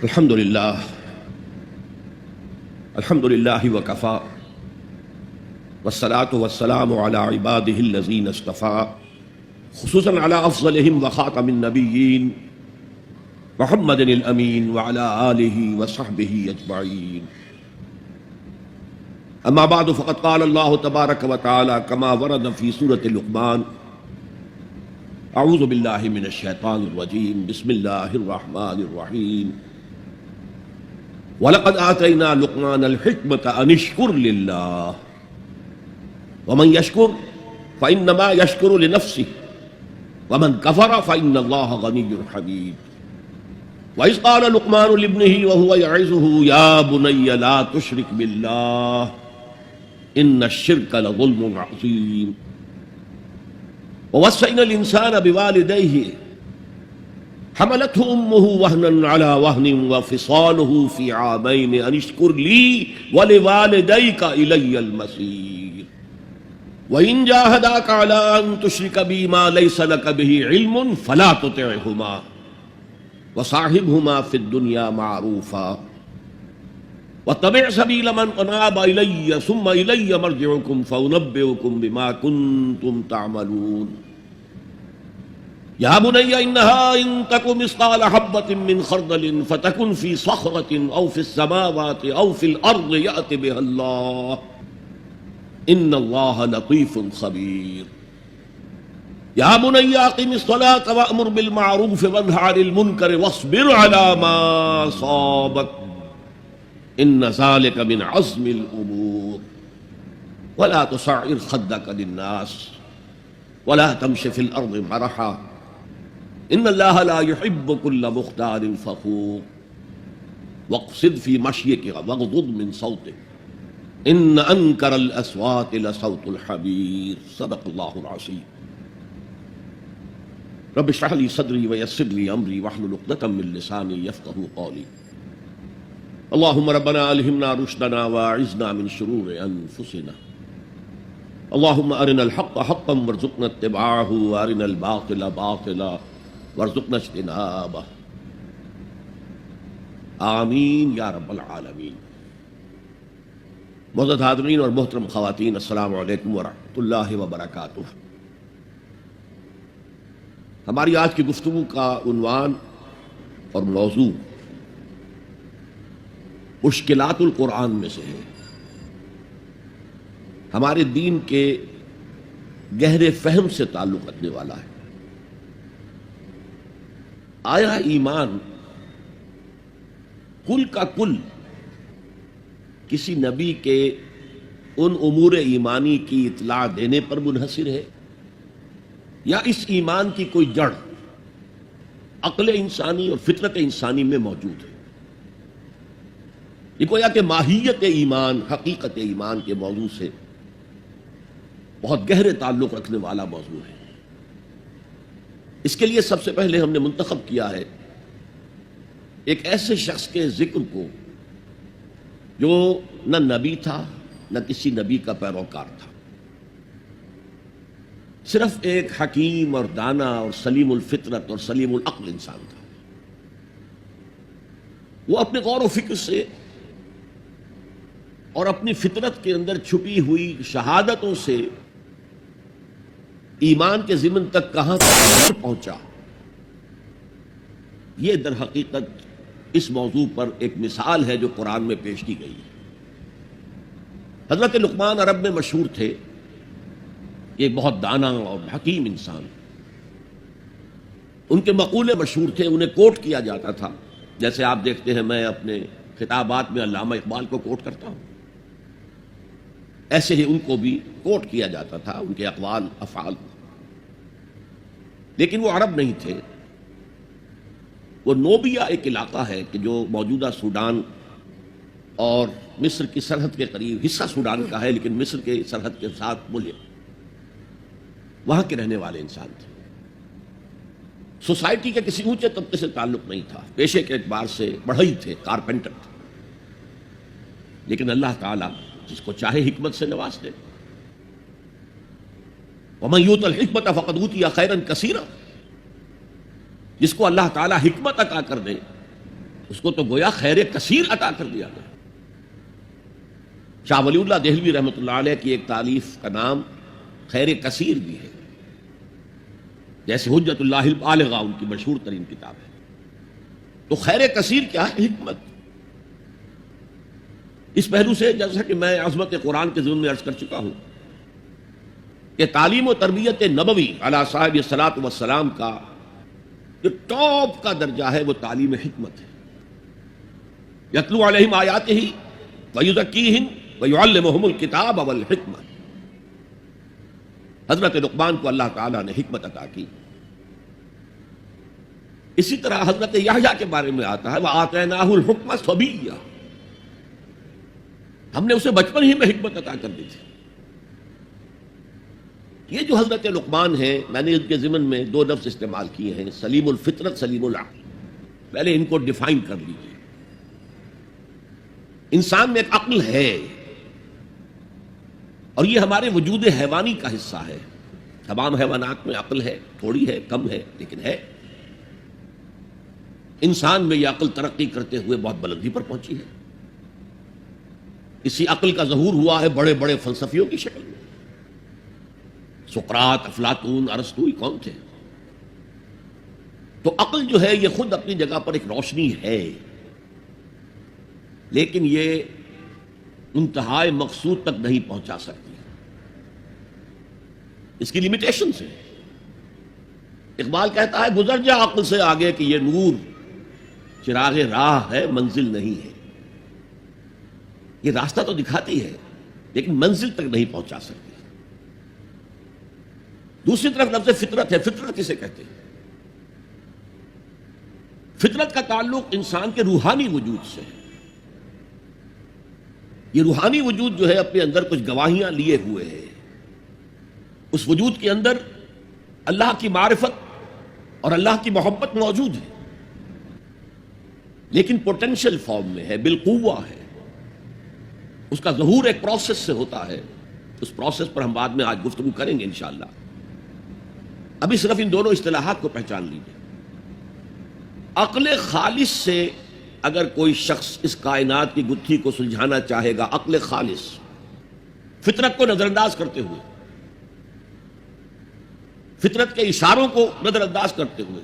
الحمد لله وكفى والصلاة والسلام على عباده الذين اصطفى خصوصا على أفضلهم وخاتم النبيين محمد الأمين وعلى آله وصحبه أجمعين. أما بعد فقد قال الله تبارك وتعالى كما ورد في سورة لقمان: أعوذ بالله من الشيطان الرجيم بسم الله الرحمن الرحيم وَلَقَدْ آتَيْنَا لُقْمَانَ الْحِكْمَةَ أَنِ اشْكُرْ لِلَّهِ وَمَنْ يَشْكُرْ فَإِنَّمَا يَشْكُرُ لِنَفْسِهِ وَمَنْ كَفَرَ فَإِنَّ اللَّهَ غَنِيٌّ حَمِيدٌ. وَإِذْ قَالَ لُقْمَانُ لِابْنِهِ وَهُوَ يَعِظُهُ يَا بُنَيَّ لَا تُشْرِكْ بِاللَّهِ إِنَّ الشِّرْكَ لَظُلْمٌ عَظِيمٌ. وَوَصَّيْنَا الْإِنسَانَ بِوَالِدَيْهِ حملته أمه وهنا على وهن وفصاله في عامين أن اشكر لي ولوالديك إلي المصير وإن جاهداك على أن تشرك بي ما ليس لك به علم فلا تطعهما وصاحبهما في الدنيا معروفا واتبع سبيل من أناب إلي ثم إلي مرجعكم فأنبئكم بما كنتم تعملون. يا بني إنها إن تك مثقال حبة من خردل فتكن في صخرة أو في السماوات أو في الأرض يأت بها الله إن الله لطيف خبير. يا بني أقم الصلاة وأمر بالمعروف وانه عن المنكر واصبر على ما أصابك إن ذلك من عزم الأمور ولا تصعر خدك للناس ولا تمش في الأرض مرحا إن الله لا يحب كل مختال فخور واقصد في مشيك واغضض من صوتك إن أنكر الأصوات لصوت الحمير. صدق الله العظيم. رب اشرح لي صدري ويسر لي أمري واحلل عقدة من لساني يفقهوا قولي. اللهم ربنا ألهمنا رشدنا واعذنا من شرور أنفسنا. اللهم أرنا الحق حقا وارزقنا اتباعه وأرنا الباطل باطلا وارزقنا اجتنابه آمین یا رب العالمین. معزز حاضرین اور محترم خواتین، السلام علیکم ورحمۃ اللہ وبرکاتہ. ہماری آج کی گفتگو کا عنوان اور موضوع مشکلات القرآن میں سے ہے. ہمارے دین کے گہرے فہم سے تعلق رکھنے والا ہے. آیا ایمان کل کا کل کسی نبی کے ان امور ایمانی کی اطلاع دینے پر منحصر ہے، یا اس ایمان کی کوئی جڑ عقل انسانی اور فطرت انسانی میں موجود ہے؟ یہ گویا کہ ماہیت ایمان، حقیقت ایمان کے موضوع سے بہت گہرے تعلق رکھنے والا موضوع ہے. اس کے لیے سب سے پہلے ہم نے منتخب کیا ہے ایک ایسے شخص کے ذکر کو جو نہ نبی تھا نہ کسی نبی کا پیروکار تھا، صرف ایک حکیم اور دانا اور سلیم الفطرت اور سلیم العقل انسان تھا. وہ اپنے غور و فکر سے اور اپنی فطرت کے اندر چھپی ہوئی شہادتوں سے ایمان کے ضمن تک کہاں تک پہنچا، یہ در حقیقت اس موضوع پر ایک مثال ہے جو قرآن میں پیش کی گئی ہے. حضرت لقمان عرب میں مشہور تھے، ایک بہت دانا اور حکیم انسان. ان کے مقولے مشہور تھے، انہیں کوٹ کیا جاتا تھا. جیسے آپ دیکھتے ہیں میں اپنے خطابات میں علامہ اقبال کو کوٹ کرتا ہوں، ایسے ہی ان کو بھی کوٹ کیا جاتا تھا، ان کے اقوال افعال. لیکن وہ عرب نہیں تھے. وہ نوبیا ایک علاقہ ہے کہ جو موجودہ سوڈان اور مصر کی سرحد کے قریب، حصہ سوڈان کا ہے لیکن مصر کے سرحد کے ساتھ ملحق، وہاں کے رہنے والے انسان تھے. سوسائٹی کے کسی اونچے طبقے سے تعلق نہیں تھا، پیشے کے اعتبار سے بڑھئی تھے، کارپینٹر تھے. لیکن اللہ تعالیٰ جس کو چاہے حکمت سے نواز دے. وَمَن يُؤْتَ الْحِكْمَةَ فَقَدْ أُوتِيَ خَيْرًا كَثِيرًا. جس کو اللہ تعالیٰ حکمت عطا کر دے اس کو تو گویا خیر کثیر عطا کر دیا گیا۔ شاہ ولی اللہ دہلوی رحمۃ اللہ علیہ کی ایک تالیف کا نام خیر کثیر بھی ہے، جیسے حجت اللہ البالغہ ان کی مشہور ترین کتاب ہے۔ تو خیر کثیر کیا ہے؟ حکمت۔ اس پہلو سے جیسا کہ میں عظمت قرآن کے ضمن میں عرض کر چکا ہوں کہ تعلیم و تربیت نبوی علی صاحب الصلاۃ والسلام کا جو ٹاپ کا درجہ ہے وہ تعلیم حکمت ہے۔ یتلو علیہم آیاتہ ویزکیہم ویعلمہم الکتاب والحکمہ۔ حضرت لقمان کو اللہ تعالیٰ نے حکمت عطا کی۔ اسی طرح حضرت یحییٰ کے بارے میں آتا ہے وَآتَيْنَاهُ الْحُکْمَ صَبِیًّا، ہم نے اسے بچپن ہی میں حکمت عطا کر دی تھی۔ یہ جو حضرت لقمان ہیں، میں نے ان کے ضمن میں دو لفظ استعمال کیے ہیں، سلیم الفطرت، سلیم العقل۔ پہلے ان کو ڈیفائن کر لیجیے۔ انسان میں ایک عقل ہے، اور یہ ہمارے وجود حیوانی کا حصہ ہے۔ تمام حیوانات میں عقل ہے، تھوڑی ہے، کم ہے، لیکن ہے۔ انسان میں یہ عقل ترقی کرتے ہوئے بہت بلندی پر پہنچی ہے۔ اسی عقل کا ظہور ہوا ہے بڑے بڑے فلسفیوں کی شکل میں۔ سقراط، افلاطون، ارسطو، یہ کون تھے؟ تو عقل جو ہے یہ خود اپنی جگہ پر ایک روشنی ہے، لیکن یہ انتہائی مقصود تک نہیں پہنچا سکتی، اس کی لمیٹیشنز ہیں۔ اقبال کہتا ہے گزر جا عقل سے آگے کہ یہ نور چراغ راہ ہے، منزل نہیں ہے۔ یہ راستہ تو دکھاتی ہے لیکن منزل تک نہیں پہنچا سکتی۔ دوسری طرف لفظ فطرت ہے، فطرت اسے کہتے ہیں۔ فطرت کا تعلق انسان کے روحانی وجود سے ہے۔ یہ روحانی وجود جو ہے اپنے اندر کچھ گواہیاں لیے ہوئے ہے۔ اس وجود کے اندر اللہ کی معرفت اور اللہ کی محبت موجود ہے، لیکن پوٹینشل فارم میں ہے، بالقوہ ہے۔ اس کا ظہور ایک پروسیس سے ہوتا ہے۔ اس پروسیس پر ہم بعد میں آج گفتگو کریں گے انشاءاللہ۔ ابھی صرف ان دونوں اصطلاحات کو پہچان لیجیے۔ عقل خالص سے اگر کوئی شخص اس کائنات کی گتھی کو سلجھانا چاہے گا، عقل خالص، فطرت کو نظر انداز کرتے ہوئے، فطرت کے اشاروں کو نظر انداز کرتے ہوئے،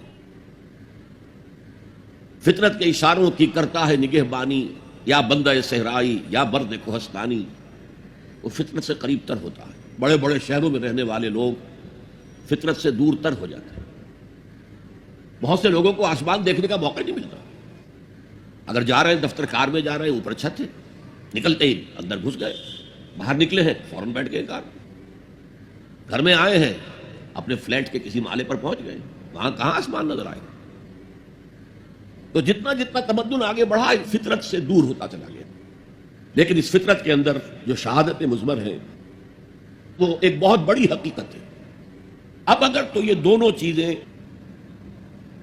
فطرت کے اشاروں کی کرتا ہے نگہبانی، یا بندہ صحرائی یا برد کوہستانی، وہ فطرت سے قریب تر ہوتا ہے۔ بڑے بڑے شہروں میں رہنے والے لوگ فطرت سے دور تر ہو جاتے ہیں۔ بہت سے لوگوں کو آسمان دیکھنے کا موقع نہیں ملتا۔ اگر جا رہے ہیں دفتر کار میں جا رہے ہیں، اوپر چھت ہے، نکلتے ہی اندر گھس گئے، باہر نکلے ہیں فوراً بیٹھ گئے کار، گھر میں آئے ہیں اپنے فلیٹ کے کسی مالے پر پہنچ گئے، وہاں کہاں آسمان نظر آئے۔ تو جتنا جتنا تمدن آگے بڑھا فطرت سے دور ہوتا چلا گیا۔ لیکن اس فطرت کے اندر جو شہادت مضمر ہے وہ ایک بہت بڑی حقیقت ہے۔ اب اگر تو یہ دونوں چیزیں،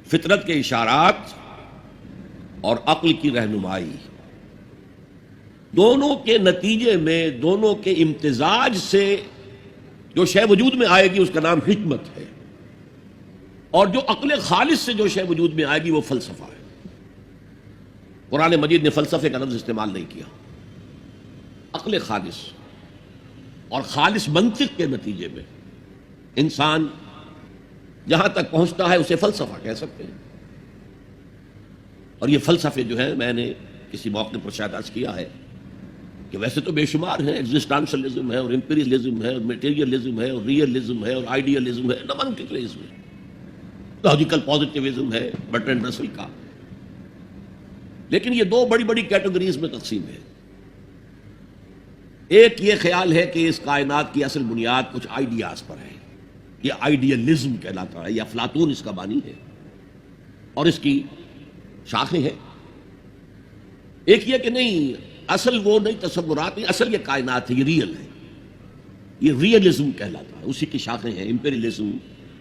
فطرت کے اشارات اور عقل کی رہنمائی، دونوں کے نتیجے میں، دونوں کے امتزاج سے جو شے وجود میں آئے گی اس کا نام حکمت ہے، اور جو عقل خالص سے جو شے وجود میں آئے گی وہ فلسفہ ہے۔ قرآن مجید نے فلسفے کا لفظ استعمال نہیں کیا۔ عقل خالص اور خالص منطق کے نتیجے میں انسان جہاں تک پہنچتا ہے اسے فلسفہ کہہ سکتے ہیں۔ اور یہ فلسفے جو ہے، میں نے کسی موقع پر شاید عرض کیا ہے کہ ویسے تو بے شمار ہیں، ایگزسٹانشلزم ہے اور امپیریلزم ہے اور میٹیریلزم ہے اور ریئلزم ہے اور آئیڈیلزم ہے، نمنکلزم ہے، لاجیکل پازیٹیوزم ہے برٹرینڈ رسل کا، لیکن یہ دو بڑی بڑی کیٹیگریز میں تقسیم ہے۔ ایک یہ خیال ہے کہ اس کائنات کی اصل بنیاد کچھ آئیڈیاز پر ہے، یہ آئیڈیلزم کہلاتا ہے، یا افلاطون اس کا بانی ہے اور اس کی شاخیں ہیں۔ ایک یہ کہ نہیں، اصل وہ نہیں، تصورات نہیں، اصل یہ کائنات ہے، یہ ریئل ہے، یہ ریئلزم کہلاتا ہے، اسی کی شاخیں ہیں، امپیریلزم،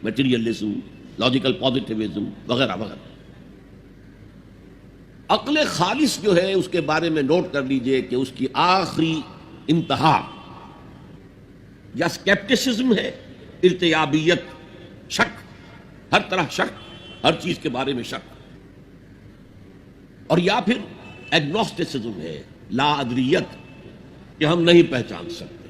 میٹیریلزم، لاجیکل پازیٹیوزم وغیرہ وغیرہ۔ عقل خالص جو ہے اس کے بارے میں نوٹ کر لیجئے کہ اس کی آخری انتہا یا اسکیپٹسزم ہے، ارتیابیت، شک، ہر طرح شک، ہر چیز کے بارے میں شک۔ اور یا پھر ایگنوسٹسزم ہے، لا ادریت، کہ ہم نہیں پہچان سکتے،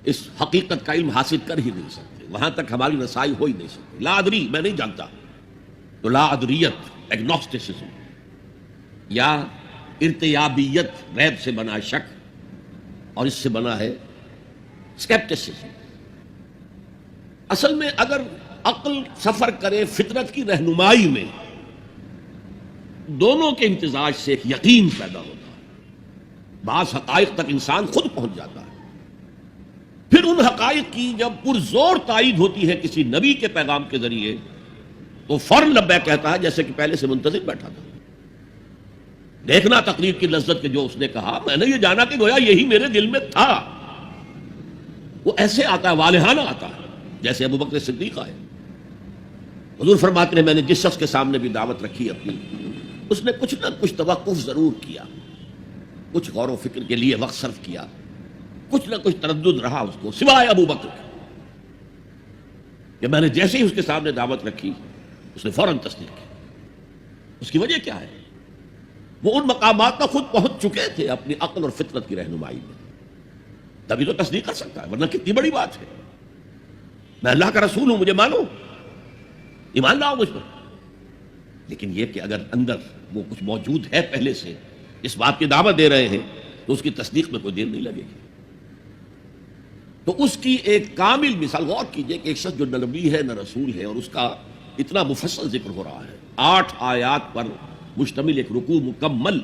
اس حقیقت کا علم حاصل کر ہی نہیں سکتے، وہاں تک ہماری رسائی ہو ہی نہیں سکتی، لا ادری، میں نہیں جانتا، تو لا ادریت، ایگنوسٹسزم، یا ارتیابیت، ریب سے بنا شک، اور اس سے بنا ہے اسکیپٹسزم۔ اصل میں اگر عقل سفر کرے فطرت کی رہنمائی میں، دونوں کے امتزاج سے ایک یقین پیدا ہوتا ہے، بعض حقائق تک انسان خود پہنچ جاتا ہے، پھر ان حقائق کی جب پرزور تائید ہوتی ہے کسی نبی کے پیغام کے ذریعے، تو فوراً لبیک کہتا ہے، جیسے کہ پہلے سے منتظر بیٹھا تھا۔ دیکھنا تقریر کی لذت کے جو اس نے کہا، میں نے یہ جانا کہ گویا یہی میرے دل میں تھا۔ وہ ایسے آتا ہے، والہانہ آتا ہے، جیسے ابو بکر صدیق آئے۔ حضور فرماتے ہیں، میں نے جس شخص کے سامنے بھی دعوت رکھی اپنی، اس نے کچھ نہ کچھ توقف ضرور کیا، کچھ غور و فکر کے لیے وقت صرف کیا، کچھ نہ کچھ تردد رہا اس کو، سوائے ابو بکر کے، کہ میں نے جیسے ہی اس کے سامنے دعوت رکھی، اس نے فوراً تصدیق کی۔ اس کی وجہ کیا ہے؟ وہ ان مقامات پر خود پہنچ چکے تھے اپنی عقل اور فطرت کی رہنمائی میں، تبھی تو تصدیق کر سکتا ہے، ورنہ کتنی بڑی بات ہے، میں اللہ کا رسول ہوں، مجھے مانو، ایمان لاؤ مجھ پر۔ لیکن یہ کہ اگر اندر وہ کچھ موجود ہے پہلے سے، اس بات کی دعوت دے رہے ہیں، تو اس کی تصدیق میں کوئی دیر نہیں لگے گی۔ تو اس کی ایک کامل مثال غور کیجئے کہ ایک شخص جو نہ نبی ہے نہ رسول ہے، اور اس کا اتنا مفصل ذکر ہو رہا ہے، 8 آیات پر مشتمل ایک رکوع مکمل،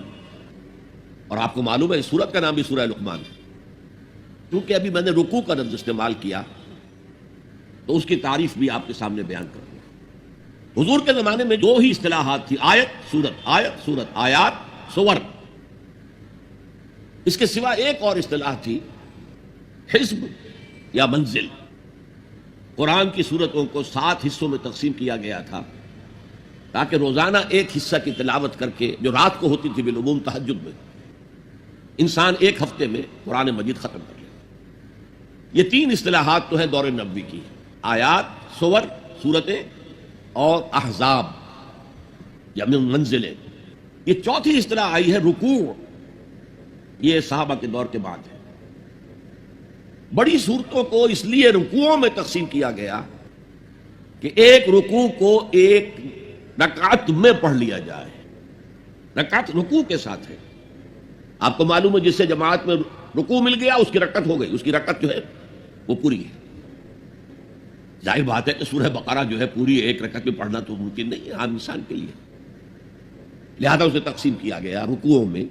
اور آپ کو معلوم ہے اس سورت کا نام بھی سورہ لقمان ہے، کیونکہ ابھی میں نے رکوع کا لفظ استعمال کیا تو اس کی تعریف بھی آپ کے سامنے بیان کروں۔ حضور کے زمانے میں دو ہی اصطلاحات تھی، آیت سورت، آیات سور۔ اس کے سوا ایک اور اصطلاح تھی، حزب یا منزل۔ قرآن کی سورتوں کو 7 حصوں میں تقسیم کیا گیا تھا، تاکہ روزانہ ایک حصہ کی تلاوت کر کے، جو رات کو ہوتی تھی بالعموم تہجد میں، انسان ایک ہفتے میں قرآن مجید ختم کر لے۔ یہ 3 اصطلاحات تو ہیں دور نبوی کی، آیات، سور، سورتیں، اور احزاب یا منزلیں۔ یہ چوتھی اصطلاح آئی ہے رکوع، یہ صحابہ کے دور کے بعد ہے۔ بڑی صورتوں کو اس لیے رکوعوں میں تقسیم کیا گیا کہ ایک رکوع کو ایک رکعت میں پڑھ لیا جائے، رکعت رکوع کے ساتھ ہے۔ آپ کو معلوم ہے جس سے جماعت میں رکوع مل گیا، اس کی رکعت ہو گئی، اس کی رکعت جو ہے وہ پوری ہے۔ ظاہر بات ہے کہ سورہ بقرہ جو ہے پوری ایک رکعت میں پڑھنا تو ممکن نہیں ہے عام انسان کے لیے، لہذا اسے تقسیم کیا گیا رکوعوں میں،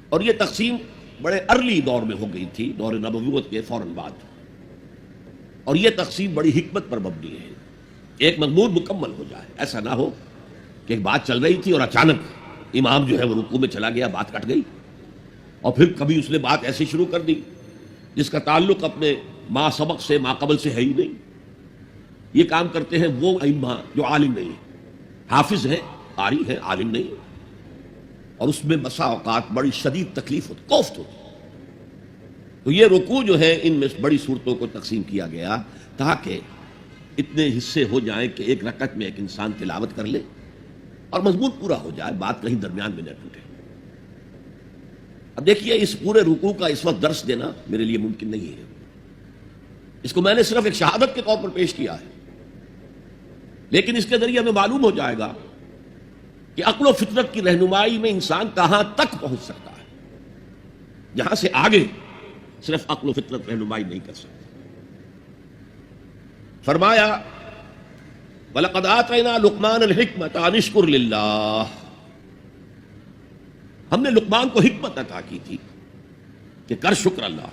اور یہ تقسیم بڑے ارلی دور میں ہو گئی تھی، دور نبوت کے فوراً بعد، اور یہ تقسیم بڑی حکمت پر مبنی ہے، ایک مضمون مکمل ہو جائے، ایسا نہ ہو کہ ایک بات چل رہی تھی اور اچانک امام جو ہے وہ رکوع میں چلا گیا، بات کٹ گئی، اور پھر کبھی اس نے بات ایسی شروع کر دی جس کا تعلق اپنے ما سبق سے، ما قبل سے ہے ہی نہیں۔ یہ کام کرتے ہیں وہ ائمہ جو عالم نہیں ہیں، حافظ ہیں، قاری ہیں، عالم نہیں ہیں، اور اس میں بسا اوقات بڑی شدید تکلیف ہوتی، کوفت ہوتی۔ تو یہ رکوع جو ہے ان میں بڑی صورتوں کو تقسیم کیا گیا تاکہ اتنے حصے ہو جائیں کہ ایک رکعت میں ایک انسان تلاوت کر لے اور مضمون پورا ہو جائے، بات کہیں درمیان میں نہ ٹوٹے۔ اب دیکھیے اس پورے رکوع کا اس وقت درس دینا میرے لیے ممکن نہیں ہے، اس کو میں نے صرف ایک شہادت کے طور پر پیش کیا ہے، لیکن اس کے ذریعے ہمیں معلوم ہو جائے گا کہ عقل و فطرت کی رہنمائی میں انسان کہاں تک پہنچ سکتا ہے، جہاں سے آگے صرف عقل و فطرت رہنمائی نہیں کر سکتی۔ فرمایا وَلَقَدْ آتَيْنَا لُقْمَانَ الْحِكْمَةَ أَنِ اشْكُرْ لِلَّهِ، ہم نے لقمان کو حکمت عطا کی تھی کہ کر شکر اللہ۔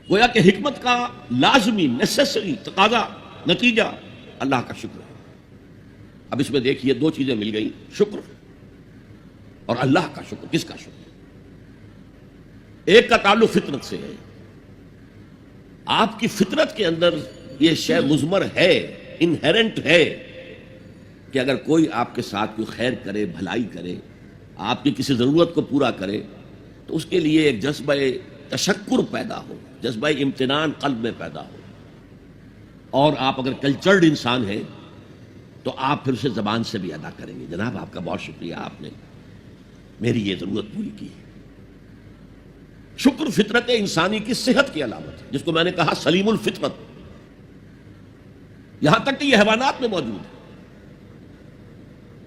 گویا کہ حکمت کا لازمی نیسیسری تقاضا، نتیجہ اللہ کا شکر ہے۔ اب اس میں دیکھیے 2 چیزیں مل گئی، شکر اور اللہ کا شکر۔ کس کا شکر؟ ایک کا تعلق فطرت سے ہے، آپ کی فطرت کے اندر یہ شے مضمر ہے، انہیرنٹ ہے کہ اگر کوئی آپ کے ساتھ کوئی خیر کرے، بھلائی کرے، آپ کی کسی ضرورت کو پورا کرے، تو اس کے لیے ایک جذبہ تشکر پیدا ہو، جذبہ امتنان قلب میں پیدا ہو۔ اور آپ اگر کلچرڈ انسان ہیں تو آپ پھر اسے زبان سے بھی ادا کریں گے، جناب آپ کا بہت شکریہ، آپ نے میری یہ ضرورت پوری کی۔ شکر فطرت انسانی کی صحت کی علامت ہے، جس کو میں نے کہا سلیم الفطرت، یہاں تک کہ یہ حیوانات میں موجود ہے۔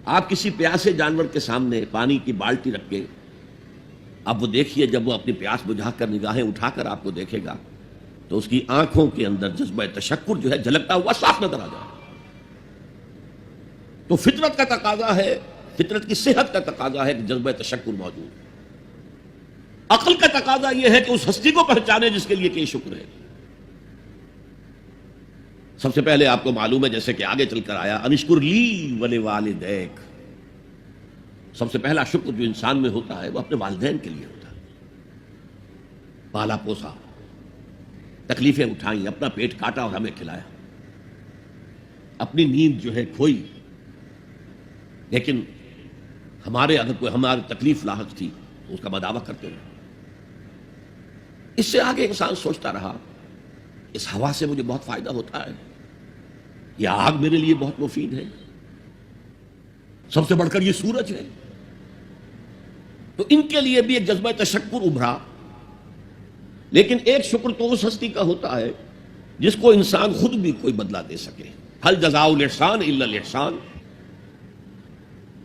آپ کسی پیاسے جانور کے سامنے پانی کی بالٹی رکھ کے اب وہ دیکھیے، جب وہ اپنی پیاس بجھا کر نگاہیں اٹھا کر آپ کو دیکھے گا تو اس کی آنکھوں کے اندر جذبہ تشکر جو ہے جھلکتا ہوا صاف نظر آ جائے۔ تو فطرت کا تقاضا ہے، فطرت کی صحت کا تقاضا ہے کہ جذبہ تشکر موجود ہے۔ عقل کا تقاضا یہ ہے کہ اس ہستی کو پہچانے جس کے لیے کہ یہ شکر ہے۔ سب سے پہلے آپ کو معلوم ہے، جیسے کہ آگے چل کر آیا، انشکر لی ولوالدیک، سب سے پہلا شکر جو انسان میں ہوتا ہے وہ اپنے والدین کے لیے ہوتا ہے۔ پالا پوسا، تکلیفیں اٹھائیں، اپنا پیٹ کاٹا اور ہمیں کھلایا، اپنی نیند جو ہے کھوئی، لیکن ہمارے اگر کوئی ہماری تکلیف لاحق تھی تو اس کا مداوع کرتے رہے۔ اس سے آگے انسان سوچتا رہا، اس ہوا سے مجھے بہت فائدہ ہوتا ہے، یہ آگ میرے لیے بہت مفید ہے، سب سے بڑھ کر یہ سورج ہے۔ تو ان کے لیے بھی ایک جذبہ تشکر ابھرا۔ لیکن ایک شکر تو اس ہستی کا ہوتا ہے جس کو انسان خود بھی کوئی بدلہ دے سکے۔ ہل جزاء الاحسان الا الاحسان،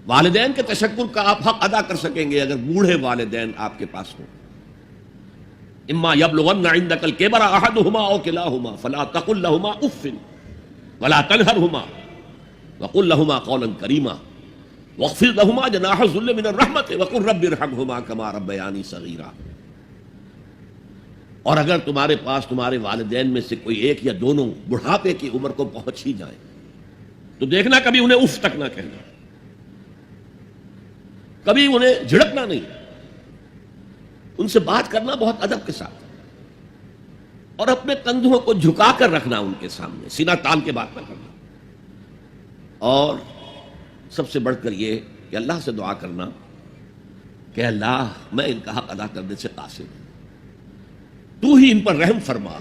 والدین کے تشکر کا آپ حق ادا کر سکیں گے اگر بوڑھے والدین آپ کے پاس ہوں۔ اما یبلغن عندک الکبر احدہما او کلاہما فلا تقل لہما اف ولا تنہرہما وقل لہما قولا کریما واخفض لہما جناح الذل من الرحمۃ وقل رب ارحمہما کما ربیانی صغیرا۔ اور اگر تمہارے پاس تمہارے والدین میں سے کوئی ایک یا دونوں بڑھاپے کی عمر کو پہنچ ہی جائیں تو دیکھنا کبھی انہیں اف تک نہ کہنا، کبھی انہیں جھڑکنا نہیں، ان سے بات کرنا بہت ادب کے ساتھ، اور اپنے کندھوں کو جھکا کر رکھنا ان کے سامنے، سینہ تان کے بات نہ کرنا۔ اور سب سے بڑھ کر یہ کہ اللہ سے دعا کرنا کہ اللہ میں ان کا حق ادا کرنے سے قاصر ہوں، تو ہی ان پر رحم فرما،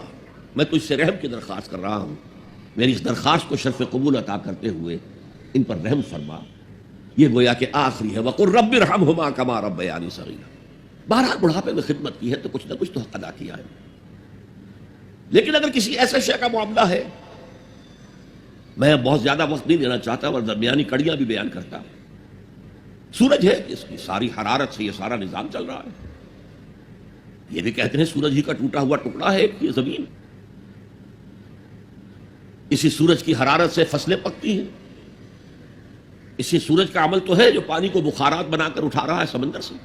میں تجھ سے رحم کی درخواست کر رہا ہوں، میری اس درخواست کو شرف قبول عطا کرتے ہوئے ان پر رحم فرما۔ یہ گویا کہ آخری ہے، وقل رب ارحمہما کما ربیانی صغیرا۔ بہرحال بڑھاپے میں خدمت کی ہے تو کچھ نہ کچھ تو حق ادا کیا ہے۔ لیکن اگر کسی ایسے شے کا معاملہ ہے، میں بہت زیادہ وقت نہیں دینا چاہتا اور درمیانی کڑیاں بھی بیان کرتا، سورج ہے کہ اس کی ساری حرارت سے یہ سارا نظام چل رہا ہے۔ یہ بھی کہتے ہیں سورج ہی کا ٹوٹا ہوا ٹکڑا ہے یہ زمین، اسی سورج کی حرارت سے فصلیں پکتی ہیں، اسی سورج کا عمل تو ہے جو پانی کو بخارات بنا کر اٹھا رہا ہے سمندر سے،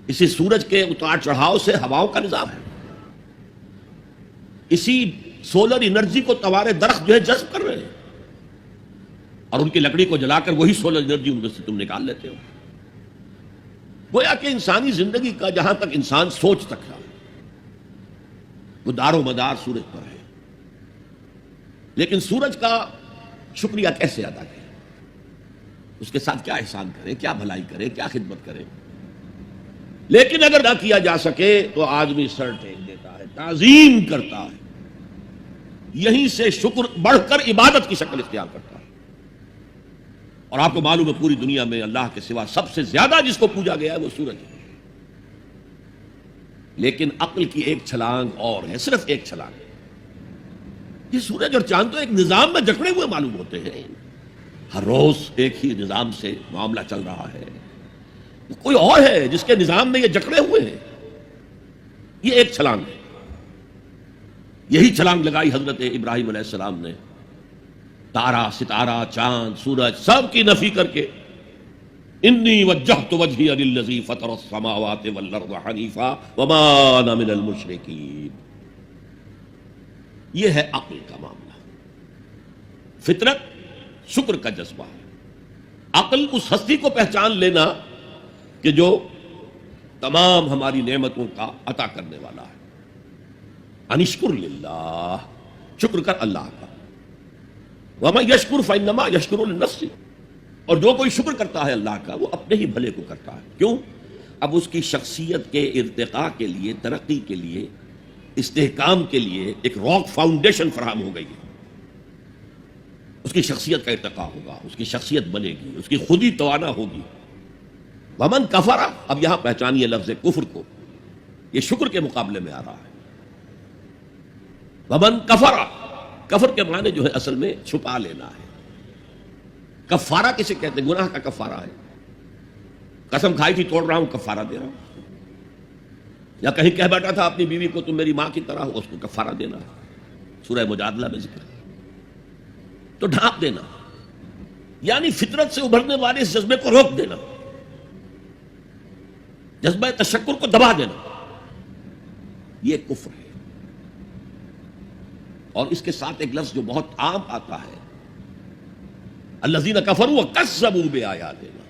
اسی سورج کے اتار چڑھاؤ سے ہواؤں کا نظام ہے، اسی سولر انرجی کو توارے درخت جو ہے جذب کر رہے ہیں، اور ان کی لکڑی کو جلا کر وہی سولر انرجی ان میں سے تم نکال لیتے ہو۔ گویا کہ انسانی زندگی کا جہاں تک انسان سوچ سکتا وہ دار و مدار سورج پر ہے۔ لیکن سورج کا شکریہ کیسے ادا کریں، اس کے ساتھ کیا احسان کریں، کیا بھلائی کریں، کیا خدمت کریں؟ لیکن اگر نہ کیا جا سکے تو آدمی سر ٹیک دیتا ہے، تعظیم کرتا ہے، یہیں سے شکر بڑھ کر عبادت کی شکل اختیار کرتا ہے۔ اور آپ کو معلوم ہے پوری دنیا میں اللہ کے سوا سب سے زیادہ جس کو پوجا گیا ہے وہ سورج ہے۔ لیکن عقل کی ایک چھلانگ اور ہے، صرف ایک چھلانگ۔ یہ سورج اور چاند تو ایک نظام میں جکڑے ہوئے معلوم ہوتے ہیں، ہر روز ایک ہی نظام سے معاملہ چل رہا ہے، کوئی اور ہے جس کے نظام میں یہ جکڑے ہوئے ہیں؟ یہ ایک چھلانگ ہے۔ یہی چھلانگ لگائی حضرت ابراہیم علیہ السلام نے، تارا ستارہ چاند سورج سب کی نفی کر کے، انی وجہت وجہی للذی فطر السماوات والارض حنیفا وما انا من المشرکین۔ یہ ہے عقل کا معاملہ۔ فطرت شکر کا جذبہ ہے، عقل اس ہستی کو پہچان لینا کہ جو تمام ہماری نعمتوں کا عطا کرنے والا ہے۔ انشکر للہ، شکر کر اللہ کا، وَمَن يَشْكُرْ فَإِنَّمَا يَشْكُرُ لِنَفْسِهِ، اور جو کوئی شکر کرتا ہے اللہ کا وہ اپنے ہی بھلے کو کرتا ہے۔ کیوں؟ اب اس کی شخصیت کے ارتقاء کے لیے، ترقی کے لیے، استحکام کے لیے ایک راک فاؤنڈیشن فراہم ہو گئی ہے۔ اس کی شخصیت کا ارتقا ہوگا، اس کی شخصیت بنے گی، اس کی خودی توانا ہوگی۔ ومن کفر، اب یہاں پہچانیے لفظ کفر کو، یہ شکر کے مقابلے میں آ رہا ہے۔ ومن کفر، کفر کے معنی جو ہے اصل میں چھپا لینا ہے۔ کفارہ کسے کہتے ہیں؟ گناہ کا کفارہ ہے۔ قسم کھائی تھی توڑ رہا ہوں، کفارہ دے رہا ہوں۔ یا کہیں کہہ بیٹھا تھا اپنی بیوی کو تم میری ماں کی طرح ہو، اس کو کفارہ دینا ہے، سورہ مجادلہ میں ذکر ہے۔ تو ڈھانپ دینا یعنی فطرت سے ابھرنے والے اس جذبے کو روک دینا، جذبہ تشکر کو دبا دینا، یہ کفر ہے۔ اور اس کے ساتھ ایک لفظ جو بہت عام آتا ہے، الذین کفروا وکذبوا بآیاتنا،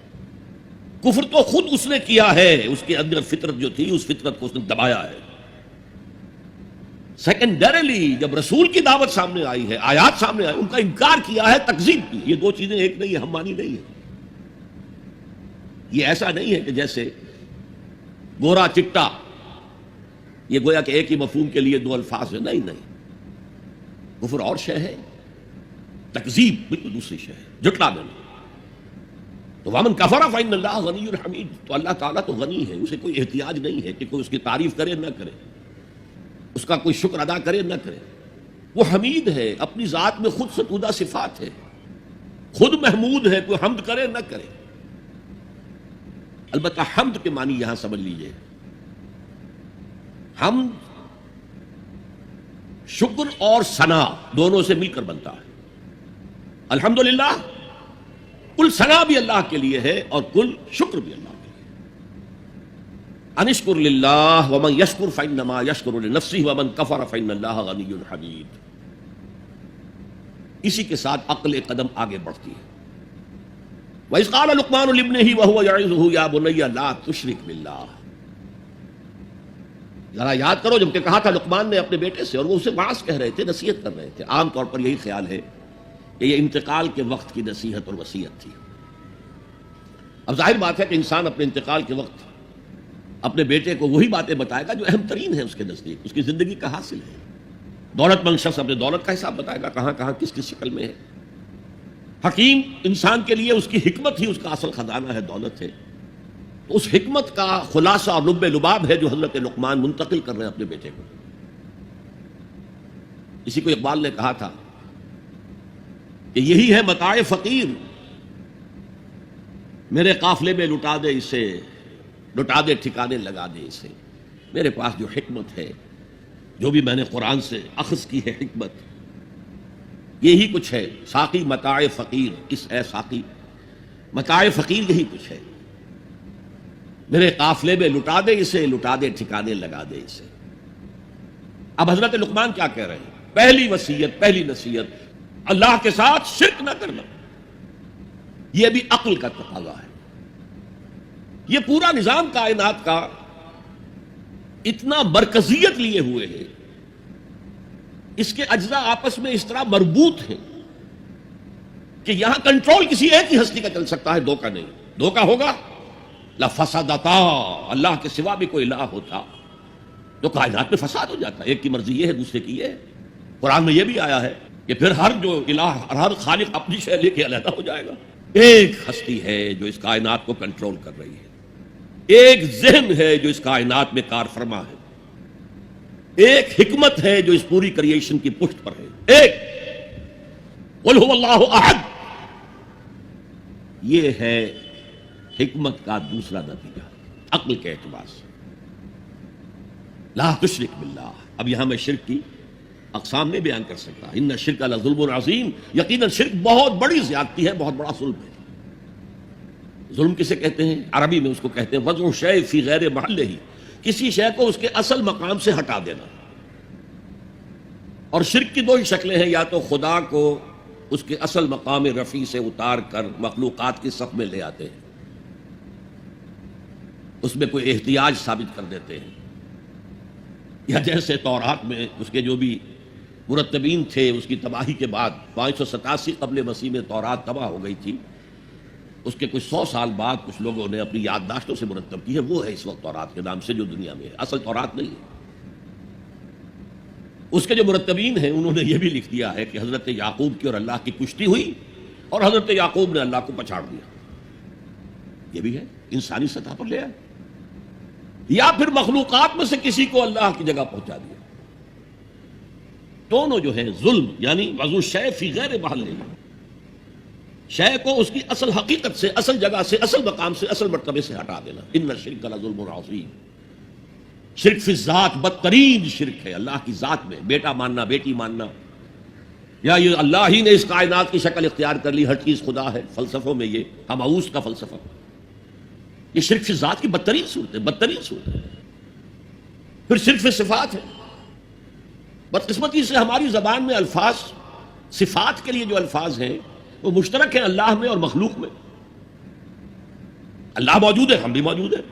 کفر تو خود اس نے کیا ہے، اس کے اندر فطرت جو تھی اس فطرت کو اس نے دبایا ہے۔ سیکنڈریلی جب رسول کی دعوت سامنے آئی ہے، آیات سامنے آئی، ان کا انکار کیا ہے، تکذیب کی۔ یہ دو چیزیں ایک نہیں ہے، ہم مانی نہیں ہے۔ یہ ایسا نہیں ہے کہ جیسے گورا چٹا، یہ گویا کہ ایک ہی مفہوم کے لیے دو الفاظ ہیں، نہیں نہیں، کفر اور شے ہے، تکذیب بالکل دوسری شے ہے، جھٹلا دینا۔ تو ومن کفر فإن اللہ غنی حمید، تو اللہ تعالیٰ تو غنی ہے، اسے کوئی احتیاج نہیں ہے کہ کوئی اس کی تعریف کرے نہ کرے، اس کا کوئی شکر ادا کرے نہ کرے۔ وہ حمید ہے، اپنی ذات میں خود ستودہ صفات ہے، خود محمود ہے، کوئی حمد کرے نہ کرے۔ البتہ حمد کے معنی یہاں سمجھ لیجئے، حمد شکر اور ثنا دونوں سے مل کر بنتا ہے۔ الحمدللہ کل ثنا بھی اللہ کے لیے ہے اور کل شکر بھی اللہ کے لیے۔ انشکر للہ ومن یشکر فانما یشکر لنفسہ ومن کفر فإن اللہ غنی حمید۔ اسی کے ساتھ عقل قدم آگے بڑھتی ہے۔ وَإِذْ قَالَ لُقْمَانُ لِابْنِهِ وَهُوَ يَعِظُهُ يَا بُنَيَّ لَا تُشْرِكْ بِاللَّهِ، ذرا یاد کرو جب کہ کہا تھا لقمان نے اپنے بیٹے سے، اور وہ اسے واعظ کہہ رہے تھے، نصیحت کر رہے تھے۔ عام طور پر یہی خیال ہے کہ یہ انتقال کے وقت کی نصیحت اور وصیت تھی۔ اب ظاہر بات ہے کہ انسان اپنے انتقال کے وقت اپنے بیٹے کو وہی باتیں بتائے گا جو اہم ترین ہیں اس کے نزدیک، اس کی زندگی کا حاصل ہے۔ دولت مند شخص اپنے دولت کا حساب بتائے گا، کہاں کہاں کس کس شکل میں ہے۔ حکیم انسان کے لیے اس کی حکمت ہی اس کا اصل خزانہ ہے، دولت ہے۔ تو اس حکمت کا خلاصہ اور لب لباب ہے جو حضرت لقمان منتقل کر رہے ہیں اپنے بیٹے کو۔ اسی کو اقبال نے کہا تھا کہ یہی ہے متاع فقیر، میرے قافلے میں لٹا دے اسے، لٹا دے ٹھکانے لگا دے اسے۔ میرے پاس جو حکمت ہے، جو بھی میں نے قرآن سے اخذ کی ہے حکمت، یہی کچھ ہے۔ ساقی متاع فقیر، اس اے ساقی متاع فقیر یہی کچھ ہے، میرے قافلے میں لٹا دے اسے، لٹا دے ٹھکانے لگا دے اسے۔ اب حضرت لقمان کیا کہہ رہے ہیں؟ پہلی وصیت، پہلی نصیحت، اللہ کے ساتھ شرک نہ کرنا۔ یہ بھی عقل کا تقاضا ہے۔ یہ پورا نظام کائنات کا اتنا مرکزیت لیے ہوئے ہے، اس کے اجزاء آپس میں اس طرح مربوط ہیں کہ یہاں کنٹرول کسی ایک ہی ہستی کا چل سکتا ہے، دو کا نہیں۔ دو کا ہوگا لفسدتا، اللہ کے سوا بھی کوئی الہ ہوتا تو کائنات میں فساد ہو جاتا ہے۔ ایک کی مرضی یہ ہے، دوسرے کی یہ ہے۔ قرآن میں یہ بھی آیا ہے کہ پھر ہر جو الہ، ہر خالق اپنی شے لے کے علیحدہ ہو جائے گا۔ ایک ہستی ہے جو اس کائنات کو کنٹرول کر رہی ہے، ایک ذہن ہے جو اس کائنات میں کار فرما ہے، ایک حکمت ہے جو اس پوری کریشن کی پشت پر ہے۔ ایک قل هو اللہ احد، یہ ہے حکمت کا دوسرا نتیجہ عقل کے اعتبار سے۔ لا تشرک باللہ، اب یہاں میں شرک کی اقسام میں بیان کر سکتا، ان الشرک لظلم عظیم، یقیناً شرک بہت بڑی زیادتی ہے، بہت بڑا ظلم ہے۔ ظلم کسے کہتے ہیں؟ عربی میں اس کو کہتے ہیں وضع شیء فی غیر محلہ، کسی شے کو اس کے اصل مقام سے ہٹا دینا۔ اور شرک کی دو ہی شکلیں ہیں، یا تو خدا کو اس کے اصل مقام رفیع سے اتار کر مخلوقات کی صف میں لے آتے ہیں، اس میں کوئی احتیاج ثابت کر دیتے ہیں، یا جیسے تورات میں اس کے جو بھی مرتبین تھے، اس کی تباہی کے بعد 587 قبل مسیح میں تورات تباہ ہو گئی تھی، اس کے کچھ 100 سال بعد کچھ لوگوں نے اپنی یادداشتوں سے مرتب کی ہے، وہ ہے اس وقت تورات کے نام سے جو دنیا میں ہے، اصل تورات نہیں ہے۔ اس کے جو مرتبین ہیں انہوں نے یہ بھی لکھ دیا ہے کہ حضرت یعقوب کی اور اللہ کی کشتی ہوئی اور حضرت یعقوب نے اللہ کو پچھاڑ دیا. یہ بھی ہے انسانی سطح پر لے آئے, یا پھر مخلوقات میں سے کسی کو اللہ کی جگہ پہنچا دیا. دونوں جو ہیں ظلم, یعنی وضع الشیء فی غیر محلہ, شے کو اس کی اصل حقیقت سے, اصل جگہ سے, اصل مقام سے, اصل مرتبے سے ہٹا دینا. ان الشرک لظلم عظیم. شرک فی الذات بدترین شرک ہے, اللہ کی ذات میں بیٹا ماننا, بیٹی ماننا, یا یہ اللہ ہی نے اس کائنات کی شکل اختیار کر لی, ہر چیز خدا ہے. فلسفوں میں یہ ہماؤس کا فلسفہ, یہ شرک فی الذات کی بدترین صورت ہے, بدترین صورت ہے. پھر شرک فی صفات ہے. بدقسمتی سے ہماری زبان میں الفاظ, صفات کے لیے جو الفاظ ہیں وہ مشترک ہیں اللہ میں اور مخلوق میں. اللہ موجود ہے, ہم بھی موجود ہیں.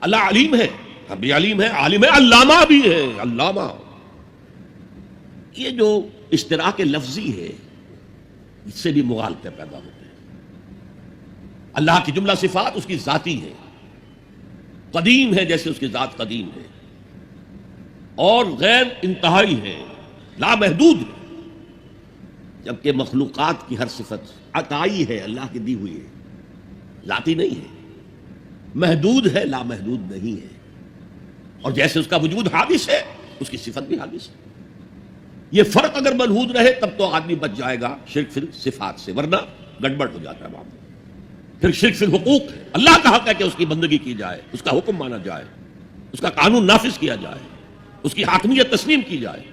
اللہ علیم ہے, ہم بھی علیم ہے, عالم ہے, علامہ بھی ہے, علامہ. یہ جو اشتراک لفظی ہے اس سے بھی مغالطے پیدا ہوتے ہیں. اللہ کی جملہ صفات اس کی ذاتی ہے, قدیم ہے جیسے اس کی ذات قدیم ہے, اور غیر انتہائی ہے, لامحدود ہے. جبکہ مخلوقات کی ہر صفت عطائی ہے, اللہ کی دی ہوئی ہے, ذاتی نہیں ہے, محدود ہے, لامحدود نہیں ہے. اور جیسے اس کا وجود حادث ہے اس کی صفت بھی حادث ہے. یہ فرق اگر ملحوظ رہے تب تو آدمی بچ جائے گا شرک فی صفات سے, ورنہ گڑبڑ ہو جاتا ہے معاملہ. پھر شرک فی الحقوق ہے, اللہ کا حق ہے کہ اس کی بندگی کی جائے, اس کا حکم مانا جائے, اس کا قانون نافذ کیا جائے, اس کی حاکمیت تسلیم کی جائے.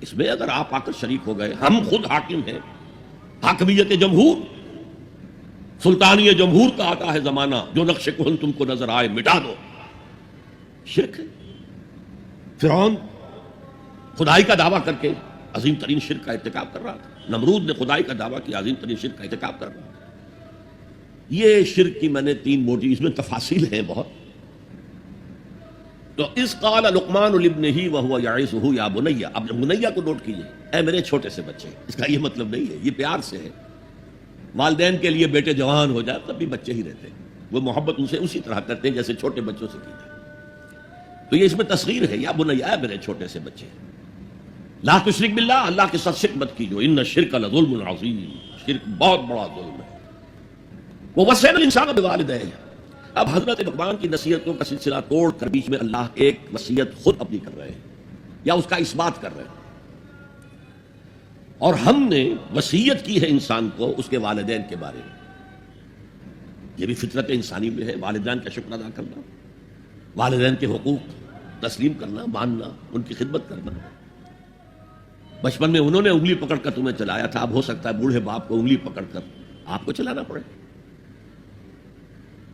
اس میں اگر آپ آ کر شریک ہو گئے, ہم خود حاکم ہیں, حاکمیت جمہور, سلطانی جمہور کا آتا ہے زمانہ, جو نقش کہن تم کو نظر آئے مٹا دو, شرک ہے. فرعون خدائی کا دعویٰ کر کے عظیم ترین شرک کا ارتکاب کر رہا تھا. نمرود نے خدائی کا دعویٰ کیا, عظیم ترین شرک کا ارتکاب کر رہا تھا. یہ شرک کی میں نے 3 موٹی, اس میں تفاصیل ہیں بہت. تو اس قال لقمان لابنہ وهو یعظہ یا بنی, اب بنیہ کو نوٹ کیجئے, اے میرے چھوٹے سے بچے. اس کا یہ مطلب نہیں ہے, یہ پیار سے ہے. والدین کے لیے بیٹے جوان ہو جائے تب بھی بچے ہی رہتے ہیں, وہ محبت ان سے اسی طرح کرتے ہیں جیسے چھوٹے بچوں سے کی جائے. تو یہ اس میں تصغیر ہے, یا بنی, اے میرے چھوٹے سے بچے, لا تشرک باللہ, اللہ کے ساتھ شرک مت کیجو, ان الشرک لظلم عظیم, شرک بہت بڑا ظلم ہے. ووصینا الانسان بوالدیہ. اب حضرت لقمان کی نصیحتوں کا سلسلہ توڑ کر بیچ میں اللہ ایک وصیت خود اپنی کر رہے ہیں یا اس کا اثبات کر رہے ہیں. اور ہم نے وصیت کی ہے انسان کو اس کے والدین کے بارے میں. یہ بھی فطرت انسانی میں ہے, والدین کا شکر ادا کرنا, والدین کے حقوق تسلیم کرنا, ماننا, ان کی خدمت کرنا. بچپن میں انہوں نے انگلی پکڑ کر تمہیں چلایا تھا, اب ہو سکتا ہے بوڑھے باپ کو انگلی پکڑ کر آپ کو چلانا پڑے.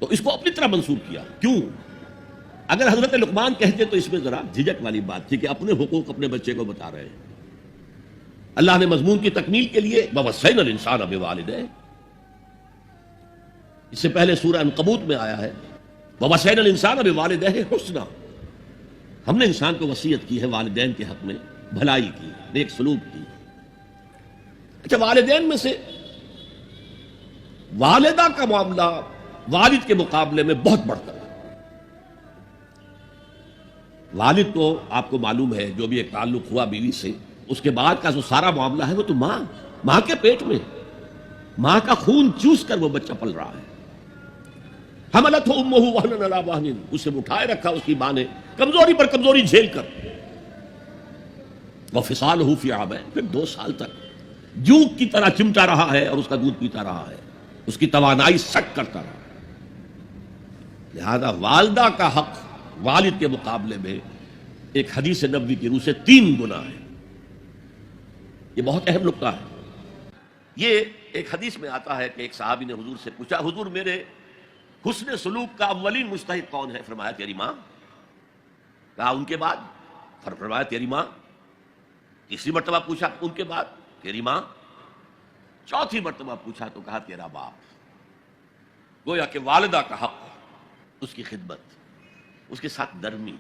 تو اس کو اپنی طرح منسوخ کیا. کیوں؟ اگر حضرت لقمان کہتے تو اس میں ذرا جھجک والی بات تھی کہ اپنے حقوق اپنے بچے کو بتا رہے ہیں. اللہ نے مضمون کی تکمیل کے لیے ووصینا الانسان بوالدیہ, اس سے پہلے سورہ عنکبوت میں آیا ہے ووصینا الانسان بوالدیہ حسنا. ہم نے انسان کو وصیت کی ہے والدین کے حق میں بھلائی کی, نیک سلوک کی. اچھا, والدین میں سے والدہ کا معاملہ والد کے مقابلے میں بہت بڑھ کر. والد تو آپ کو معلوم ہے جو بھی ایک تعلق ہوا بیوی سے, اس کے بعد کا جو سارا معاملہ ہے وہ تو ماں کے پیٹ میں, ماں کا خون چوس کر وہ بچہ پل رہا ہے. حملتہ امہ وہنا علی وہن, اسے اٹھائے رکھا اس کی ماں نے کمزوری پر کمزوری جھیل کر. وفصالہ فی عامین, پھر 2 سال تک جوک کی طرح چمٹا رہا ہے اور اس کا دودھ پیتا رہا ہے, اس کی توانائی سک کرتا رہا. لہذا والدہ کا حق والد کے مقابلے میں ایک حدیث نبوی کی روح سے 3 گنا ہے. یہ بہت اہم نقطہ ہے. یہ ایک حدیث میں آتا ہے کہ ایک صحابی نے حضور سے پوچھا, حضور میرے حسن سلوک کا اولین مستحق کون ہے؟ فرمایا تیری ماں. کہا ان کے بعد؟ فرمایا تیری ماں. تیسری مرتبہ پوچھا ان کے بعد؟ تیری ماں. چوتھی مرتبہ پوچھا تو کہا تیرا باپ. گویا کہ والدہ کا حق, اس کی خدمت, اس کے ساتھ نرمی,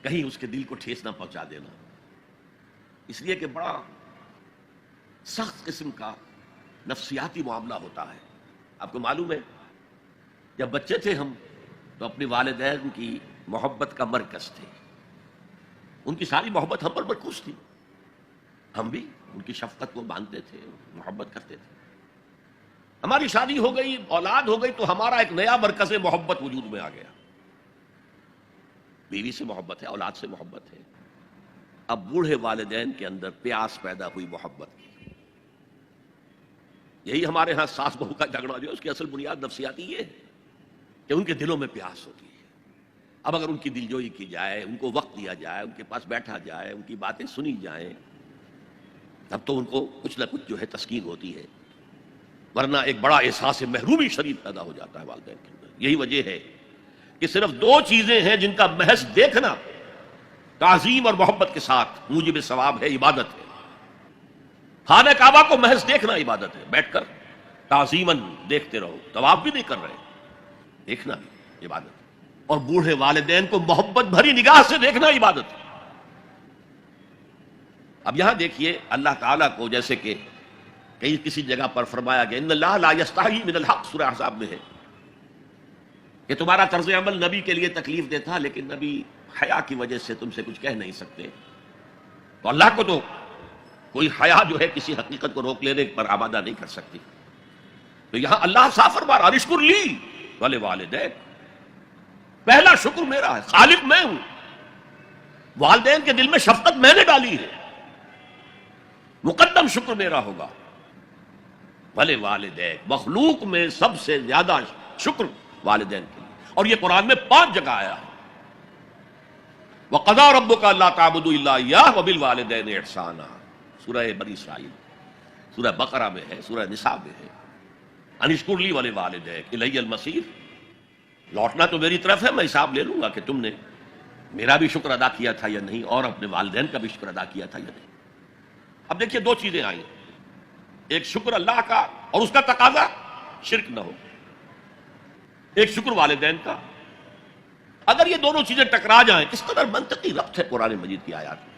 کہیں اس کے دل کو ٹھیس نہ پہنچا دینا. اس لیے کہ بڑا سخت قسم کا نفسیاتی معاملہ ہوتا ہے. آپ کو معلوم ہے جب بچے تھے ہم تو اپنے والدین کی محبت کا مرکز تھے. ان کی ساری محبت ہم پر مرکوز تھی، ہم بھی ان کی شفقت کو مانتے تھے، محبت کرتے تھے۔ ہماری شادی ہو گئی، اولاد ہو گئی، تو ہمارا ایک نیا مرکز محبت وجود میں آ گیا۔ بیوی سے محبت ہے، اولاد سے محبت ہے، اب بوڑھے والدین کے اندر پیاس پیدا ہوئی محبت کی۔ یہی ہمارے ہاں ساس بہو کا جھگڑا جو ہے اس کی اصل بنیاد نفسیاتی یہ ہے کہ ان کے دلوں میں پیاس ہوتی ہے۔ اب اگر ان کی دلجوئی کی جائے، ان کو وقت دیا جائے، ان کے پاس بیٹھا جائے، ان کی باتیں سنی جائیں، تب تو ان کو کچھ نہ کچھ جو ہے تسکین ہوتی ہے، ورنہ ایک بڑا احساس محرومی شدید پیدا ہو جاتا ہے والدین کے اندر۔ یہی وجہ ہے کہ صرف دو چیزیں ہیں جن کا محض دیکھنا تعظیم اور محبت کے ساتھ موجب ثواب ہے، عبادت ہے۔ خانہ کعبہ کو محض دیکھنا عبادت ہے، بیٹھ کر تعظیماً دیکھتے رہو، طواف بھی نہیں کر رہے، دیکھنا بھی عبادت ہے۔ اور بوڑھے والدین کو محبت بھری نگاہ سے دیکھنا عبادت ہے۔ اب یہاں دیکھیے اللہ تعالیٰ کو جیسے کہ کسی جگہ پر فرمایا گیا ان اللہ لا یستحی من الحق، سورہ احزاب میں ہے کہ تمہارا طرز عمل نبی کے لیے تکلیف دہ تھا، لیکن نبی حیا کی وجہ سے تم سے کچھ کہہ نہیں سکتے، تو اللہ کو تو کوئی حیا جو ہے کسی حقیقت کو روک لینے پر آمادہ نہیں کر سکتی۔ تو یہاں اللہ صاف فرما رہا اشکر لی والے والدین، پہلا شکر میرا ہے، خالق میں ہوں، والدین کے دل میں شفقت میں نے ڈالی ہے، مقدم شکر میرا ہوگا۔ بھلے والدین، مخلوق میں سب سے زیادہ شکر والدین کے لیے، اور یہ قرآن میں 5 جگہ آیا ہے۔ وَقَضَىٰ رَبُّكَ أَلَّا تَعْبُدُوا إِلَّا إِيَّاهُ وَبِالْوَالِدَيْنِ إِحْسَانًا، سورہ بنی اسرائیل، سورہ بقرہ میں ہے، سورہ نساء میں ہے۔ ان اشکر لی وَلِوَالِدَيْكَ إِلَيَّ الْمَصِيرُ، لوٹنا تو میری طرف ہے، میں حساب لے لوں گا کہ تم نے میرا بھی شکر ادا کیا تھا یا نہیں، اور اپنے والدین کا بھی شکر ادا کیا تھا یا نہیں۔ اب دیکھیے 2 چیزیں آئیں، ایک شکر اللہ کا اور اس کا تقاضا شرک نہ ہو، ایک شکر والدین کا۔ اگر یہ دونوں چیزیں ٹکرا جائیں، کس قدر منطقی ربط ہے قرآن مجید کی آیات میں۔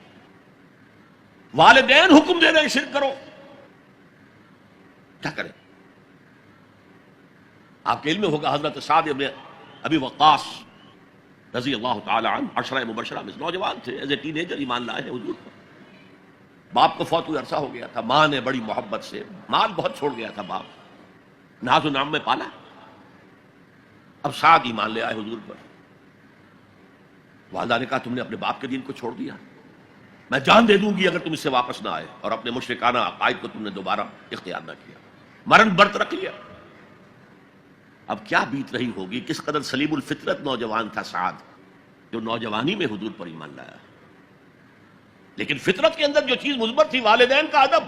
والدین حکم دے رہے ہیں شرک کرو، کیا کریں؟ آپ کے علم میں ہوگا حضرت سعد ابن ابی وقاص رضی اللہ تعالی عنہ 10 مبشرہ میں نوجوان تھے، ایز اے ٹین ایجر ایمان لائے ہیں حضور پر۔ باپ کو فوت ہوئے عرصہ ہو گیا تھا، ماں نے بڑی محبت سے، مال بہت چھوڑ گیا تھا باپ، ناز و نام میں پالا۔ اب سعد ایمان لے آئے حضور پر، والدہ نے کہا تم نے اپنے باپ کے دین کو چھوڑ دیا، میں جان دے دوں گی اگر تم اس سے واپس نہ آئے، اور اپنے مشرکانہ عقائد کو تم نے دوبارہ اختیار نہ کیا، مرن برت رکھ لیا۔ اب کیا بیت رہی ہوگی، کس قدر سلیم الفطرت نوجوان تھا سعد، جو نوجوانی میں حضور پر ایمان لایا۔ لیکن فطرت کے اندر جو چیز مثبت تھی، والدین کا ادب،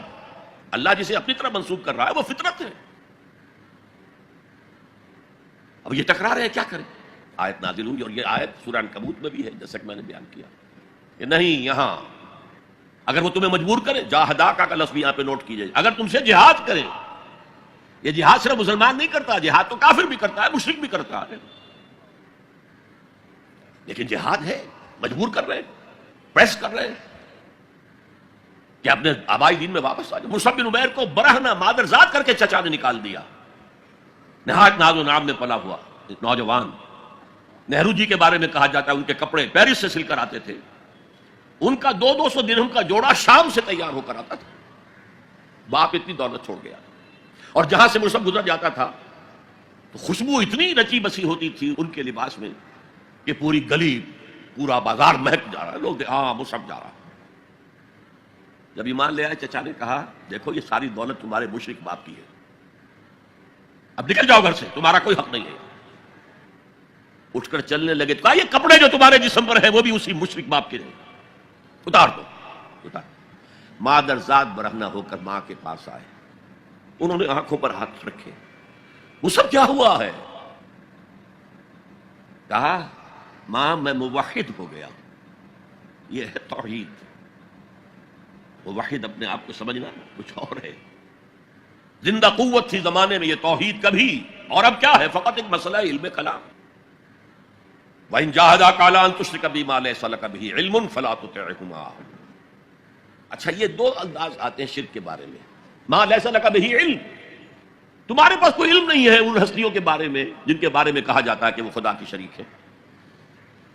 اللہ جسے اپنی طرف منسوب کر رہا ہے وہ فطرت ہے۔ اب یہ ٹکرا رہے ہیں، کیا کریں؟ آیت نازل ہوئی، اور یہ آیت سورہ عنکبوت میں بھی ہے، جیسا کہ میں نے بیان کیا کہ نہیں، یہاں اگر وہ تمہیں مجبور کرے، جاہداکا کا لفظ بھی یہاں پہ نوٹ کیجئے، اگر تم سے جہاد کرے، یہ جہاد صرف مسلمان نہیں کرتا، جہاد تو کافر بھی کرتا ہے، مشرک بھی کرتا ہے، لیکن جہاد ہے، مجبور کر رہے ہیں، پریس کر رہے ہیں کہ اپنے آبائی دین میں واپس آ جائے۔ مصعب بن عمیر کو برہنہ مادرزاد کر کے چچا نے نکال دیا، نہایت ناز و نام میں پلا ہوا نوجوان۔ نہرو جی کے بارے میں کہا جاتا ہے ان کے کپڑے پیرس سے سل کر آتے تھے، ان کا 200 درہم کا جوڑا شام سے تیار ہو کر آتا تھا۔ باپ اتنی دولت چھوڑ گیا، اور جہاں سے مصعب گزر جاتا تھا تو خوشبو اتنی رچی بسی ہوتی تھی ان کے لباس میں کہ پوری گلی، پورا بازار مہک جا رہا ہے، لوگ ہاں مصعب جا رہا۔ جب ایمان لے آئے، چچا نے کہا دیکھو یہ ساری دولت تمہارے مشرک باپ کی ہے، اب نکل جاؤ گھر سے، تمہارا کوئی حق نہیں ہے۔ اٹھ کر چلنے لگے، کہا یہ کپڑے جو تمہارے جسم پر ہیں وہ بھی اسی مشرک باپ کے ہیں، اتار دو، اتار۔ مادرزاد برہنہ ہو کر ماں کے پاس آئے، انہوں نے آنکھوں پر ہاتھ رکھے، وہ سب کیا ہوا ہے؟ کہا ماں میں موحد ہو گیا، یہ ہے توحید۔ موحد اپنے آپ کو سمجھنا کچھ اور ہے، زندہ قوت تھی زمانے میں یہ توحید کبھی، اور اب کیا ہے؟ فقط ایک مسئلہ ہے علم کلام۔ وَإِن جَاهَدَاكَ عَلَىٰ أَن تُشْرِكَ بِي مَا لَيْسَ لَكَ بِهِ عِلْمٌ فَلَا تُطِعْهُمَا۔ اچھا یہ 2 انداز آتے ہیں شرک کے بارے میں، مَا لَيْسَ لَكَ بِهِ علم، تمہارے پاس کوئی علم نہیں ہے ان ہستیوں کے بارے میں جن کے بارے میں کہا جاتا ہے کہ وہ خدا کی شریک ہے۔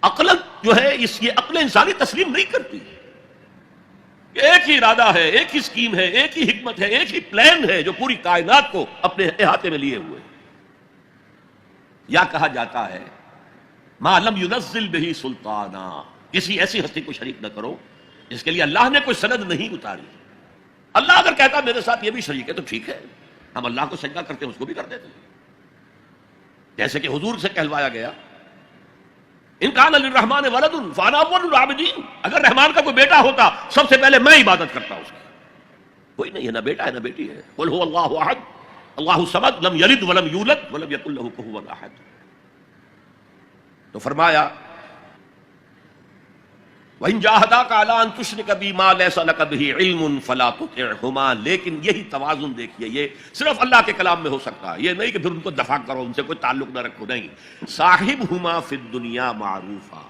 عقل جو ہے یہ عقل انسانی تسلیم نہیں کرتی کہ ایک ہی ارادہ ہے، ایک ہی اسکیم ہے، ایک ہی حکمت ہے، ایک ہی پلان ہے جو پوری کائنات کو اپنے احاطے میں لیے ہوئے. یا کہا جاتا ہے ما لم ينزل به سلطانا، کسی ایسی ہستی کو شریک نہ کرو جس کے لیے اللہ نے کوئی سند نہیں اتاری. اللہ اگر کہتا میرے ساتھ یہ بھی شریک ہے تو ٹھیک ہے، ہم اللہ کو سجدہ کرتے ہیں، اس کو بھی کر دیتے ہیں. جیسے کہ حضور سے کہلوایا گیا ان کان للرحمن ولد فانا اول العابدین، اگر رحمان کا کوئی بیٹا ہوتا سب سے پہلے میں عبادت کرتا اس کی. کوئی نہیں ہے، نہ بیٹا ہے نہ بیٹی ہے. قل هو اللہ احد اللہ الصمد لم یلد ولم یولد ولم یکن له کفوا احد. تو فرمایا وَإِن جَاهَدَاكَ عَلَىٰ أَن تُشْرِكَ بِي مَا لَيْسَ لَكَ بِهِ عِلْمٌ فَلَا تُطِعْهُمَا. لیکن یہی توازن دیکھیے، یہ صرف اللہ کے کلام میں ہو سکتا ہے، یہ نہیں کہ پھر ان کو دفاع کرو، ان سے کوئی تعلق نہ رکھو. نہیں، صاحبهما فی الدنیا معروفا،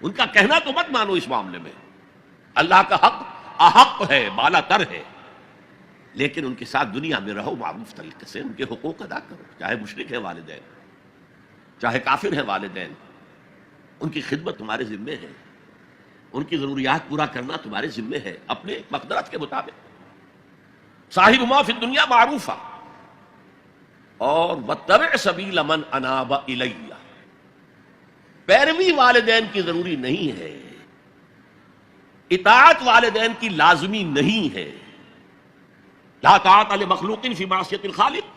ان کا کہنا تو مت مانو اس معاملے میں. اللہ کا حق احق ہے، بالا تر ہے، لیکن ان کے ساتھ دنیا میں رہو معروف طریقے سے، ان کے حقوق ادا کرو. چاہے مشرک ہے والدین، چاہے کافر ہے والدین، ان کی خدمت تمہارے ذمے ہے، ان کی ضروریات پورا کرنا تمہارے ذمے ہے اپنے مقدرت کے مطابق. صاحبہما فی الدنیا معروفا، اور واتبع سبیل من اناب الی، پیروی والدین کی ضروری نہیں ہے، اطاعت والدین کی لازمی نہیں ہے. لا طاعت لمخلوق فی معصیت الخالق،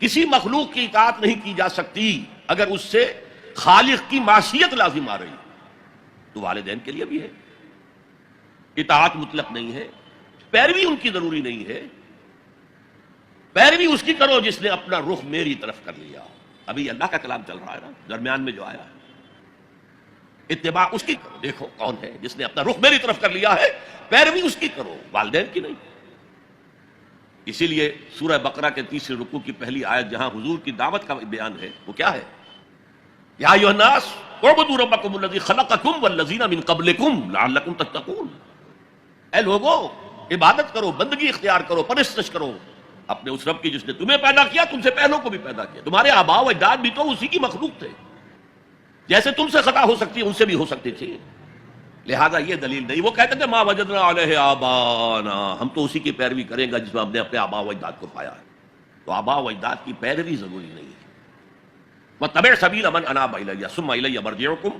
کسی مخلوق کی اطاعت نہیں کی جا سکتی اگر اس سے خالق کی معصیت لازم آ رہی. تو والدین کے لیے بھی ہے، اطاعت مطلق نہیں ہے، پیروی ان کی ضروری نہیں ہے. پیروی اس کی کرو جس نے اپنا رخ میری طرف کر لیا. ابھی اللہ کا کلام چل رہا ہے نا درمیان میں جو آیا ہے، اتباع اس کی کرو. دیکھو کون ہے جس نے اپنا رخ میری طرف کر لیا ہے، پیروی اس کی کرو، والدین کی نہیں. اسی لیے سورہ بقرہ کے 30 رکوع کی پہلی آیت جہاں حضور کی دعوت کا بیان ہے وہ کیا ہے؟ یا ایھا الناس اعبدوا ربکم الذی خلقکم والذین من قبلکم لعلکم تتقون. اے لوگو، عبادت کرو، بندگی اختیار کرو، پرستش کرو اپنے اس رب کی جس نے تمہیں پیدا کیا، تم سے پہلوں کو بھی پیدا کیا. تمہارے آباء و اجداد بھی تو اسی کی مخلوق تھے، جیسے تم سے خطا ہو سکتی ان سے بھی ہو سکتی تھی. لہذا یہ دلیل نہیں. وہ کہتے تھے ما وجدنا علیہ آبانا، ہم تو اسی کی پیروی کریں گا جس میں ہم نے اپنے آباء و اجداد کو پایا ہے. تو آباء و اجداد کی پیروی ضروری نہیں ہے. وَاتَّبِعْ سَبِيلَ مَنْ أَنَابَ إِلَيَّ ثُمَّ إِلَيَّ مَرْجِعُكُمْ،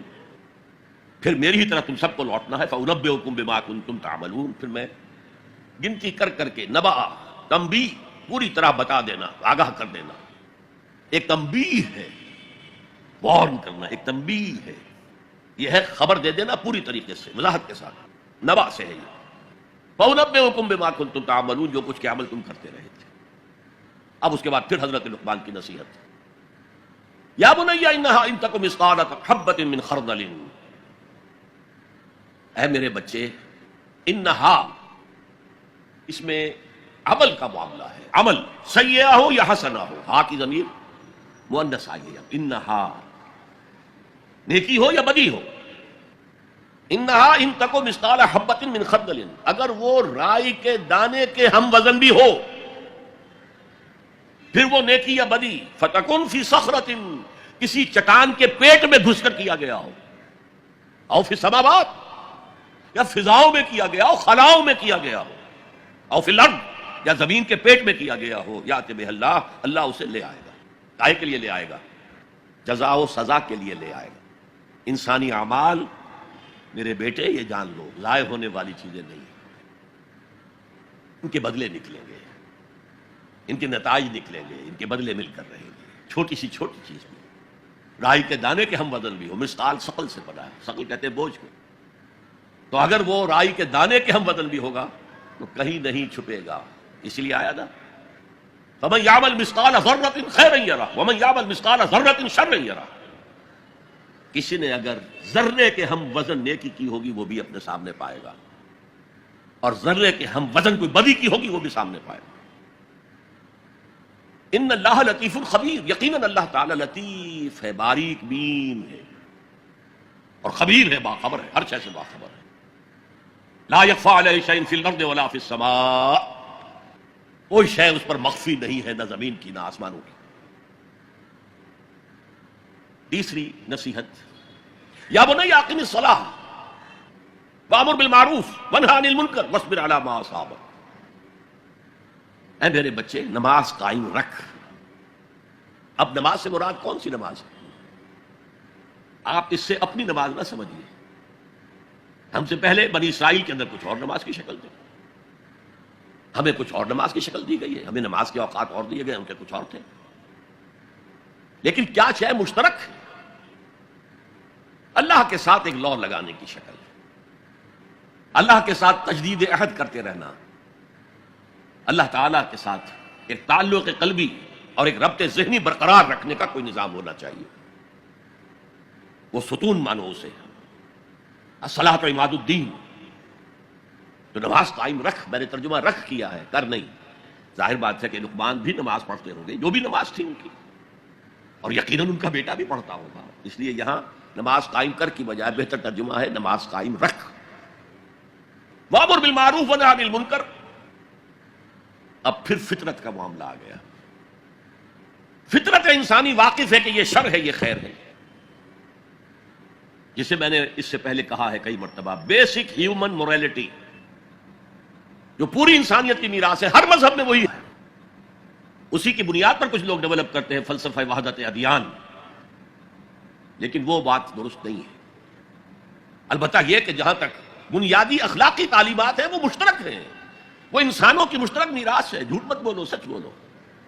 پھر میری ہی طرف تم سب کو لوٹنا ہے. فَأُنَبِّئُكُمْ بِمَا كُنتُمْ تَعْمَلُونَ، پھر میں گنتی کر کر کے نبأ، تنبیہ، پوری طرح بتا دینا، آگاہ کر دینا. ایک تنبیہ ہے، وارن کرنا، ایک تنبیہ ہے، یہ ہے خبر دے دینا پوری طریقے سے، وضاحت کے ساتھ. نبأ سے ہے یہ. فَأُنَبِّئُكُمْ بِمَا كُنتُمْ تَعْمَلُونَ، جو کچھ کے عمل تم کرتے رہے تھے. اب اس کے بعد پھر حضرت لقمان کی نصیحت. یا بنی انہا ان تک مثقال حبۃ من خردل، اے میرے بچے، انہا، اس میں عمل کا معاملہ ہے. عمل سیئہ ہو یا حسنہ ہو، ہا کی ضمیر مؤنث آئی ہے. انہا نیکی ہو یا بدی ہو. انہا ان تک مثقال حبۃ من خردل، اگر وہ رائی کے دانے کے ہم وزن بھی ہو، پھر وہ نیکی یا بدی. فتکن فی صخرۃ، کسی چٹان کے پیٹ میں گھس کر کیا گیا ہو، او فی السماوات، یا فضاؤں میں کیا گیا ہو، خلاؤں میں کیا گیا ہو، او فی الارض، یا زمین کے پیٹ میں کیا گیا ہو. یات بہ اللہ، اللہ اسے لے آئے گا. کائے کے لیے لے آئے گا؟ جزا و سزا کے لیے لے آئے گا. انسانی اعمال میرے بیٹے یہ جان لو ضائع ہونے والی چیزیں نہیں، ان کے بدلے نکلیں گے، ان کے نتائج نکلیں گے، ان کے بدلے مل کر رہیں گے. چھوٹی سی چھوٹی چیز بھی، رائی کے دانے کے ہم وزن بھی ہو. مثقال ثقل سے بنا ہے، ثقل کہتے ہیں بوجھ کو. تو اگر وہ رائی کے دانے کے ہم وزن بھی ہوگا تو کہیں نہیں چھپے گا. اس لیے آیا تھا فَمَن يَعْمَلْ مِثْقَالَ ذَرَّةٍ خَيْرًا يَرَهُ وَمَن يَعْمَلْ مِثْقَالَ ذَرَّةٍ شَرًّا يَرَهُ. کسی نے اگر ذرے کے ہم وزن نیکی کی ہوگی وہ بھی اپنے سامنے پائے گا، اور ذرے کے ہم وزن کوئی بدی کی ہوگی وہ بھی سامنے پائے گا. ان اللہ لطیف خبیر، یقیناً اللہ تعالی لطیف ہے، باریک بین ہے، اور خبیر ہے، باخبر ہے، ہر شے سے باخبر ہے. لا یخفی علیہ شیء فی الارض ولا فی السماء، کوئی شے اس پر مخفی نہیں ہے، نہ زمین کی نہ آسمانوں کی. تیسری نصیحت، یا بنی اقم الصلاۃ وامر بالمعروف وانہی عن المنکر واصبر علی ما اصابک. اے میرے بچے نماز قائم رکھ. اب نماز سے مراد کون سی نماز ہے؟ آپ اس سے اپنی نماز نہ سمجھیے. ہم سے پہلے بنی اسرائیل کے اندر کچھ اور نماز کی شکل تھی، ہمیں کچھ اور نماز کی شکل دی گئی ہے، ہمیں نماز کے اوقات اور دیے گئے، ان کے کچھ اور تھے. لیکن کیا شے مشترک ہے؟ اللہ کے ساتھ ایک لو لگانے کی شکل، اللہ کے ساتھ تجدید عہد کرتے رہنا، اللہ تعالیٰ کے ساتھ ایک تعلق قلبی اور ایک ربط ذہنی برقرار رکھنے کا کوئی نظام ہونا چاہیے. وہ ستون مانو اسے، الصلاۃ عماد الدین. تو نماز قائم رکھ، میں نے ترجمہ رکھ کیا ہے، کر نہیں. ظاہر بات ہے کہ لقمان بھی نماز پڑھتے ہوں گے، جو بھی نماز تھی ان کی، اور یقیناً ان کا بیٹا بھی پڑھتا ہوگا. اس لیے یہاں نماز قائم کر کی بجائے بہتر ترجمہ ہے نماز قائم رکھ. وامر بالمعروف ونہی عن المنکر. اب پھر فطرت کا معاملہ آ گیا. فطرت انسانی واقف ہے کہ یہ شر ہے، یہ خیر ہے، جسے میں نے اس سے پہلے کہا ہے کئی مرتبہ، بیسک ہیومن موریلٹی جو پوری انسانیت کی میراث ہے، ہر مذہب میں وہی ہے. اسی کی بنیاد پر کچھ لوگ ڈیولپ کرتے ہیں فلسفہ وحدت ادیان، لیکن وہ بات درست نہیں ہے. البتہ یہ کہ جہاں تک بنیادی اخلاقی تعلیمات ہیں وہ مشترک ہیں، وہ انسانوں کی مشترک میراث ہے. جھوٹ مت بولو، سچ بولو،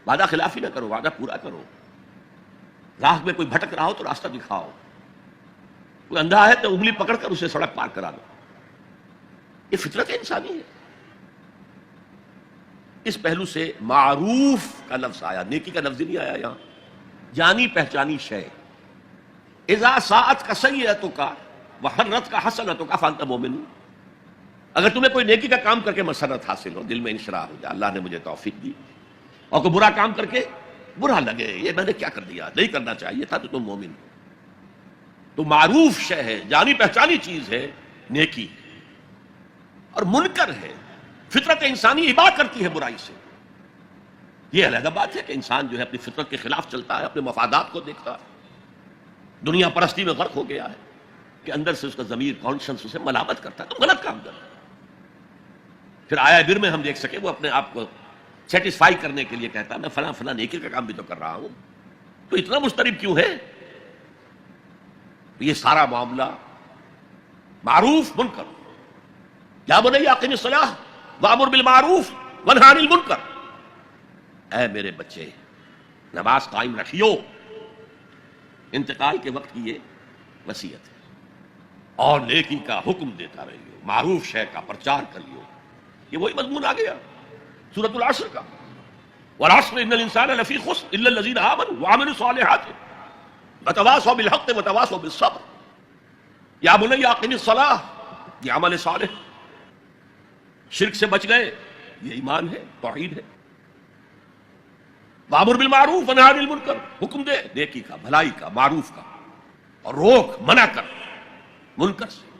وعدہ خلافی نہ کرو، وعدہ پورا کرو. راہ میں کوئی بھٹک رہا ہو تو راستہ دکھاؤ، کوئی اندھا ہے تو انگلی پکڑ کر اسے سڑک پار کرا دو. یہ فطرت انسانی ہے. اس پہلو سے معروف کا لفظ آیا، نیکی کا لفظ نہیں آیا یہاں. جانی پہچانی شے، اذا ساعت کا سیئتک وحرت کا حسنتک فانت مومن. اگر تمہیں کوئی نیکی کا کام کر کے مسرت حاصل ہو، دل میں انشراح ہو جائے اللہ نے مجھے توفیق دی، اور کوئی برا کام کر کے برا لگے یہ میں نے کیا کر دیا، نہیں کرنا چاہیے تھا، تو تم مومن ہو. تو معروف شے ہے، جانی پہچانی چیز ہے نیکی، اور منکر ہے فطرت انسانی اباع کرتی ہے برائی سے. یہ علیحدہ بات ہے کہ انسان جو ہے اپنی فطرت کے خلاف چلتا ہے، اپنے مفادات کو دیکھتا ہے، دنیا پرستی میں غرق ہو گیا ہے کہ اندر سے اس کا ضمیر کانشنس اسے ملامت کرتا ہے تم غلط کام کر رہے. پھر آیا بر میں ہم دیکھ سکے وہ اپنے آپ کو سیٹسفائی کرنے کے لیے کہتا ہے میں فلاں فلاں نیکی کا کام بھی تو کر رہا ہوں، تو اتنا مضطرب کیوں ہے؟ یہ سارا معاملہ معروف منکر، یا بنی اقم الصلاۃ وامر بالمعروف وانہی عن المنکر. اے میرے بچے نماز قائم رکھیو. انتقال کے وقت کی یہ وصیت ہے. اور نیکی کا حکم دیتا رہیو، معروف شے کا پرچار کریو. یہ وہی مضمون آ گیا سورۃ العصر کا، والعصر ان الانسان لفی خسر الا الذین آمنوا وعملوا الصالحات وتواصوا بالحق وتواصوا بالصبر. یا بنی اقم الصلاۃ، یہ عمل صالح. شرک سے بچ گئے، یہ ایمان ہے، توحید ہے. وامر بالمعروف ونہی عن المنکر، حکم دے نیکی کا، بھلائی کا، معروف کا، اور روک منع کر منکر سے،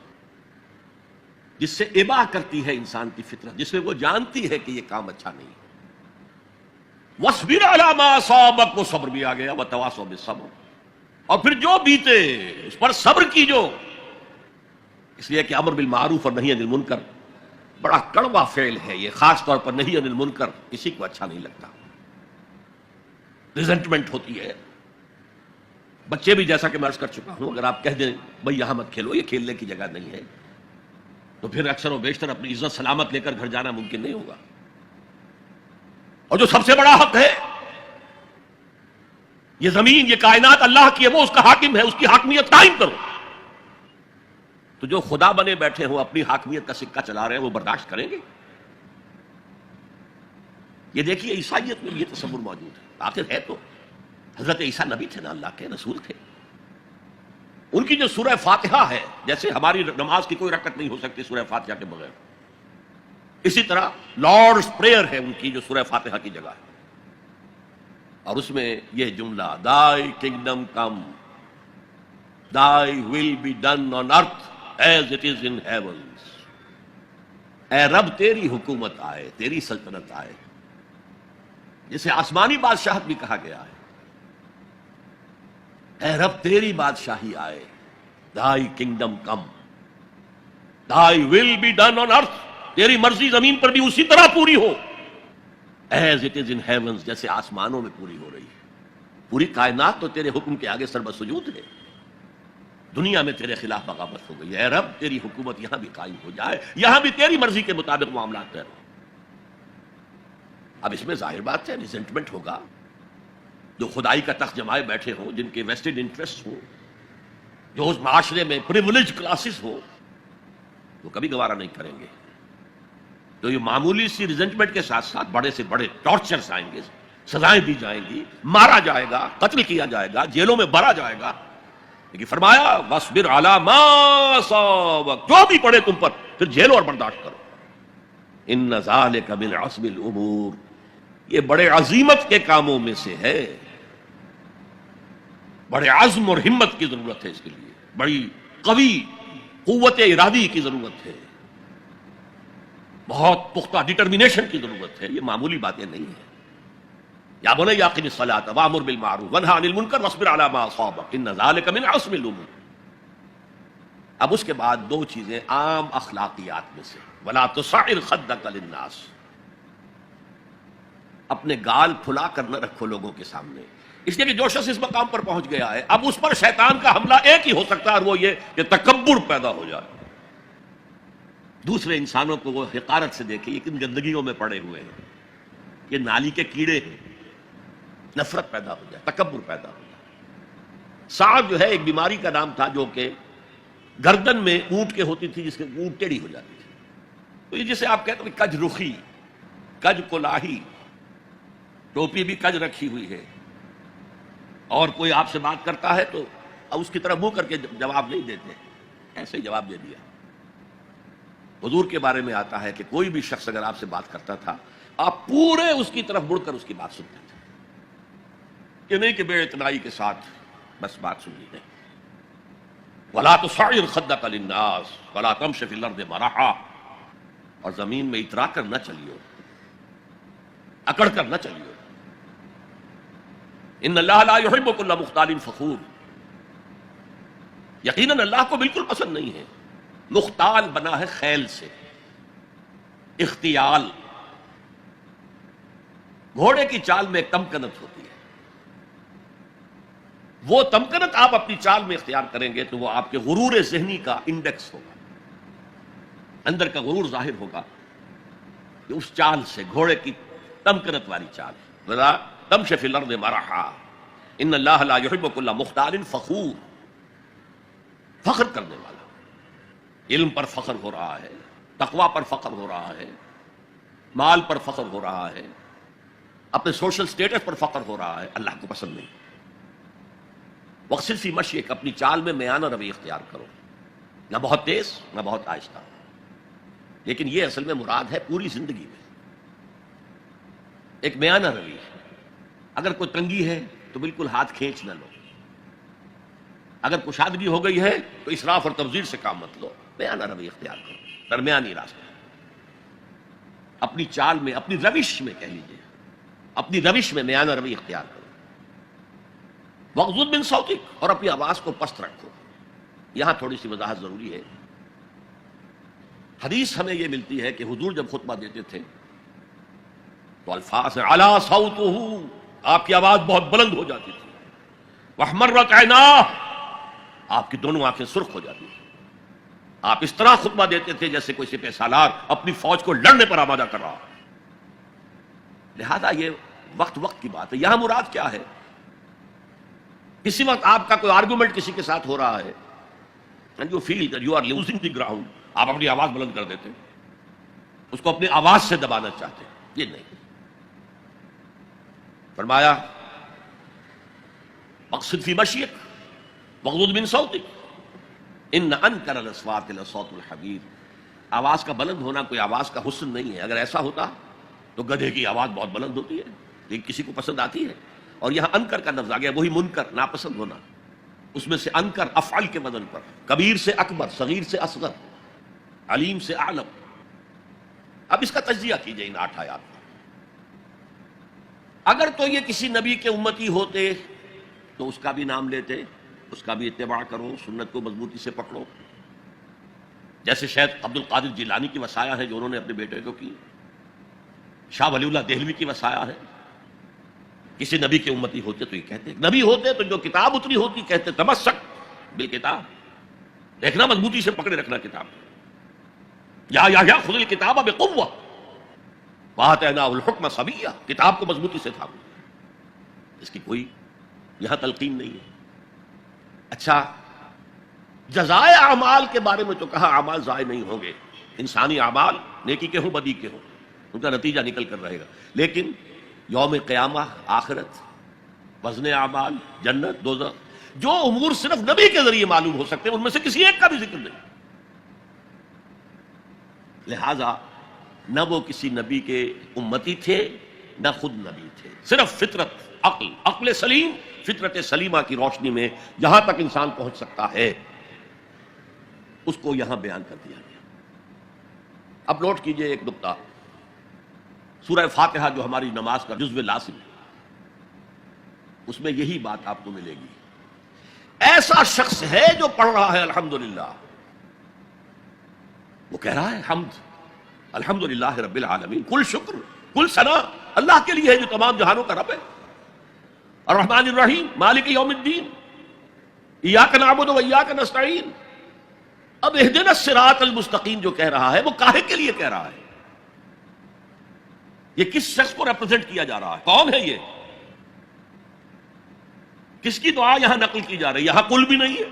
جس سے اباع کرتی ہے انسان کی فطرت، جس میں وہ جانتی ہے کہ یہ کام اچھا نہیں. وَاصْبِرْ عَلَىٰ مَا أَصَابَكَ، وہ صبر بھی آ گیا، وَتَوَاصَوْا بِالصَّبْرِ، اور پھر جو بیتے اس پر صبر کیجو. اس لیے کہ امر بالمعروف اور نہی عن المنکر بڑا کڑوا فعل ہے. یہ خاص طور پر نہی عن المنکر کسی کو اچھا نہیں لگتا، ریزنٹمنٹ ہوتی ہے. بچے بھی جیسا کہ میں عرض کر چکا ہوں، اگر آپ کہہ دیں بھائی یہاں مت کھیلو، یہ کھیلنے کی جگہ نہیں ہے، تو پھر اکثر و بیشتر اپنی عزت سلامت لے کر گھر جانا ممکن نہیں ہوگا. اور جو سب سے بڑا حق ہے، یہ زمین، یہ کائنات اللہ کی ہے، وہ اس کا حاکم ہے، اس کی حاکمیت قائم کرو. تو جو خدا بنے بیٹھے ہوں اپنی حاکمیت کا سکہ چلا رہے ہیں وہ برداشت کریں گے؟ یہ دیکھیے عیسائیت میں یہ تصور موجود ہے. آخر ہے تو حضرت عیسیٰ نبی تھے نا، اللہ کے رسول تھے. ان کی جو سورہ فاتحہ ہے، جیسے ہماری نماز کی کوئی رکعت نہیں ہو سکتی سورہ فاتحہ کے بغیر، اسی طرح لارڈز پریئر ہے ان کی جو سورہ فاتحہ کی جگہ ہے. اور اس میں یہ جملہ Thy kingdom come, Thy will be done on earth as it is in heavens. اے رب تیری حکومت آئے، تیری سلطنت آئے، جسے آسمانی بادشاہت بھی کہا گیا ہے. اے رب تیری بادشاہی آئے، thy kingdom come, thy will be done on earth، تیری مرضی زمین پر بھی اسی طرح پوری ہو as it is in heavens، جیسے آسمانوں میں پوری ہو رہی ہے۔ پوری کائنات تو تیرے حکم کے آگے سر بسجود ہے، دنیا میں تیرے خلاف بغاوت ہو گئی ہے، اے رب تیری حکومت یہاں بھی قائم ہو جائے، یہاں بھی تیری مرضی کے مطابق معاملات طے ہوں۔ اب اس میں ظاہر بات ہے ریزنٹمنٹ ہوگا، جو خدائی کا تخت جمائے بیٹھے ہوں، جن کے ویسٹڈ انٹرسٹ ہوں، جو اس معاشرے میں پریولیج کلاسز ہوں، وہ کبھی گوارا نہیں کریں گے۔ تو یہ معمولی سی ریزنٹمنٹ کے ساتھ ساتھ بڑے سے بڑے ٹارچرز آئیں گے، سزائیں دی جائیں گی، مارا جائے گا، قتل کیا جائے گا، جیلوں میں بھرا جائے گا، لیکن فرمایا وَاصْبِرْ عَلَىٰ مَا أَصَابَكَ، جو بھی پڑے تم پر پھر جھیلو اور برداشت کرو۔ إِنَّ ذَلِكَ مِنْ عَزْمِ الْأُمُورِ، یہ بڑے عظیمت کے کاموں میں سے ہے، بڑے عزم اور ہمت کی ضرورت ہے، اس کے لیے بڑی قوی قوت ارادی کی ضرورت ہے، بہت پختہ ڈٹرمینیشن کی ضرورت ہے، یہ معمولی باتیں نہیں ہیں۔ یا بنی اقم الصلاۃ وامر بالمعروف وانہی عن المنکر واصبر علی ما اصابک ان ذلک من عزم الامور۔ اب اس کے بعد دو چیزیں عام اخلاقیات میں سے، ولا تصعر خدک للناس، اپنے گال پھلا کر نہ رکھو لوگوں کے سامنے، اس لیے کہ جو شخص اس مقام پر پہنچ گیا ہے اب اس پر شیطان کا حملہ ایک ہی ہو سکتا ہے، اور وہ یہ کہ تکبر پیدا ہو جائے، دوسرے انسانوں کو وہ حقارت سے دیکھے، یہ کن گندگیوں میں پڑے ہوئے ہیں، یہ نالی کے کیڑے ہیں، نفرت پیدا ہو جائے، تکبر پیدا ہو جائے۔ سعد جو ہے ایک بیماری کا نام تھا، جو کہ گردن میں اونٹ کے ہوتی تھی، جس کے اونٹ ٹیڑھی ہو جاتی تھی، تو یہ جسے آپ کہتے ہیں کج رخی، کج کلاہی، ٹوپی بھی کج رکھی ہوئی ہے، اور کوئی آپ سے بات کرتا ہے تو اس کی طرف منہ کر کے جواب نہیں دیتے، ایسے ہی جواب دے دیا۔ حضور کے بارے میں آتا ہے کہ کوئی بھی شخص اگر آپ سے بات کرتا تھا آپ پورے اس کی طرف مڑ کر اس کی بات سنتے تھے، کہ نہیں کہ بے اعتنائی کے ساتھ بس بات سننی نہیں۔ وَلَا تُصَعِّرْ خَدَّكَ لِلنَّاسِ وَلَا تَمْشِ فِي الْأَرْضِ مَرَحًا، اور زمین میں اترا کر نہ چلیو، اکڑ کر نہ چلیو۔ ان اللہ لا يحب كل مختال فخور، یقیناً اللہ کو بالکل پسند نہیں ہے مختال بنا ہے خیل سے، اختیال، گھوڑے کی چال میں ایک تمکنت ہوتی ہے، وہ تمکنت آپ اپنی چال میں اختیار کریں گے تو وہ آپ کے غرور ذہنی کا انڈیکس ہوگا، اندر کا غرور ظاہر ہوگا کہ اس چال سے، گھوڑے کی تمکنت والی چال، وَلَا تَمْشِ فِي الْأَرْضِ مَرَحًا إِنَّ اللَّهَ لَا يُحِبُّ كُلَّ مُخْتَالٍ فَخُورٍ، فخر کرنے والا، علم پر فخر ہو رہا ہے، تقوی پر فخر ہو رہا ہے، مال پر فخر ہو رہا ہے، اپنے سوشل سٹیٹس پر فخر ہو رہا ہے، اللہ کو پسند نہیں۔ وَاقْصِدْ فِي مَشْيِكَ، اپنی چال میں میانہ روی اختیار کرو، نہ بہت تیز نہ بہت آہستہ، لیکن یہ اصل میں مراد ہے پوری زندگی میں ایک میانہ روی ہے۔ اگر کوئی تنگی ہے تو بالکل ہاتھ کھینچ نہ لو، اگر کشادگی ہو گئی ہے تو اسراف اور تبذیر سے کام مت لو، میانہ روی اختیار کرو، درمیانی راستہ، اپنی چال میں، اپنی روش میں کہہ لیجیے، اپنی روش میں میانہ روی اختیار کرو۔ وَاغْضُضْ مِنْ صَوْتِكَ، اور اپنی آواز کو پست رکھو۔ یہاں تھوڑی سی وضاحت ضروری ہے۔ حدیث ہمیں یہ ملتی ہے کہ حضور جب خطبہ دیتے تھے تو الفاظ عَلَىٰ صَوْتُهُ، آپ کی آواز بہت بلند ہو جاتی تھی، وَاحْمَرَّتْ عَيْنَاهُ، آپ کی دونوں آنکھیں سرخ ہو جاتی تھی، آپ اس طرح خطبہ دیتے تھے جیسے کوئی سپہ سالار اپنی فوج کو لڑنے پر آمادہ کر رہا۔ لہذا یہ وقت کی بات ہے۔ یہاں مراد کیا ہے؟ کسی وقت آپ کا کوئی آرگومنٹ کسی کے ساتھ ہو رہا ہے and you feel that you are losing the ground، آپ اپنی آواز بلند کر دیتے، اس کو اپنی آواز سے دبانا چاہتے، یہ نہیں۔ فرمایا اقصد فی مشیک واغضض من صوتک ان انکر الاصوات لصوت الحمیر، آواز کا بلند ہونا کوئی آواز کا حسن نہیں ہے، اگر ایسا ہوتا تو گدھے کی آواز بہت بلند ہوتی ہے لیکن کسی کو پسند آتی ہے، اور یہاں انکر کا لفظ آ گیا، وہی منکر، ناپسند ہونا، اس میں سے انکر افعل کے وزن پر، کبیر سے اکبر، صغیر سے اصغر، علیم سے اعلم۔ اب اس کا تجزیہ کیجئے ان 8 آیات میں۔ اگر تو یہ کسی نبی کے امتی ہوتے تو اس کا بھی نام لیتے، اس کا بھی اتباع کرو، سنت کو مضبوطی سے پکڑو. جیسے شیخ عبد القادر جیلانی کی وصایا ہے جو انہوں نے اپنے بیٹے کو کی، شاہ ولی اللہ دہلوی کی وصایا ہے. کسی نبی کے امتی ہوتے تو یہ کہتے، نبی ہوتے تو جو کتاب اتری ہوتی کہتے تمسک بالکتاب، دیکھنا مضبوطی سے پکڑے رکھنا کتاب. یا خذ الکتاب بقوہ وآتیناہ الحکم صبیہ، کتاب کو مضبوطی سے تھامو. اس کی کوئی یہاں تلقین نہیں ہے. اچھا، جزائے اعمال کے بارے میں تو کہا اعمال ضائع نہیں ہوں گے، انسانی اعمال نیکی کے ہوں بدی کے ہوں ان کا نتیجہ نکل کر رہے گا. لیکن یوم قیامہ، آخرت، وزن اعمال، جنت، دوزخ، جو امور صرف نبی کے ذریعے معلوم ہو سکتے ہیں ان میں سے کسی ایک کا بھی ذکر نہیں. لہذا نہ وہ کسی نبی کے امتی تھے نہ خود نبی تھے، صرف فطرت، عقل سلیم، فطرت سلیمہ کی روشنی میں جہاں تک انسان پہنچ سکتا ہے اس کو یہاں بیان کر دیا گیا. اب نوٹ کیجئے ایک نقطہ، سورہ فاتحہ جو ہماری نماز کا جزو لازم ہے اس میں یہی بات آپ کو ملے گی. ایسا شخص ہے جو پڑھ رہا ہے الحمدللہ، وہ کہہ رہا ہے حمد الحمدللہ رب العالمین، کل شکر کل ثنا اللہ کے لیے ہے جو تمام جہانوں کا رب ہے، الرحمن الرحیم مالک یوم الدین، ایاک نعبد و ایاک نستعین. اب اہدنا الصراط المستقیم جو کہہ رہا ہے وہ کاہے کے لیے کہہ رہا ہے؟ یہ کس شخص کو ریپرزینٹ کیا جا رہا ہے؟ کون ہے یہ؟ کس کی دعا یہاں نقل کی جا رہی ہے؟ یہاں قل بھی نہیں ہے،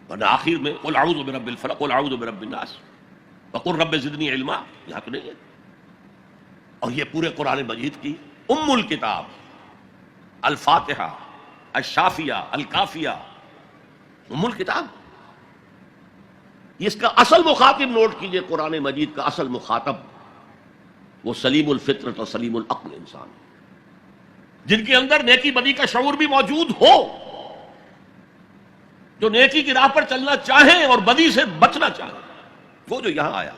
ورنہ آخر میں قل اعوذ برب الفلق قل اعوذ برب الناس وقل رب زدنی علما، یہاں تو نہیں ہے. اور یہ پورے قرآن مجید کی ام الکتاب، الفاتحہ، الشافیہ، الکافیہ، ام الکتاب. اس کا اصل مخاطب نوٹ کیجئے، قرآن مجید کا اصل مخاطب وہ سلیم الفطرت اور سلیم العقل انسان، جن کے اندر نیکی بدی کا شعور بھی موجود ہو، جو نیکی کی راہ پر چلنا چاہیں اور بدی سے بچنا چاہیں. وہ جو یہاں آیا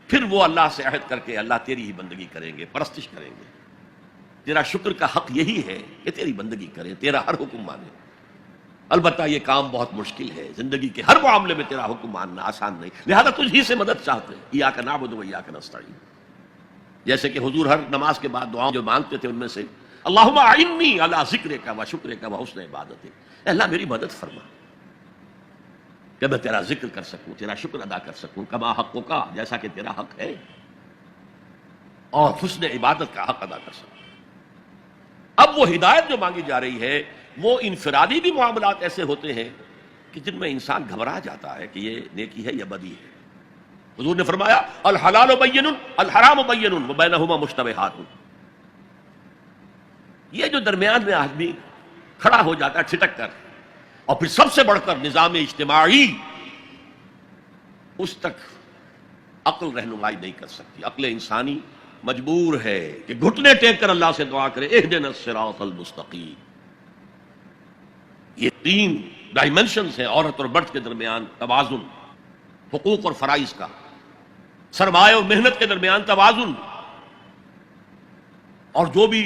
پھر وہ اللہ سے عہد کر کے اللہ تیری ہی بندگی کریں گے، پرستش کریں گے، تیرا شکر کا حق یہی ہے کہ تیری بندگی کریں، تیرا ہر حکم مانیں. البتہ یہ کام بہت مشکل ہے، زندگی کے ہر معاملے میں تیرا حکم ماننا آسان نہیں، لہذا تجھ ہی سے مدد چاہتے ہیں. ایاک نعبد و ایاک نستعین، جیسے کہ حضور ہر نماز کے بعد دعاؤں جو مانگتے تھے ان میں سے اللہم اعنی علی ذکرک و شکرک و حسن عبادتک، اے اللہ میری مدد فرما کہ میں تیرا ذکر کر سکوں، تیرا شکر ادا کر سکوں، کما حقک، جیسا کہ تیرا حق ہے، اور حسن عبادت کا حق ادا کر سکوں. اب وہ ہدایت جو مانگی جا رہی ہے وہ انفرادی بھی معاملات ایسے ہوتے ہیں کہ جن میں انسان گھبرا جاتا ہے کہ یہ نیکی ہے یا بدی ہے. حضور نے فرمایا الحلال بین الحرام بین وبینہما مشتبہات. یہ جو درمیان میں آدمی کھڑا ہو جاتا ہے ٹھٹک کر، اور پھر سب سے بڑھ کر نظام اجتماعی، اس تک عقل رہنمائی نہیں کر سکتی. عقل انسانی مجبور ہے کہ گھٹنے ٹیک کر اللہ سے دعا کرے اہدنا الصراط المستقیم. یہ تین ڈائمنشنز ہیں عورت اور مرد کے درمیان توازن، حقوق اور فرائض کا، سرمایہ اور محنت کے درمیان توازن، اور جو بھی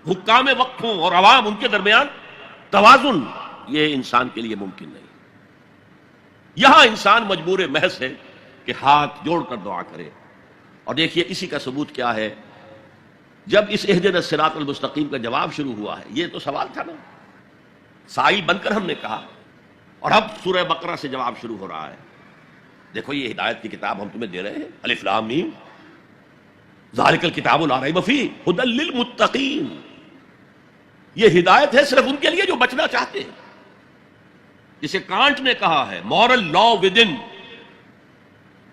حکام وقت ہوں اور عوام ان کے درمیان توازن. یہ انسان کے لیے ممکن نہیں. یہاں انسان مجبور محض ہے کہ ہاتھ جوڑ کر دعا کرے. اور دیکھیے اسی کا ثبوت کیا ہے، جب اس اہدنا الصراط المستقیم کا جواب شروع ہوا ہے، یہ تو سوال تھا نا، سائل بن کر ہم نے کہا، اور اب سورہ بقرہ سے جواب شروع ہو رہا ہے. دیکھو یہ ہدایت کی کتاب ہم تمہیں دے رہے ہیں، الف لام میم ذالک الکتاب لا ریب فیہ ھدی للمتقین. یہ ہدایت ہے صرف ان کے لیے جو بچنا چاہتے ہیں. جسے کانٹ نے کہا ہے مورل لا ود ان،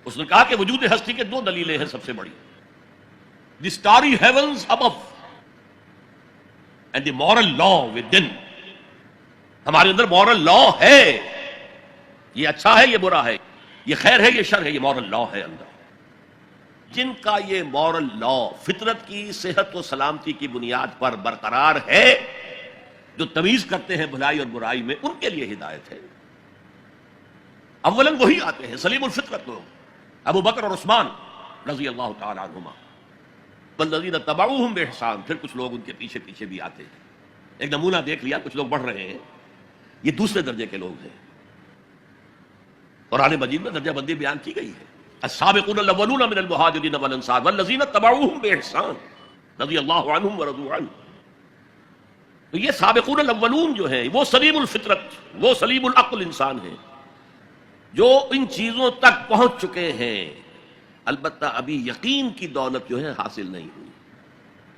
اس نے کہا کہ وجود ہستی کے دو دلیلیں ہیں سب سے بڑی، the starry heavens above and the moral law within. ہمارے اندر مورل لا ہے، یہ اچھا ہے یہ برا ہے، یہ خیر ہے یہ شر ہے، یہ مورل لا ہے اندر. جن کا یہ مورل لا فطرت کی صحت و سلامتی کی بنیاد پر برقرار ہے، جو تمیز کرتے ہیں بھلائی اور برائی میں، ان کے لیے ہدایت ہے. اولاً وہی آتے ہیں سلیم الفطرت لوگ، ابو بکر اور عثمان رضی اللہ تعالی عنہما، والذین تبعوہم بإحسان، پھر کچھ لوگ ان کے پیچھے پیچھے بھی آتے ہیں. ایک نمونہ دیکھ لیا، کچھ لوگ بڑھ رہے ہیں، یہ دوسرے درجے کے لوگ ہیں. قرآن مجید میں درجہ بندی بیان کی گئی ہے. السابقون الاولون من المہاجرین والانصار والذین اتبعوہم بإحسان رضی اللہ عنہم ورضوا عنہ. تو یہ سابقون الاولون جو ہیں وہ سلیم الفطرت، وہ سلیم العقل انسان ہیں جو ان چیزوں تک پہنچ چکے ہیں، البتہ ابھی یقین کی دولت جو ہے حاصل نہیں ہوئی.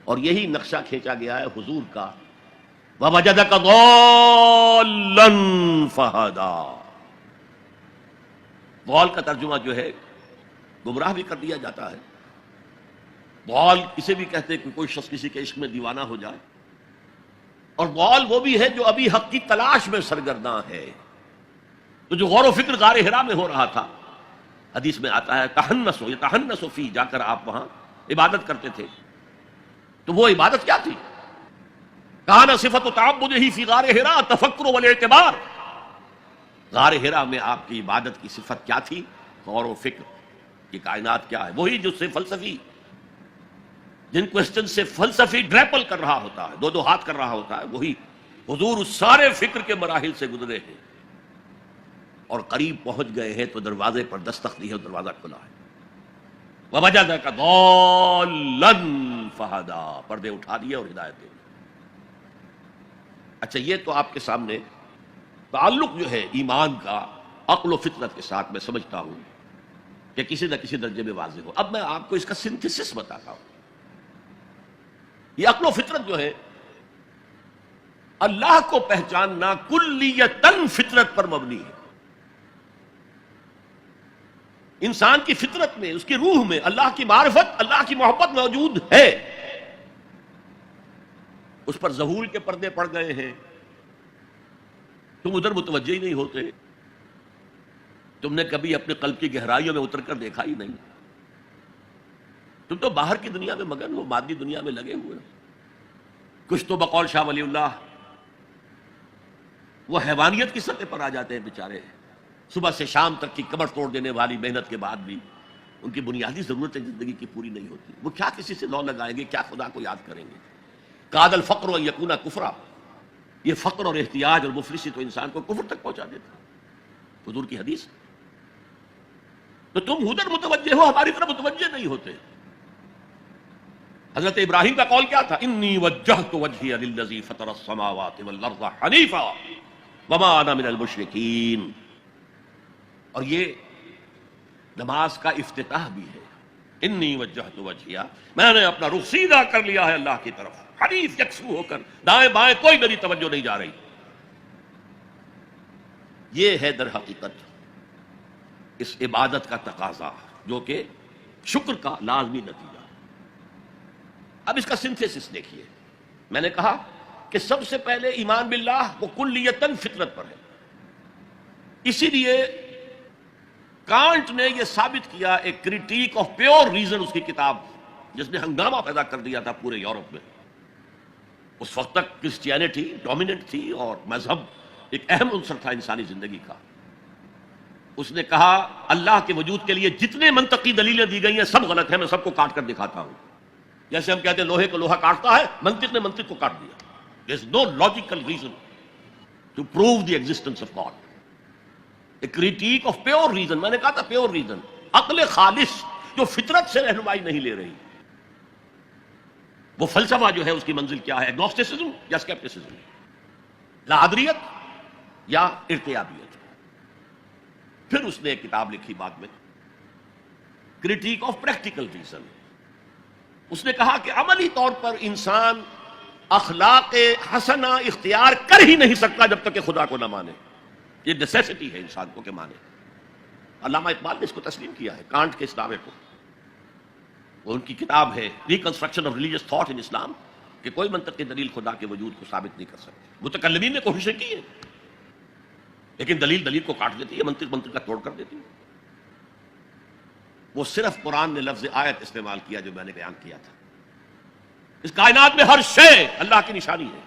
اور یہی نقشہ کھینچا گیا ہے حضور کا، وَوَجَدَكَ ضَالًّا فَهَدَىٰ. ضال کا ترجمہ جو ہے گمراہ بھی کر دیا جاتا ہے. ضال اسے بھی کہتے ہیں کہ کوئی شخص کسی کے عشق میں دیوانہ ہو جائے، اور ضال وہ بھی ہے جو ابھی حق کی تلاش میں سرگرداں ہے. تو جو غور و فکر غار حرا میں ہو رہا تھا، حدیث میں آتا ہے تحنسو یتحنسو فی، جا کر آپ وہاں عبادت کرتے تھے. تو وہ عبادت کیا تھی؟ کان صفت تعبدہ فی غار حرا تفکر والاعتبار. غار حرا میں آپ کی عبادت کی صفت کیا تھی؟ غور و فکر کہ کائنات کیا ہے. وہی جو سے فلسفی، جن کوسچن سے فلسفی ڈریپل کر رہا ہوتا ہے، دو ہاتھ کر رہا ہوتا ہے، وہی حضور اس سارے فکر کے مراحل سے گزرے ہیں اور قریب پہنچ گئے ہیں. تو دروازے پر دستک دی ہے، دروازہ کھلا ہے. وَوَجَدَكَ ضَالًّا فَهَدَىٰ، پردے اٹھا دیے اور ہدایت دے دی. اچھا، یہ تو آپ کے سامنے تعلق جو ہے ایمان کا عقل و فطرت کے ساتھ میں سمجھتا ہوں کہ کسی نہ کسی درجے میں واضح ہو. اب میں آپ کو اس کا سنتھسس بتاتا ہوں. یہ عقل و فطرت جو ہے اللہ کو پہچاننا کلیتاً فطرت پر مبنی ہے. انسان کی فطرت میں، اس کی روح میں اللہ کی معرفت، اللہ کی محبت موجود ہے. اس پر ظہور کے پردے پڑ گئے ہیں. تم ادھر متوجہ ہی نہیں ہوتے. تم نے کبھی اپنے قلب کی گہرائیوں میں اتر کر دیکھا ہی نہیں. تم تو باہر کی دنیا میں مگن ہو، مادی دنیا میں لگے ہوئے. کچھ تو بقول شاہ ولی اللہ وہ حیوانیت کی سطح پر آ جاتے ہیں بیچارے. صبح سے شام تک کی کمر توڑ دینے والی محنت کے بعد بھی ان کی بنیادی ضرورتیں زندگی کی پوری نہیں ہوتی. وہ کیا کسی سے لو لگائیں گے، کیا خدا کو یاد کریں گے. کاد الفقر ان یکون کفرا، یہ فقر اور احتیاج اور مفلسی تو انسان کو کفر تک پہنچا دیتا. حضور کی حدیث. تو تم ادھر متوجہ ہو، ہماری طرف متوجہ نہیں ہوتے. حضرت ابراہیم کا قول کیا تھا؟ انی وجہت وجہی للذی فطر السماوات والارض حنیفا وما انا من المشرکین. اور یہ نماز کا افتتاح بھی ہے. انی وجہت وجہی، میں نے اپنا رخ سیدھا کر لیا ہے اللہ کی طرف، حنیف یکسو ہو کر، دائیں بائیں کوئی میری توجہ نہیں جا رہی. یہ ہے در حقیقت اس عبادت کا تقاضا، جو کہ شکر کا لازمی نتیجہ. اب اس کا سنتھیسس دیکھیے. میں نے کہا کہ سب سے پہلے ایمان باللہ وہ کلیتاً فطرت پر ہے. اسی لیے کانٹ نے یہ ثابت کیا، ایک کریٹیک آف پیور ریزن، اس کی کتاب جس نے ہنگامہ پیدا کر دیا تھا پورے یورپ میں. اس وقت تک کرسچینٹی ڈومیننٹ تھی اور مذہب ایک اہم عنصر تھا انسانی زندگی کا. اس نے کہا اللہ کے وجود کے لیے جتنے منطقی دلیلیں دی گئی ہیں سب غلط ہیں، میں سب کو کاٹ کر دکھاتا ہوں. جیسے ہم کہتے ہیں لوہے کو لوہا کاٹتا ہے، منطق نے منطق کو کاٹ دیا. There is no logical reason to prove the existence of God. A critique of pure reason. میں نے کہا تھا پیور ریزن، عقل خالص جو فطرت سے رہنمائی نہیں لے رہی. وہ فلسفہ جو ہے اس کی منزل کیا ہے؟ ایگنوسٹسزم یا اسکیپٹسزم، لاحدریت یا ارتیابیت. پھر اس نے ایک کتاب لکھی بعد میں، کریٹیک آف پریکٹیکل ریزن. اس نے کہا کہ عملی طور پر انسان اخلاق حسنہ اختیار کر ہی نہیں سکتا جب تک کہ خدا کو نہ مانے. یہ نیسیسٹی ہے انسان کو کہ مانے. علامہ اقبال نے اس کو تسلیم کیا ہے، کانٹ کے اس دعوے کو. وہ ان کی کتاب ہے reconstruction of religious thought in Islam, کہ کوئی منطقی دلیل خدا کے وجود کو ثابت نہیں کر سکتی. متکلمین نے کوششیں کی ہیں لیکن دلیل کو کاٹ دیتی ہے، منطق کا توڑ کر دیتی ہے. وہ صرف قرآن نے لفظ آیت استعمال کیا جو میں نے بیان کیا تھا. اس کائنات میں ہر شے اللہ کی نشانی ہے.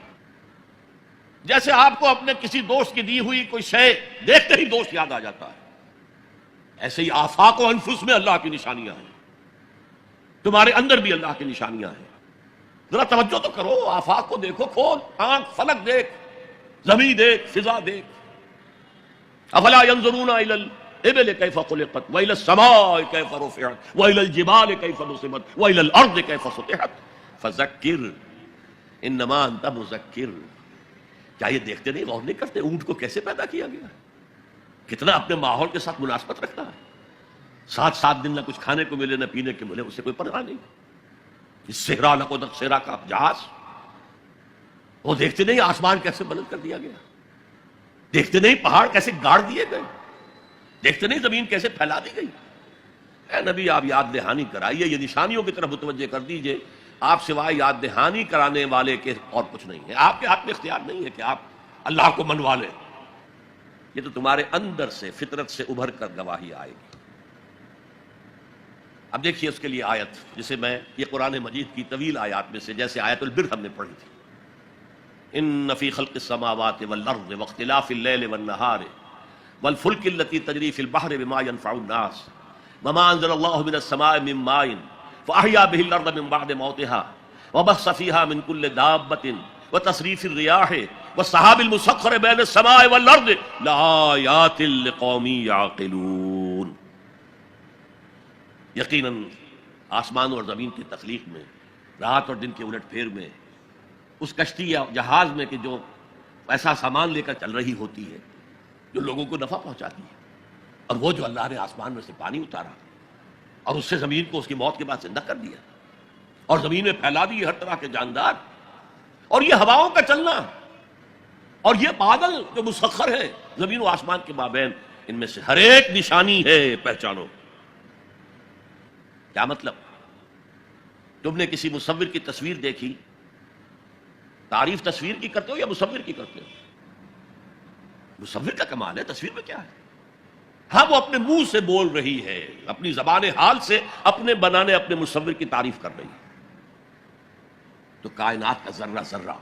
جیسے آپ کو اپنے کسی دوست کی دی ہوئی کوئی شے دیکھتے ہی دوست یاد آ جاتا ہے، ایسے ہی آفاق و انفس میں اللہ کی نشانیاں ہیں. تمہارے اندر بھی اللہ کی نشانیاں ہیں. ذرا توجہ تو کرو، آفاق کو دیکھو، کھول آنکھ، فلک دیکھ، زمین دیکھ، فضا دیکھ. افلا ينظرون الى الابل كيف خلقت والى السماء كيف رفعت والى الجبال كيف نصبت والى الارض كيف سطحت فذكر انما انت مذکر. کیا یہ دیکھتے نہیں، غور نہیں کرتے اونٹ کو کیسے پیدا کیا گیا، کتنا اپنے ماحول کے ساتھ مناسبت رکھتا ہے. 7 دن نہ کچھ کھانے کو ملے نہ پینے کو ملے، اسے کوئی پرواہ نہیں. اس صحرا لقدت صحرا کا جہاز، وہ دیکھتے نہیں آسمان کیسے بلند کر دیا گیا، دیکھتے نہیں پہاڑ کیسے گاڑ دیے گئے، دیکھتے نہیں زمین کیسے پھیلا دی گئی. اے نبی آپ یاد دہانی کرائیے، یہ نشانیوں کی طرف متوجہ کر دیجئے. آپ سوائے یاد دہانی کرانے والے کے اور کچھ نہیں ہے. آپ کے ہاتھ میں اختیار نہیں ہے کہ آپ اللہ کو منوا لیں. یہ تو تمہارے اندر سے، فطرت سے ابھر کر گواہی آئے گی. اب دیکھیے اس کے لیے آیت، جسے میں یہ قرآن مجید کی طویل آیات میں سے، جیسے آیت البر ہم نے پڑھی تھی، ان فی خلق السماوات والارض واختلاف اللیل والنہار والفلک التی تجری فی البحر بما ينفع الناس وما انزل اللہ من السماء من ماء فاحیا به الارض من بعد موتها وبث فیہا من کل دابۃ وتصریف الریاح والسحاب المسخر بین السماء والارض لآیات لقوم یعقلون. یقیناً آسمان اور زمین کی تخلیق میں، رات اور دن کے الٹ پھیر میں، اس کشتی یا جہاز میں کہ جو ایسا سامان لے کر چل رہی ہوتی ہے جو لوگوں کو نفع پہنچاتی ہے، اور وہ جو اللہ نے آسمان میں سے پانی اتارا اور اس سے زمین کو اس کی موت کے بعد زندہ کر دیا اور زمین میں پھیلا دی ہر طرح کے جاندار، اور یہ ہواؤں کا چلنا اور یہ بادل جو مسخر ہے زمین و آسمان کے مابین، ان میں سے ہر ایک نشانی ہے، پہچانو. کیا مطلب؟ تم نے کسی مصور کی تصویر دیکھی، تعریف تصویر کی کرتے ہو یا مصور کی کرتے ہو؟ مصور کا کمال ہے، تصویر میں کیا ہے؟ ہاں وہ اپنے منہ سے بول رہی ہے، اپنی زبان حال سے اپنے بنانے اپنے مصور کی تعریف کر رہی ہے. تو کائنات کا ذرہ ذرہ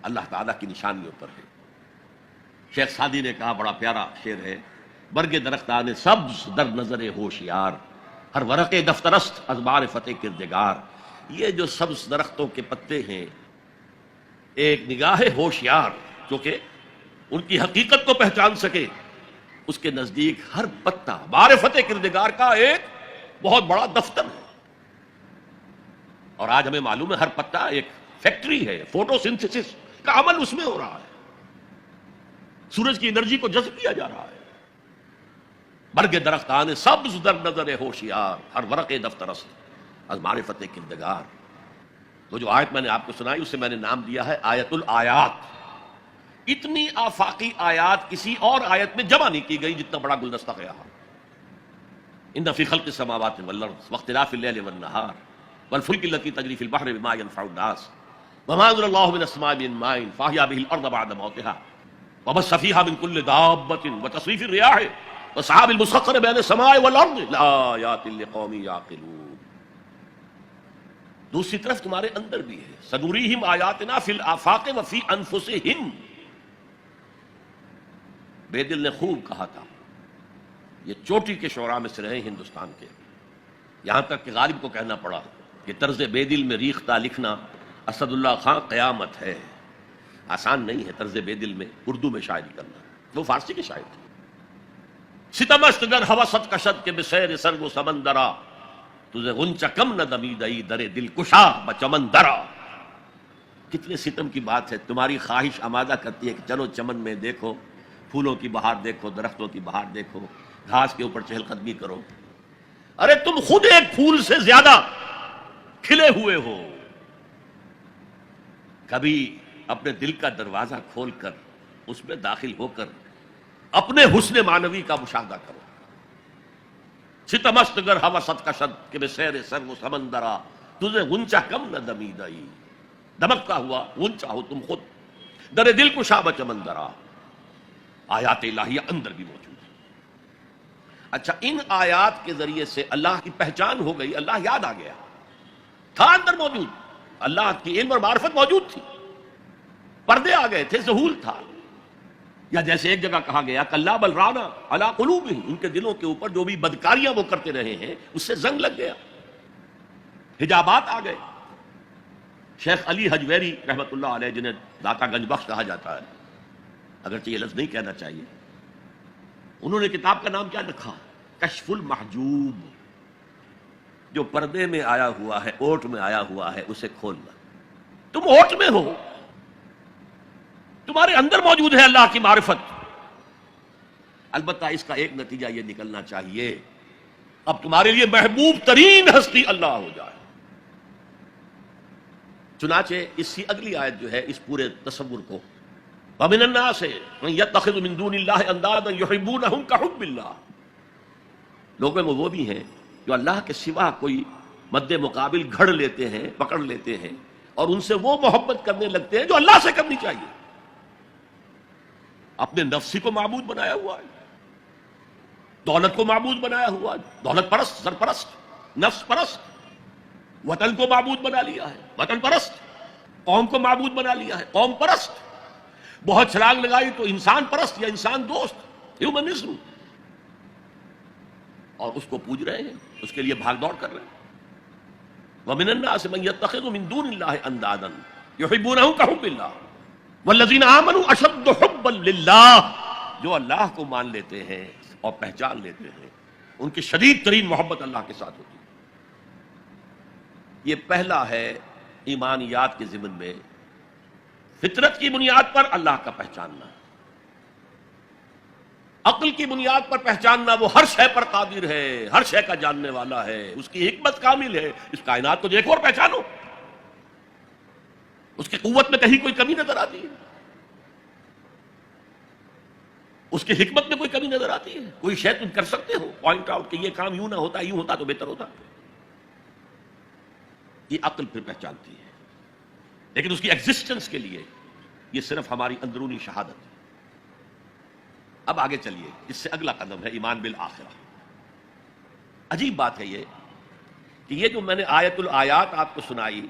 اللہ تعالیٰ کی نشانیوں پر ہے. شیخ سعدی نے کہا، بڑا پیارا شعر ہے، برگ درختان سبز در نظر ہوشیار ہر ورق دفترست از معرفت کردگار. یہ جو سبز درختوں کے پتے ہیں، ایک نگاہ ہوشیار جو کہ ان کی حقیقت کو پہچان سکے، اس کے نزدیک ہر پتا معرفت کردگار کا ایک بہت بڑا دفتر ہے. اور آج ہمیں معلوم ہے ہر پتا ایک فیکٹری ہے، فوٹو سنتھسس کا عمل اس میں ہو رہا ہے، سورج کی انرجی کو جذب کیا جا رہا ہے. برگ درختان سبز در نظر ہوشیار ہر ورق دفترست از معرفت کردگار. وہ جو آیت میں نے آپ کو سنائی اسے میں نے نام دیا ہے آیت الآیات. اتنی آفاقی آیات کسی اور آیت میں جمع نہیں کی گئی جتنا بڑا گلدستہ گیا. ان فی خلق السماوات والارض واختلاف اللیل والنہار والفلک التی تجری فی البحر بما ينفع الناس وما انزل اللہ من السماء من ماء فاحیا به الارض بعد موتها وبث فیہا من کل دابۃ وتصریف الریاح والسحاب المسخر بین السماء والارض لآیات لقوم یعقلون. دوسری طرف تمہارے اندر بھی ہے، سنوریہم آیاتنا فی الآفاق وفی انفسہم. بے دل نے خوب کہا تھا، یہ چوٹی کے شعراء میں سے رہے ہندوستان کے، یہاں تک کہ غالب کو کہنا پڑا کہ طرز بے دل میں ریختہ لکھنا اسد اللہ خان قیامت ہے. آسان نہیں ہے طرز بے دل میں اردو میں شاعری کرنا، وہ فارسی کے شاعر تھے. ستمست گر ہوست کشد کے بسیر سرگ و سمندرا تجھے غنچہ کم نہ دمیدئی در دل کشا بچمندرا. کتنے ستم کی بات ہے. تمہاری خواہش آمادہ کرتی ہے کہ چلو چمن میں دیکھو، پھولوں کی بہار دیکھو، درختوں کی بہار دیکھو، گھاس کے اوپر چہل قدمی کرو. ارے تم خود ایک پھول سے زیادہ کھلے ہوئے ہو. کبھی اپنے دل کا دروازہ کھول کر اس میں داخل ہو کر اپنے حسن معنوی کا مشاہدہ کرو. ستمست گر ہوست کشد کہ بسیر سر و سمندرا تجھے غنچہ کم نہ دمیدئی. دمکتا ہوا غنچہ ہو تم خود، در دل کشا بچمندرا. آیات الہیہ اندر بھی موجود ہے. اچھا، ان آیات کے ذریعے سے اللہ کی پہچان ہو گئی، اللہ یاد آ گیا، تھا اندر موجود، اللہ کی علم اور معرفت موجود تھی، پردے آ گئے تھے، ظہور تھا. یا جیسے ایک جگہ کہا گیا کلا بل رانا علی قلوبہم، ان کے دلوں کے اوپر جو بھی بدکاریاں وہ کرتے رہے ہیں اس سے زنگ لگ گیا، حجابات آ گئے، شیخ علی حجویری رحمۃ اللہ علیہ، جنہیں داتا گنج بخش کہا جاتا ہے، اگرچہ یہ لفظ نہیں کہنا چاہیے، انہوں نے کتاب کا نام کیا لکھا؟ کشف المحجوب، جو پردے میں آیا ہوا ہے، اوٹ میں آیا ہوا ہے، اسے کھولنا۔ تم اوٹ میں ہو، تمہارے اندر موجود ہے اللہ کی معرفت، البتہ اس کا ایک نتیجہ یہ نکلنا چاہیے اب تمہارے لیے محبوب ترین ہستی اللہ ہو جائے۔ چنانچہ اسی اگلی آیت جو ہے اس پورے تصور کو، وَمِنَ النَّاسِ مَن يَتَّخِذُ مِن دُونِ اللَّهِ أَندَادًا يُحِبُّونَهُمْ كَحُبِّ اللَّهِ، لوگوں میں وہ بھی ہیں جو اللہ کے سوا کوئی مد مقابل گھڑ لیتے ہیں، پکڑ لیتے ہیں، اور ان سے وہ محبت کرنے لگتے ہیں جو اللہ سے کرنی چاہیے۔ اپنے نفسی کو معبود بنایا ہوا ہے، دولت کو معبود بنایا ہوا ہے، دولت پرست، سرپرست، نفس پرست، وطن کو معبود بنا لیا ہے، وطن پرست، قوم کو معبود بنا لیا ہے، قوم پرست، بہت چھلانگ لگائی تو انسان پرست یا انسان دوست، ہیومنزم، اور اس کو پوج رہے ہیں، اس کے لیے بھاگ دوڑ کر رہے ہیں۔ وَمِنَ النَّاسِ مَن يَتَّخِذُ مِن دُونِ اللَّهِ أَندَادًا يُحِبُّونَهُمْ كَحُبِّ اللَّهِ وَالَّذِينَ آمَنُوا أَشَدُّ حُبًّا لِلَّهِ، جو اللہ کو مان لیتے ہیں اور پہچان لیتے ہیں، ان کی شدید ترین محبت اللہ کے ساتھ ہوتی ہے۔ یہ پہلا ہے ایمانیات کے ضمن میں، فطرت کی بنیاد پر اللہ کا پہچاننا، عقل کی بنیاد پر پہچاننا، وہ ہر شے پر قادر ہے، ہر شے کا جاننے والا ہے، اس کی حکمت کامل ہے، اس کائنات کو دیکھو اور پہچانو، اس کی قوت میں کہیں کوئی کمی نظر آتی ہے، اس کی حکمت میں کوئی کمی نظر آتی ہے، کوئی شے تم کر سکتے ہو پوائنٹ آؤٹ کہ یہ کام یوں نہ ہوتا، یوں ہوتا تو بہتر ہوتا، یہ عقل پھر پہچانتی ہے، لیکن اس کی ایگزسٹنس کے لیے یہ صرف ہماری اندرونی شہادت ہے۔ اب آگے چلیے، اس سے اگلا قدم ہے ایمان بالآخرہ۔ عجیب بات ہے یہ کہ یہ جو میں نے آیت الآیات آپ کو سنائی،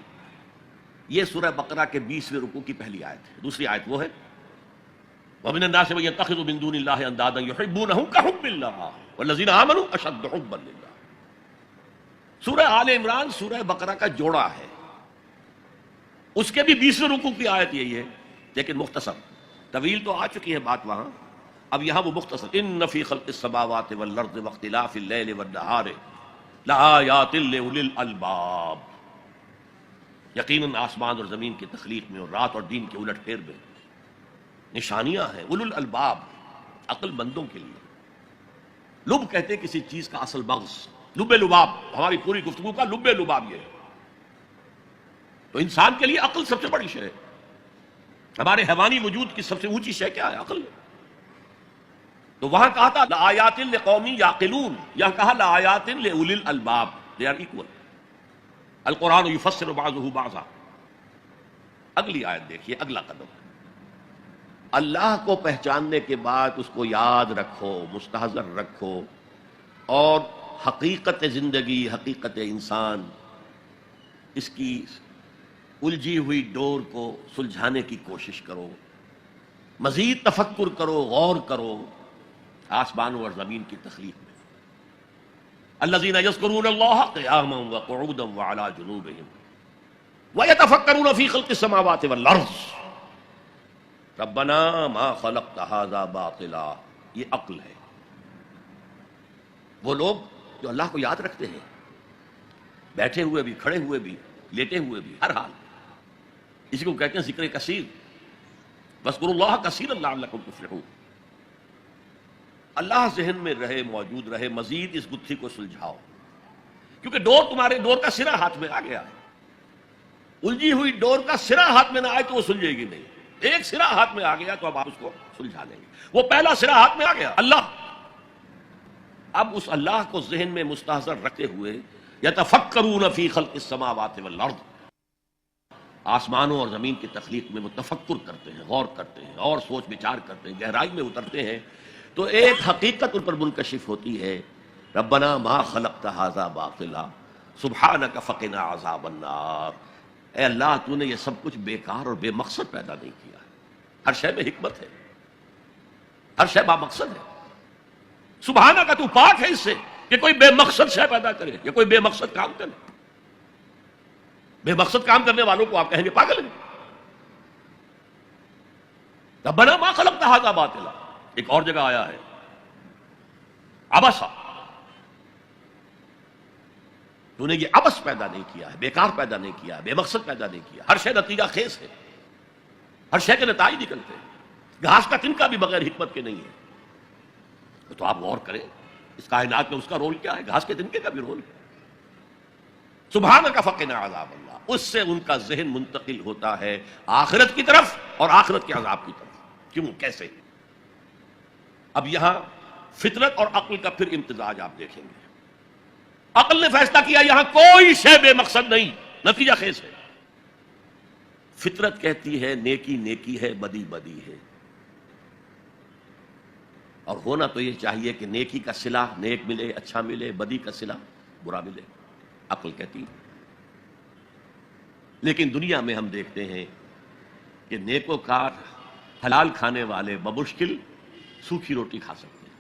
یہ سورہ بقرہ کے 20ویں رکوع کی پہلی آیت ہے۔ دوسری آیت وہ ہے وَمِنَ النَّاسِ مَن يَتَّخِذُ مِن دُونِ اللَّهِ أَندَادًا يُحِبُّونَهُمْ كَحُبِّ اللَّهِ وَالَّذِينَ آمَنُوا أَشَدُّ حُبًّا لِلَّهِ۔ سورہ آل عمران سورہ بقرہ کا جوڑا ہے، اس کے بھی 20ویں رکوع کی آیت یہی ہے، لیکن مختصر، طویل تو آ چکی ہے بات وہاں، اب یہاں وہ مختصر، ان فی خلق السماوات والارض واختلاف اللیل والنہار لآیات لأولی الالباب، یقیناً آسمان اور زمین کی تخلیق میں اور رات اور دن کے الٹ پھیر میں نشانیاں ہیں اولو الالباب، عقل مندوں کے لیے۔ لب کہتے ہیں کسی چیز کا اصل مغز، لب لباب، ہماری پوری گفتگو کا لب لباب یہ ہے۔ تو انسان کے لیے عقل سب سے بڑی شے ہے، ہمارے حیوانی وجود کی سب سے اونچی شے کیا ہے؟ عقل ہے۔ تو وہاں کہا تھا لآیات لقوم یعقلون، یہاں کہا لآیات لأولی الالباب، they are equal، القرآن یفسر بعضہ بعضا۔ اگلی آیت دیکھیے، اگلا قدم، اللہ کو پہچاننے کے بعد اس کو یاد رکھو، مستحضر رکھو، اور حقیقت زندگی، حقیقت انسان، اس کی الجھی ہوئی ڈور کو سلجھانے کی کوشش کرو، مزید تفکر کرو، غور کرو آسمانوں اور زمین کی تخلیق میں۔ الذین یذکرون اللہ قیاما وقعودا وعلی جنوبہم ویتفکرون فی خلق السماوات والارض ربنا ما خلقت ھذا باطلا، یہ عقل ہے۔ وہ لوگ جو اللہ کو یاد رکھتے ہیں، بیٹھے ہوئے بھی، کھڑے ہوئے بھی، لیٹے ہوئے بھی، ہر حال، اسی کو کہتے ہیں ذکر کثیر، واذکروا اللہ کثیرا لعلکم تفلحون۔ اللہ ذہن میں رہے، موجود رہے، مزید اس گتھی کو سلجھاؤ، کیونکہ ڈور تمہارے ڈور کا سرا ہاتھ میں آ گیا ہے۔ الجھی ہوئی ڈور کا سرا ہاتھ میں نہ آئے تو وہ سلجھے گی نہیں، ایک سرا ہاتھ میں آ گیا تو اب آپ اس کو سلجھا لیں گے۔ وہ پہلا سرا ہاتھ میں آ گیا، اللہ۔ اب اس اللہ کو ذہن میں مستحضر رکھتے ہوئے یتفکرون فی خلق السماوات والارض، آسمانوں اور زمین کی تخلیق میں وہ تفکر کرتے ہیں، غور کرتے ہیں، اور سوچ بچار کرتے ہیں، گہرائی میں اترتے ہیں، تو ایک حقیقت ان پر منکشف ہوتی ہے، ربنا ما خلقت ھذا باطلا سبحانک فقنا عذاب النار۔ اے اللہ، تو نے یہ سب کچھ بیکار اور بے مقصد پیدا نہیں کیا ہے، ہر شے میں حکمت ہے، ہر شے با مقصد ہے۔ سبحانک، تو پاک ہے اس سے کہ کوئی بے مقصد شے پیدا کرے یا کوئی بے مقصد کام کرے۔ بے مقصد کام کرنے والوں کو آپ کہیں گے پاگل ہیں. ربنا ما خلقت ھذا باطلا. ایک اور جگہ آیا ہے عبسا، تو نے یہ عبس پیدا نہیں کیا ہے، بیکار پیدا نہیں کیا ہے، بے مقصد پیدا نہیں کیا. ہر شے نتیجہ خیز ہے، ہر شے کے نتائج نکلتے ہیں. گھاس کا تنکا بھی بغیر حکمت کے نہیں ہے. تو آپ غور کریں اس کائنات میں اس کا رول کیا ہے، گھاس کے تنکے کا بھی رول ہے. سبحانک فقنا عذاب اللہ. اس سے ان کا ذہن منتقل ہوتا ہے آخرت کی طرف اور آخرت کے عذاب کی طرف. کیوں، کیسے؟ اب یہاں فطرت اور عقل کا پھر امتزاج آپ دیکھیں گے. عقل نے فیصلہ کیا یہاں کوئی شے بے مقصد نہیں، نتیجہ خیز ہے. فطرت کہتی ہے نیکی نیکی ہے، بدی بدی ہے، اور ہونا تو یہ چاہیے کہ نیکی کا صلہ نیک ملے، اچھا ملے، بدی کا صلہ برا ملے. عقل کہتی ہے. لیکن دنیا میں ہم دیکھتے ہیں کہ نیکوکار حلال کھانے والے بمشکل سوکھی روٹی کھا سکتے ہیں.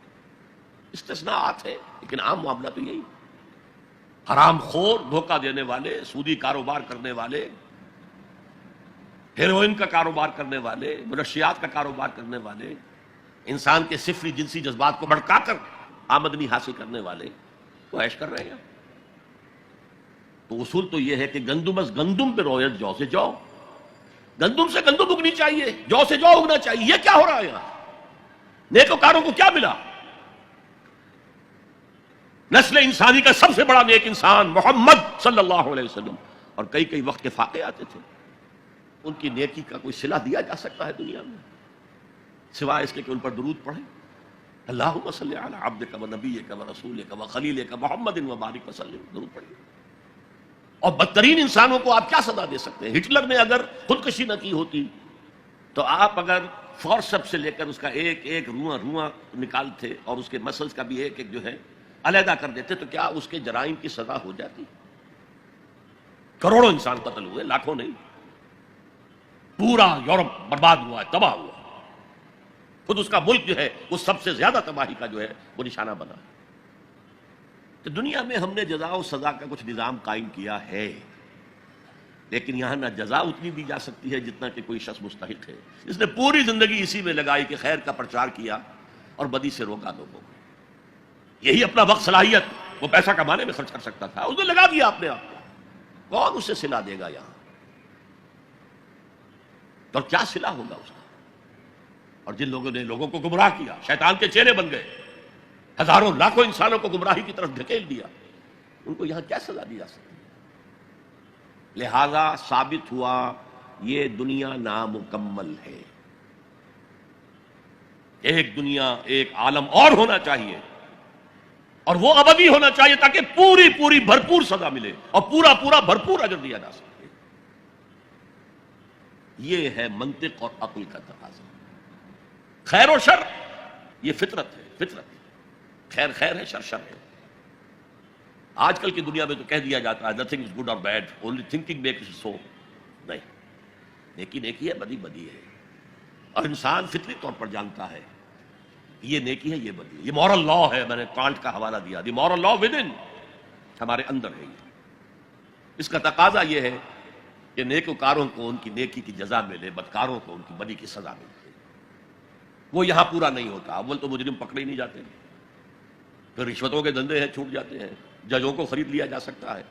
استثناءات ہیں لیکن عام معاملہ تو یہی. حرام خور، دھوکہ دینے والے، سودی کاروبار کرنے والے، ہیروئن کا کاروبار کرنے والے، منشیات کا کاروبار کرنے والے، انسان کے صفری جنسی جذبات کو بھڑکا کر آمدنی حاصل کرنے والے وہ عیش کر رہے ہیں. تو اصول تو یہ ہے کہ گندم از گندم پہ رویت، جو سے جو. گندم سے گندم اگنی چاہیے، جو سے جو اگنا چاہیے. یہ کیا ہو رہا ہے یہاں؟ نیکوکاروں کو کیا ملا؟ نسل انسانی کا سب سے بڑا نیک انسان محمد صلی اللہ علیہ وسلم، اور کئی کئی وقت کے فاقے آتے تھے. ان کی نیکی کا کوئی صلہ دیا جا سکتا ہے دنیا میں سوائے اس کے کہ ان پر درود پڑھیں. اللہم صلی علی عبدک و نبیک و رسولک و خلیلک محمد و بارک وسلم. درود پڑھیں. اور بدترین انسانوں کو آپ کیا سزا دے سکتے ہیں؟ ہٹلر نے اگر خودکشی نہ کی ہوتی تو آپ اگر فورسپ سے لے کر اس کا ایک ایک رواں نکالتے اور اس کے مسلز کا بھی ایک ایک جو ہے علیحدہ کر دیتے تو کیا اس کے جرائم کی سزا ہو جاتی؟ کروڑوں انسان قتل ہوئے، لاکھوں نہیں. پورا یورپ برباد ہوا ہے، تباہ ہوا. خود اس کا ملک جو ہے وہ سب سے زیادہ تباہی کا جو ہے وہ نشانہ بنا. تو دنیا میں ہم نے جزا و سزا کا کچھ نظام قائم کیا ہے، لیکن یہاں نہ جزا اتنی دی جا سکتی ہے جتنا کہ کوئی شخص مستحق ہے. اس نے پوری زندگی اسی میں لگائی کہ خیر کا پرچار کیا اور بدی سے روکا لوگوں کو. یہی اپنا وقت، صلاحیت وہ پیسہ کمانے میں خرچ کر سکتا تھا، اس نے لگا دیا اپنے آپ کو. کون اسے صلہ دے گا یہاں؟ اور کیا صلہ ہوگا اس کا؟ اور جن لوگوں نے لوگوں کو گمراہ کیا، شیطان کے چیلے بن گئے، ہزاروں لاکھوں انسانوں کو گمراہی کی طرف دھکیل دیا، ان کو یہاں کیا سزا دی جا سکتی؟ لہذا ثابت ہوا یہ دنیا نامکمل ہے. ایک دنیا، ایک عالم اور ہونا چاہیے، اور وہ ابدی ہونا چاہیے تاکہ پوری پوری بھرپور سزا ملے اور پورا پورا بھرپور اجر دیا جا سکے. یہ ہے منطق اور عقل کا تقاضا. خیر و شر یہ فطرت ہے، فطرت. خیر خیر ہے، شر شر ہے. آج کل کی دنیا میں تو کہہ دیا جاتا ہے nothing is good or bad, only thinking makes it so. نہیں، نیکی نیکی ہے، بدی بدی ہے. اور انسان فطری طور پر جانتا ہے یہ نیکی ہے، یہ بدی ہے. یہ مورل لا ہے. میں نے کانٹ کا حوالہ دیا، دی مورل لا ود ان، ہمارے اندر ہے. اس کا تقاضا یہ ہے کہ نیکوکاروں کو ان کی نیکی کی جزا ملے، بدکاروں کو ان کی بدی کی سزا ملے. وہ یہاں پورا نہیں ہوتا. اول تو مجرم پکڑے ہی نہیں جاتے، پھر رشوتوں کے دھندے ہیں چھوٹ جاتے ہیں، ججوں کو خرید لیا جا سکتا ہے.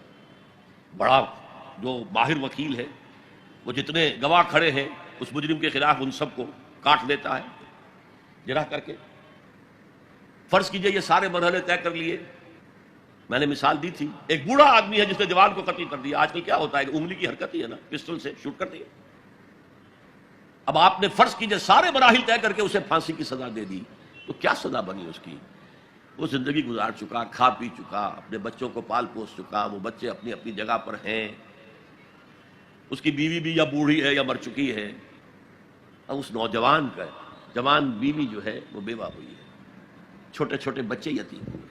بڑا جو ماہر وکیل ہے وہ جتنے گواہ کھڑے ہیں اس مجرم کے خلاف ان سب کو کاٹ دیتا ہے جرح کر کے. فرض کیجئے یہ سارے مرحلے طے کر لیے. میں نے مثال دی تھی، ایک بوڑھا آدمی ہے جس نے جوان کو قتل کر دیا. آج کل کیا ہوتا ہے کہ انگلی کی حرکت ہی ہے نا، پسٹل سے شوٹ کر دیا. اب آپ نے فرض کیجئے سارے مراحل طے کر کے اسے پھانسی کی سزا دے دی تو کیا سزا بنی اس کی؟ وہ زندگی گزار چکا، کھا پی چکا، اپنے بچوں کو پال پوس چکا، وہ بچے اپنی اپنی جگہ پر ہیں، اس کی بیوی بھی یا بوڑھی ہے یا مر چکی ہے. اب اس نوجوان کا جوان بیوی جو ہے وہ بیوہ ہوئی ہے، چھوٹے چھوٹے بچے یتیم ہوئے،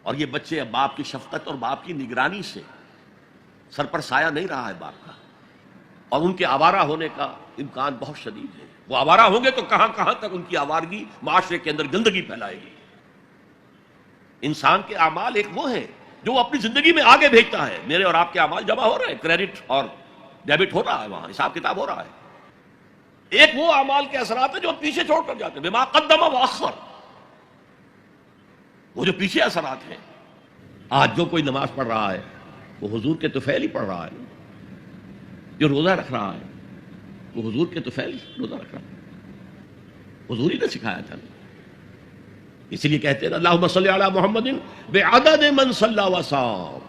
اور یہ بچے اب باپ کی شفقت اور باپ کی نگرانی سے سر پر سایہ نہیں رہا ہے باپ کا، اور ان کے آوارہ ہونے کا امکان بہت شدید ہے. وہ آوارہ ہوں گے تو کہاں کہاں تک ان کی آوارگی معاشرے کے اندر گندگی پھیلائے گی. انسان کے اعمال ایک وہ ہے جو اپنی زندگی میں آگے بھیجتا ہے. میرے اور آپ کے اعمال جمع ہو رہے ہیں، کریڈٹ اور ڈیبٹ ہو رہا ہے، وہاں حساب کتاب ہو رہا ہے. ایک وہ اعمال کے اثرات ہیں جو پیچھے چھوڑ کر جاتے ہیں، بما قدم واخر، وہ جو پیچھے اثرات ہیں. آج جو کوئی نماز پڑھ رہا ہے وہ حضور کے طفیل ہی پڑھ رہا ہے. جو روزہ رکھ رہا ہے وہ حضور کے طفیل روزہ رکھ رہا ہے، حضور ہی نے سکھایا تھا. اس لیے کہتے ہیں اللہم صلی علی محمد بعدد من صلی وصام،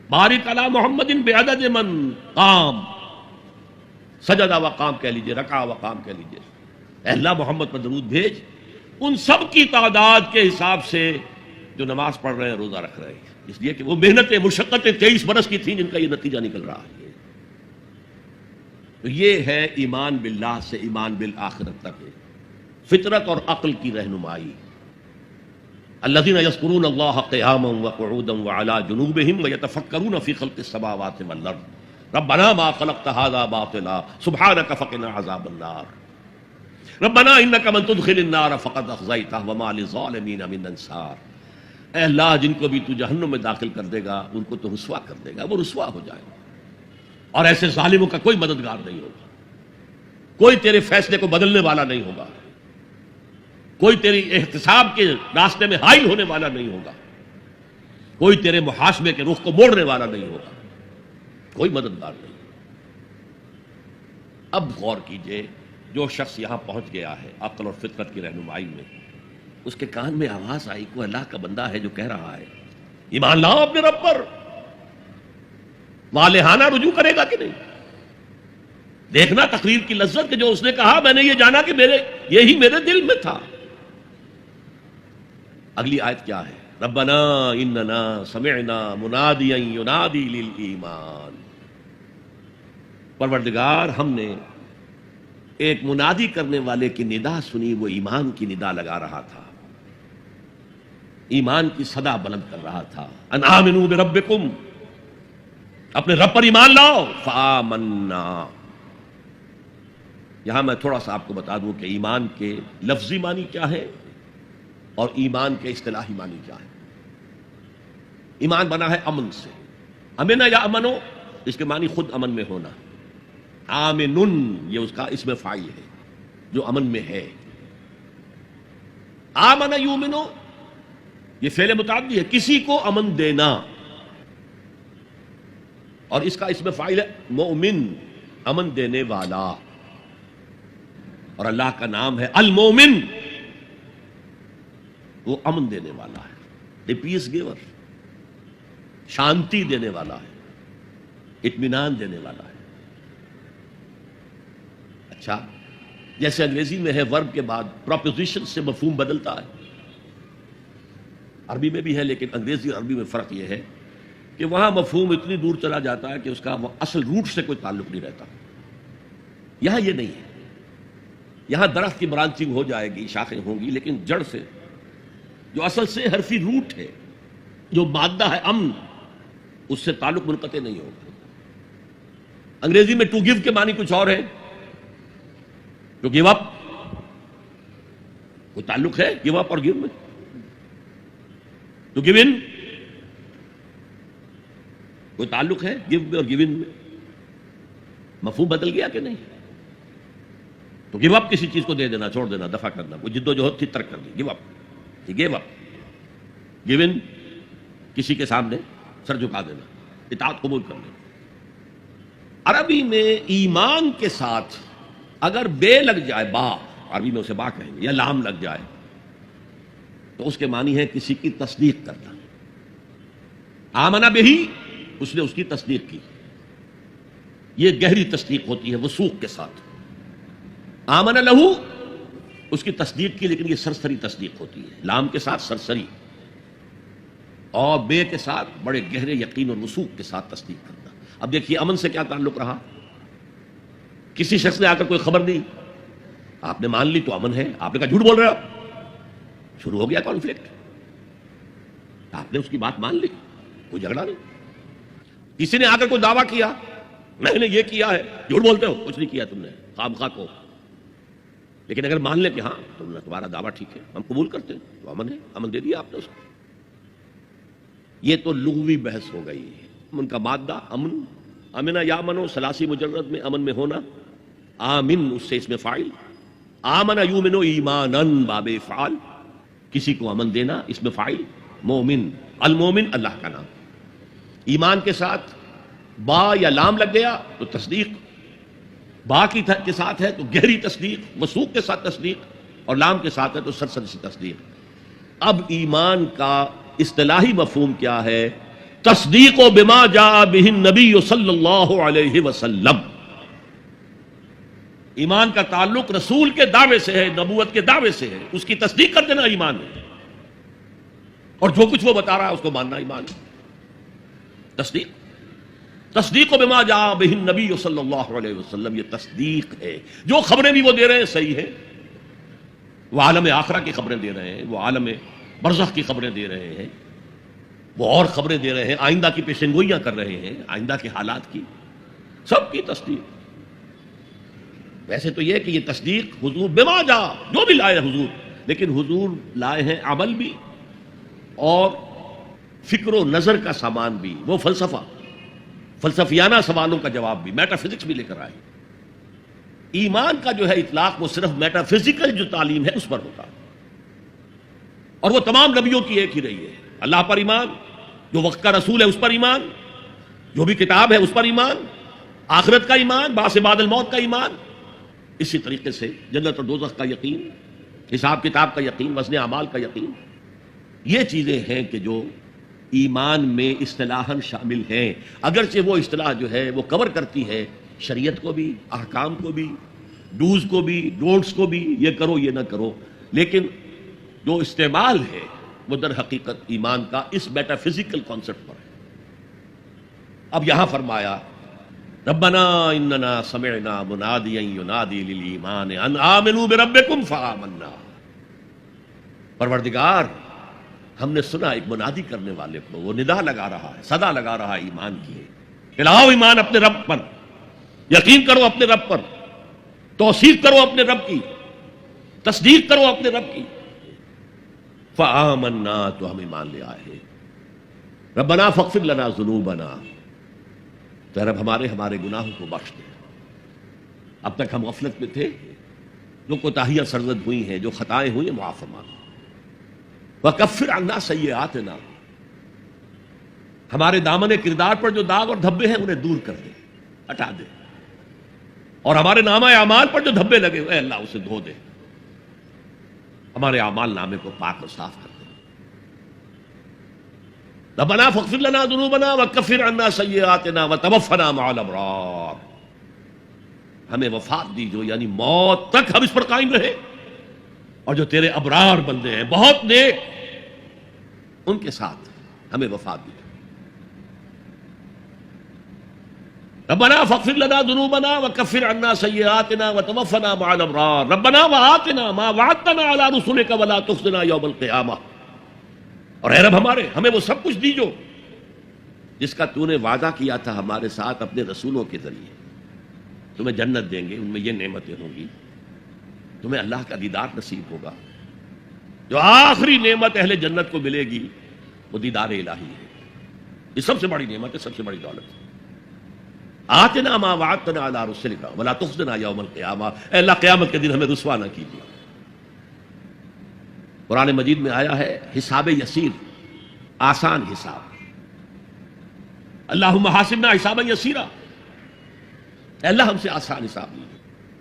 بارک علی محمد بعدد من قام، سجدہ و قام کہہ لیجئے، رکع و قام کہہ لیجئے. اے اللہ محمد پر درود بھیج ان سب کی تعداد کے حساب سے جو نماز پڑھ رہے ہیں، روزہ رکھ رہے ہیں. اس لیے کہ وہ محنتیں مشقتیں 23 برس کی تھیں جن کا یہ نتیجہ نکل رہا ہے. تو یہ ہے ایمان باللہ سے ایمان بالآخرت تک فطرت اور عقل کی رہنمائی. الذین یذکرون اللہ قیاما وقعودا وعلی جنوبہم ویتفکرون فی خلق السماوات والارض ربنا ما خلقت هذا باطلا سبحانک فقنا عذاب النار ربنا انک من تدخل النار فقد اخزیتہ وما للظالمین من انصار. اے اللہ جن کو بھی تو جہنم میں داخل کر دے گا ان کو تو رسوا کر دے گا، وہ رسوا ہو جائے گا، اور ایسے ظالموں کا کوئی مددگار نہیں ہوگا، کوئی تیرے فیصلے کو بدلنے والا نہیں ہوگا، کوئی تیری احتساب کے راستے میں حائل ہونے والا نہیں ہوگا، کوئی تیرے محاسبے کے رخ کو موڑنے والا نہیں ہوگا، کوئی مددگار نہیں. اب غور کیجئے، جو شخص یہاں پہنچ گیا ہے عقل اور فطرت کی رہنمائی میں، اس کے کان میں آواز آئی کوئی اللہ کا بندہ ہے جو کہہ رہا ہے ایمان لاؤ اپنے رب پر، والہانہ رجوع کرے گا کہ نہیں. دیکھنا تقریر کی لذت کہ جو اس نے کہا میں نے یہ جانا کہ یہی میرے دل میں تھا. اگلی آیت کیا ہے؟ ربنا اننا سمعنا منادیا ینادی للایمان. پروردگار ہم نے ایک منادی کرنے والے کی ندا سنی، وہ ایمان کی ندا لگا رہا تھا، ایمان کی صدا بلند کر رہا تھا. ان آمنوا بربکم، اپنے رب پر ایمان لاؤ. فآمنا، یہاں میں تھوڑا سا آپ کو بتا دوں کہ ایمان کے لفظی معنی کیا ہے اور ایمان کے اصطلاحی معنی کیا ہے. ایمان بنا ہے امن سے، امنا یا امنو، اس کے معنی خود امن میں ہونا. آمنن یہ اس کا اسم فاعل ہے جو امن میں ہے. آمن یؤمنو یہ فعل متعدی ہے، کسی کو امن دینا، اور اس کا اسم فاعل ہے مومن، امن دینے والا. اور اللہ کا نام ہے المومن، وہ امن دینے والا ہے، دی پیس گیور، شانتی دینے والا ہے، اطمینان دینے والا ہے. اچھا، جیسے انگریزی میں ہے ورب کے بعد پروپوزیشن سے مفہوم بدلتا ہے، عربی میں بھی ہے، لیکن انگریزی اور عربی میں فرق یہ ہے کہ وہاں مفہوم اتنی دور چلا جاتا ہے کہ اس کا اصل روٹ سے کوئی تعلق نہیں رہتا. یہاں یہ نہیں ہے. یہاں درخت کی برانچنگ ہو جائے گی، شاخیں ہوں گی، لیکن جڑ سے جو اصل سے حرفی روٹ ہے، جو مادہ ہے امن، اس سے تعلق منقطع نہیں ہوگا. انگریزی میں ٹو گیو کے معنی کچھ اور ہے، ٹو گیو اپ، کوئی تعلق ہے گیو اپ اور گیو میں؟ ٹو گیو ان کوئی تعلق ہے گیو میں اور گیو ان میں؟ مفہوم بدل گیا کہ نہیں؟ تو گیو اپ کسی چیز کو دے دینا، چھوڑ دینا، دفع کرنا، وہ جد و جہد تھی ترک کر دی، gave up, gave up. Gave in کسی کے سامنے سر جھکا دینا، اطاعت قبول کر لینا. عربی میں ایمان کے ساتھ اگر بے لگ جائے، با عربی میں اسے با کہیں گے، یا لام لگ جائے تو اس کے معنی ہے کسی کی تصدیق کرنا. آمنا بہی، اس نے اس کی تصدیق کی، یہ گہری تصدیق ہوتی ہے وثوق کے ساتھ. آمن لہو، اس کی تصدیق کی، لیکن یہ سرسری تصدیق ہوتی ہے، لام کے ساتھ سرسری اور بے کے ساتھ بڑے گہرے یقین اور وثوق کے ساتھ تصدیق کرنا. اب دیکھیے امن سے کیا تعلق رہا. کسی شخص نے آ کر کوئی خبر دی، آپ نے مان لی تو امن ہے. آپ نے کہا جھوٹ بول رہے ہو، شروع ہو گیا کانفلکٹ. آپ نے اس کی بات مان لی، کوئی جھگڑا نہیں. کسی نے آ کر کوئی دعویٰ کیا، میں نے یہ کیا ہے، جھوٹ بولتے ہو، کچھ نہیں کیا تم نے، خام خواہ کو. لیکن اگر مان لے کہ ہاں تمہارا دعویٰ ٹھیک ہے، ہم قبول کرتے ہیں، تو امن ہے، امن دے دیا آپ نے اس کو. یہ تو لغوی بحث ہو گئی. امن کا مادہ امن، امنہ یامنو ثلاثی مجرد میں امن میں ہونا، آمن اس سے اس میں فاعل، آمن یومنو ایمانن باب فعال، کسی کو امن دینا اس میں فاعل، مومن، المومن اللہ کا نام. ایمان کے ساتھ با یا لام لگ گیا تو تصدیق، با کے ساتھ ہے تو گہری تصدیق، وثوق کے ساتھ تصدیق، اور لام کے ساتھ ہے تو سرسری سی تصدیق. اب ایمان کا اصطلاحی مفہوم کیا ہے؟ تصدیق بما جاء بہ النبی صلی اللہ علیہ وسلم. ایمان کا تعلق رسول کے دعوے سے ہے، نبوت کے دعوے سے ہے، اس کی تصدیق کر دینا ایمان ہے، اور جو کچھ وہ بتا رہا ہے اس کو ماننا ایمان ہے. تصدیق بما جاء بہ النبی صلی اللہ علیہ وسلم، یہ تصدیق ہے. جو خبریں بھی وہ دے رہے ہیں صحیح ہیں، وہ عالم آخرہ کی خبریں دے رہے ہیں، وہ عالم برزخ کی خبریں دے رہے ہیں، وہ اور خبریں دے رہے ہیں، آئندہ کی پیشن گوئیاں کر رہے ہیں، آئندہ کے حالات کی، سب کی تصدیق. ویسے تو یہ کہ یہ تصدیق حضور بما جا، جو بھی لائے حضور، لیکن حضور لائے ہیں عمل بھی اور فکر و نظر کا سامان بھی، وہ فلسفیانہ سوالوں کا جواب بھی، میٹا فزکس بھی لے کر آئے. ایمان کا جو ہے اطلاق وہ صرف میٹا فزیکل جو تعلیم ہے اس پر ہوتا، اور وہ تمام نبیوں کی ایک ہی رہی ہے. اللہ پر ایمان، جو وقت کا رسول ہے اس پر ایمان، جو بھی کتاب ہے اس پر ایمان، آخرت کا ایمان، بعث بعد الموت کا ایمان. اسی طریقے سے جنت اور دوزخ کا یقین، حساب کتاب کا یقین، وزن اعمال کا یقین. یہ چیزیں ہیں کہ جو ایمان میں اصطلاحاً شامل ہیں، اگرچہ وہ اصطلاح جو ہے وہ کور کرتی ہے شریعت کو بھی، احکام کو بھی، ڈوز کو بھی، ڈونٹس کو بھی، یہ کرو یہ نہ کرو، لیکن جو استعمال ہے وہ در حقیقت ایمان کا اس میٹا فزیکل کانسیپٹ پر ہے. اب یہاں فرمایا ربنا اننا سمعنا منادیا ینادی للایمان ان آمنوا بربکم فآمنا. پروردگار، ہم نے سنا ایک منادی کرنے والے کو، وہ ندا لگا رہا ہے، صدا لگا رہا ہے ایمان کی، کہ لاؤ ایمان اپنے رب پر، یقین کرو اپنے رب پر، توثیق کرو اپنے رب کی، تصدیق کرو اپنے رب کی. فآمنا، تو ہم ایمان لے آئے. ربنا فاغفر لنا ذنوبنا، تو رب ہمارے گناہوں کو بخش دے. اب تک ہم غفلت میں تھے، جو کوتاہیاں سرزد ہوئی ہیں، جو خطائیں ہوئی ہیں، معاف فرما. وکفر عنا سیئاتنا، ہمارے دامن کردار پر جو داغ اور دھبے ہیں انہیں دور کر دے، ہٹا دے، اور ہمارے نامہ اعمال پر جو دھبے لگے ہوئے اللہ اسے دھو دے، ہمارے اعمال نامے کو پاک اور صاف کر دے. ربنا فاغفر لنا ذنوبنا وکفر عنا سیئاتنا وتوفنا مع الابرار. ہمیں وفات دی جو، یعنی موت تک ہم اس پر قائم رہے، اور جو تیرے ابرار بندے ہیں بہت نیک، ان کے ساتھ ہمیں وفات دی. ربنا فاغفر لنا ذنوبنا وكفر عنا سيئاتنا وتوفنا مع الابرار ربنا وآتنا ما وعدتنا على رسلك ولا تخزنا يوم القيامة. اور اے رب ہمارے، ہمیں وہ سب کچھ دیجو جس کا تو نے وعدہ کیا تھا ہمارے ساتھ اپنے رسولوں کے ذریعے. تمہیں جنت دیں گے، ان میں یہ نعمتیں ہوں گی، تمہیں اللہ کا دیدار نصیب ہوگا. جو آخری نعمت اہل جنت کو ملے گی وہ دیدار الہی ہے. یہ سب سے بڑی نعمت ہے، سب سے بڑی دولت ہے. آتنا ما وعدتنا علی رسلک ولا تخزنا یوم القیامہ. اے اللہ قیامت کے دن ہمیں رسوا نہ کیجیے. قرآن مجید میں آیا ہے حساب یسیر، آسان حساب. اللہم حاسبنا حسابا یسیرا، اے اللہ ہم سے آسان حساب لیجیے.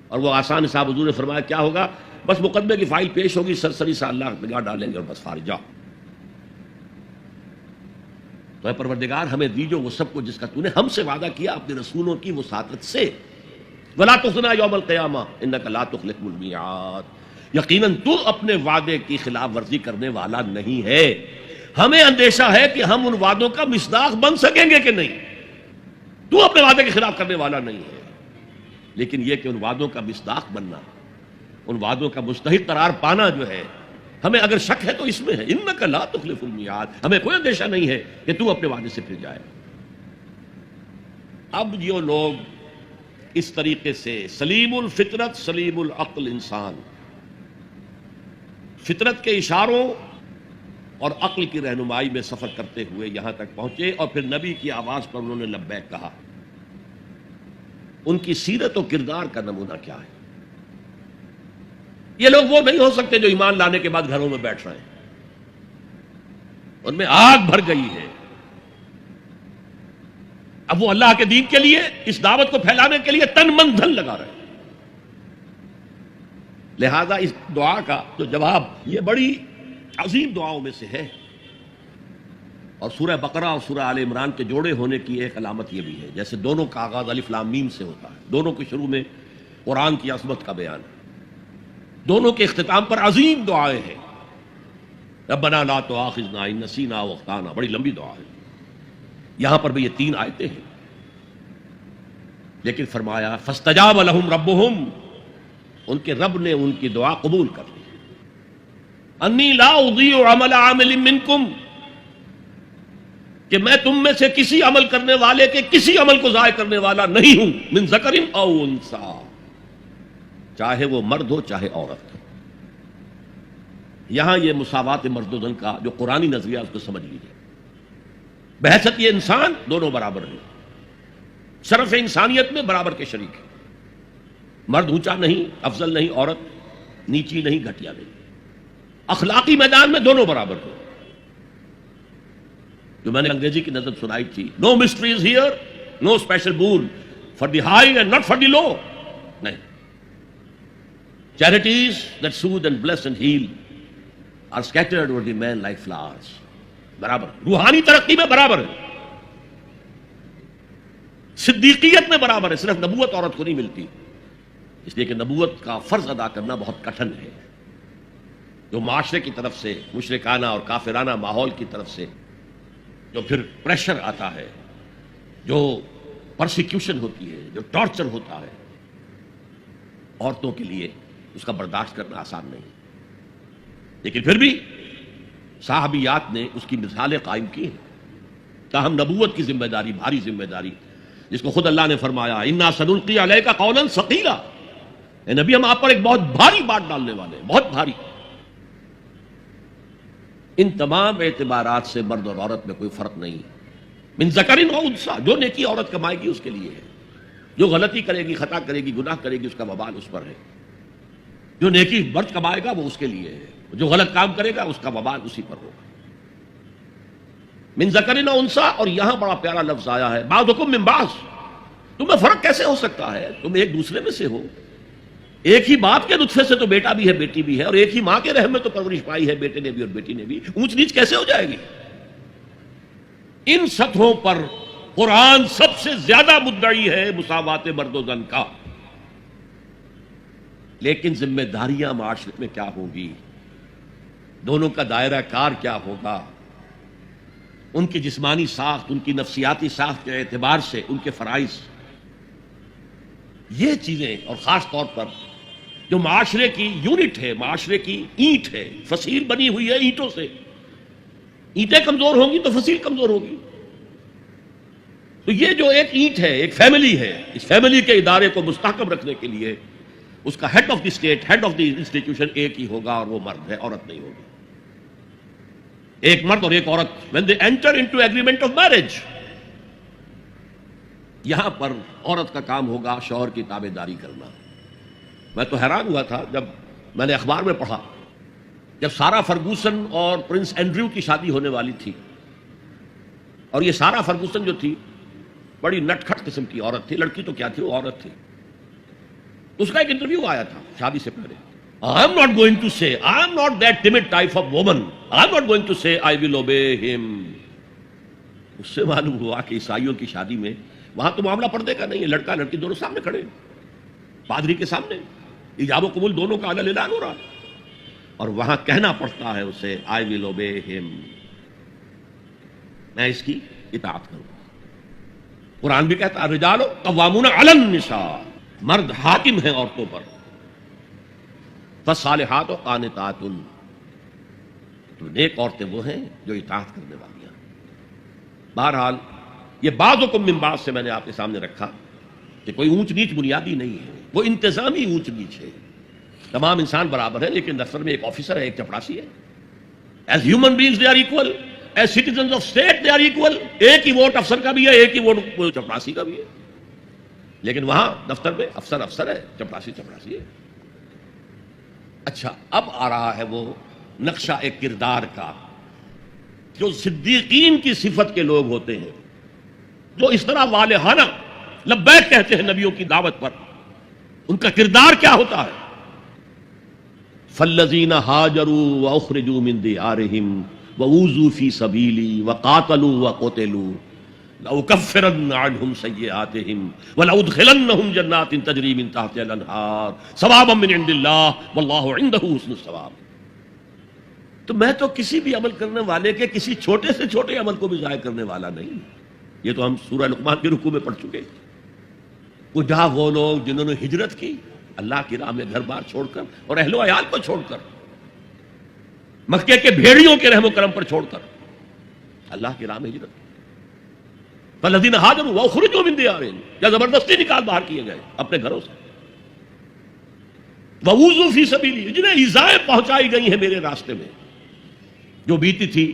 اور وہ آسان حساب حضور نے فرمایا کیا ہوگا؟ بس مقدمے کی فائل پیش ہوگی، سرسری سا اللہ نگاہ ڈالیں گے اور بس فارغ جاؤ. تو اے پروردگار ہمیں دیجو وہ سب کچھ جس کا تو نے ہم سے وعدہ کیا اپنے رسولوں کی وساطت سے. ولا تخزنا یوم القیامہ انک لا تخلف المیعاد. یقیناً تو اپنے وعدے کی خلاف ورزی کرنے والا نہیں ہے. ہمیں اندیشہ ہے کہ ہم ان وعدوں کا مصداق بن سکیں گے کہ نہیں. تو اپنے وعدے کے خلاف کرنے والا نہیں ہے، لیکن یہ کہ ان وعدوں کا مصداق بننا، ان وعدوں کا مستحق قرار پانا جو ہے، ہمیں اگر شک ہے تو اس میں ہے. انک لا تخلف المیعاد. ہمیں کوئی اندیشہ نہیں ہے کہ تو اپنے وعدے سے پھر جائے. اب جو لوگ اس طریقے سے سلیم الفطرت سلیم العقل انسان، فطرت کے اشاروں اور عقل کی رہنمائی میں سفر کرتے ہوئے یہاں تک پہنچے، اور پھر نبی کی آواز پر انہوں نے لبیک کہا۔ ان کی سیرت و کردار کا نمونہ کیا ہے؟ یہ لوگ وہ نہیں ہو سکتے جو ایمان لانے کے بعد گھروں میں بیٹھ رہے ہیں، ان میں آگ بھر گئی ہے۔ اب وہ اللہ کے دین کے لیے، اس دعوت کو پھیلانے کے لیے تن من دھن لگا رہے ہیں۔ لہذا اس دعا کا جو جواب، یہ بڑی عظیم دعاؤں میں سے ہے، اور سورہ بقرہ اور سورہ آل عمران کے جوڑے ہونے کی ایک علامت یہ بھی ہے، جیسے دونوں کا آغاز الف لام میم سے ہوتا ہے، دونوں کے شروع میں قرآن کی عظمت کا بیان ہے، دونوں کے اختتام پر عظیم دعائیں ہیں۔ ربنا لا تؤاخذنا ان نسینا او اخطانا، بڑی لمبی دعا ہے۔ یہاں پر بھی یہ 3 آیتیں ہیں، لیکن فرمایا فاستجاب لهم ربهم، ان کے رب نے ان کی دعا قبول کر لی۔ انی لا اضیع عمل عامل منکم، کہ میں تم میں سے کسی عمل کرنے والے کے کسی عمل کو ضائع کرنے والا نہیں ہوں، من ذکر او انثی، چاہے وہ مرد ہو چاہے عورت ہو۔ یہاں یہ مساوات مرد و زن کا جو قرآنی نظریہ اس کو سمجھ لیجیے۔ بحیثیت یہ انسان دونوں برابر ہیں، شرف انسانیت میں برابر کے شریک ہیں، مرد اونچا نہیں، افضل نہیں، عورت نیچی نہیں، گھٹیا نہیں، اخلاقی میدان میں دونوں برابر ہیں۔ جو میں نے انگریزی کی نظر سنائی تھی، no mysteries here, no special boon for the high and not for the low, نہیں، charities that soothe and bless and heal are scattered over the main like flowers, برابر، روحانی ترقی میں برابر ہے، صدیقیت میں برابر ہے، صرف نبوت عورت کو نہیں ملتی، اس لیے کہ نبوت کا فرض ادا کرنا بہت کٹھن ہے، جو معاشرے کی طرف سے مشرکانہ اور کافرانہ ماحول کی طرف سے جو پھر پریشر آتا ہے، جو پرسیکیوشن ہوتی ہے، جو ٹارچر ہوتا ہے، عورتوں کے لیے اس کا برداشت کرنا آسان نہیں، لیکن پھر بھی صحابیات نے اس کی مثالیں قائم کی ہیں۔ تاہم نبوت کی ذمہ داری، بھاری ذمہ داری، جس کو خود اللہ نے فرمایا انا سنلقی علیک قولا ثقیلا، اے نبی ہم آپ پر ایک بہت بھاری بات ڈالنے والے ہیں، بہت بھاری۔ ان تمام اعتبارات سے مرد اور عورت میں کوئی فرق نہیں، من ذکر و انثی، جو نیکی عورت کمائے گی اس کے لیے ہے، جو غلطی کرے گی، خطا کرے گی، گناہ کرے گی، اس کا وبال اس پر ہے، جو نیکی مرد کمائے گا وہ اس کے لیے ہے، جو غلط کام کرے گا اس کا وبال اسی پر ہوگا۔ من ذکر و انثی، اور یہاں بڑا پیارا لفظ آیا ہے بعضکم من بعض، تمہیں فرق کیسے ہو سکتا ہے؟ تم ایک دوسرے میں سے ہو، ایک ہی باپ کے نطفے سے تو بیٹا بھی ہے بیٹی بھی ہے، اور ایک ہی ماں کے رحم میں تو پرورش پائی ہے بیٹے نے بھی اور بیٹی نے بھی، اونچ نیچ کیسے ہو جائے گی؟ ان سطحوں پر قرآن سب سے زیادہ مدعی ہے مساوات مرد و زن کا، لیکن ذمہ داریاں معاشرے میں کیا ہوں گی، دونوں کا دائرہ کار کیا ہوگا، ان کی جسمانی ساخت، ان کی نفسیاتی ساخت کے اعتبار سے ان کے فرائض، یہ چیزیں، اور خاص طور پر جو معاشرے کی یونٹ ہے، معاشرے کی اینٹ ہے، فصیل بنی ہوئی ہے اینٹوں سے، اینٹیں کمزور ہوں گی تو فصیل کمزور ہوگی۔ تو یہ جو ایک اینٹ ہے، ایک فیملی ہے، اس فیملی کے ادارے کو مستحکم رکھنے کے لیے اس کا head of the state, head of the institution ایک ہی ہوگا، اور وہ مرد ہے، عورت نہیں ہوگی۔ ایک مرد اور ایک عورت when they enter into agreement of marriage، یہاں پر عورت کا کام ہوگا شوہر کی تابع داری کرنا۔ میں تو حیران ہوا تھا جب میں نے اخبار میں پڑھا، جب سارا فرگوسن اور پرنس اینڈریو کی شادی ہونے والی تھی، اور یہ سارا فرگوسن جو تھی بڑی نٹ کھٹ قسم کی عورت تھی، لڑکی تو کیا تھی، وہ عورت تھی، اس کا ایک انٹرویو آیا تھا شادی سے پہلے۔ I am not going to say, I am not that timid type of woman, I am not going to say I will obey him۔ اس سے معلوم ہوا کہ عیسائیوں کی شادی میں وہاں تو معاملہ پردے کا نہیں ہے، لڑکا لڑکی دونوں سامنے کھڑے، پادری کے سامنے ایجاب و قبول دونوں کا اعلان ہو رہا، اور وہاں کہنا پڑتا ہے اسے I will obey him، میں اس کی اطاعت کروں۔ قرآن بھی کہتا ہے الرجال قوامون علی النساء، مرد حاکم ہیں عورتوں پر، فالصالحات قانتات، تو نیک عورتیں وہ ہیں جو اطاعت کرنے والی ہیں۔ بہرحال یہ بعضکم من بعض سے میں نے آپ کے سامنے رکھا کہ کوئی اونچ نیچ بنیادی نہیں ہے، وہ انتظامی اونچ نیچ ہے، تمام انسان برابر ہے، لیکن دفتر میں ایک آفیسر ہے، ایک چپڑاسی ہے، As human beings they are equal, as citizens of state they are equal. ایک ہی ووٹ افسر کا بھی ہے، ایک ہی ووٹ چپراسی کا بھی ہے، لیکن وہاں دفتر میں افسر افسر ہے، چپراسی چپراسی ہے. اچھا، اب آ رہا ہے وہ نقشہ ایک کردار کا، جو صدیقین کی صفت کے لوگ ہوتے ہیں، جو اس طرح والہانہ لبیک کہتے ہیں نبیوں کی دعوت پر، ان کا کردار کیا ہوتا ہے؟ فالذین ہاجروا واخرجوا من دیارہم وأوذوا فی سبیلی وقاتلوا وقتلوا لأکفرن عنہم سیئاتہم ولأدخلنہم جنات تجری من تحتہا الانہار ثوابا من عند اللہ واللہ عندہ حسن الثواب. تو میں تو کسی بھی عمل کرنے والے کے کسی چھوٹے سے چھوٹے عمل کو بھی ضائع کرنے والا نہیں. یہ تو ہم سورہ لقمان کے رکوع میں پڑھ چکے. وہ جہاں وہ لوگ جنہوں نے ہجرت کی اللہ کی راہ میں گھر بار چھوڑ کر اور اہل و عیال کو چھوڑ کر، مکے کے بھیڑیوں کے رحم و کرم پر چھوڑ کر اللہ کی راہ میں ہجرت. فالذین ہاجروا واخرجوا من دیارہم، یا زبردستی نکال باہر کیے گئے اپنے گھروں سے. وأوذوا فی سبیلی، جنہیں ایذائیں پہنچائی گئی ہیں میرے راستے میں، جو بیتی تھی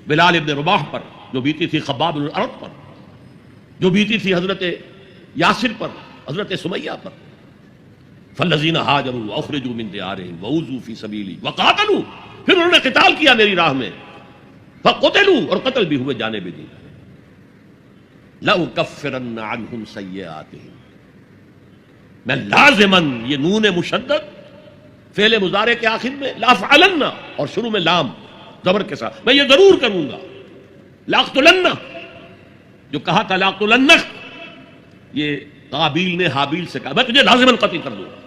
بلال ابن رباح پر، جو بیتی تھی خباب بن الارت پر، جو بیتی تھی حضرت یاسر پر، حضرت سمیہ پر. فالذین ہاجروا واخرجوا من دیارہم وأوذوا فی سبیلی وقاتلوا، پھر انہوں نے قتال کیا میری راہ میں، فقتلوا، اور قتل بھی ہوئے جانے بھی دی. لأکفرن عنہم سیئاتہم، میں لازماً، یہ نون مشدد فعل مضارع کے آخر میں، لأفعلن، اور شروع میں لام زبر کے ساتھ، میں یہ ضرور کروں گا. لاقتلن، جو کہا تھا لاقتلنک، یہ قابیل نے حابیل سے کہا میں تجھے لازماً قتل کر دوں گا.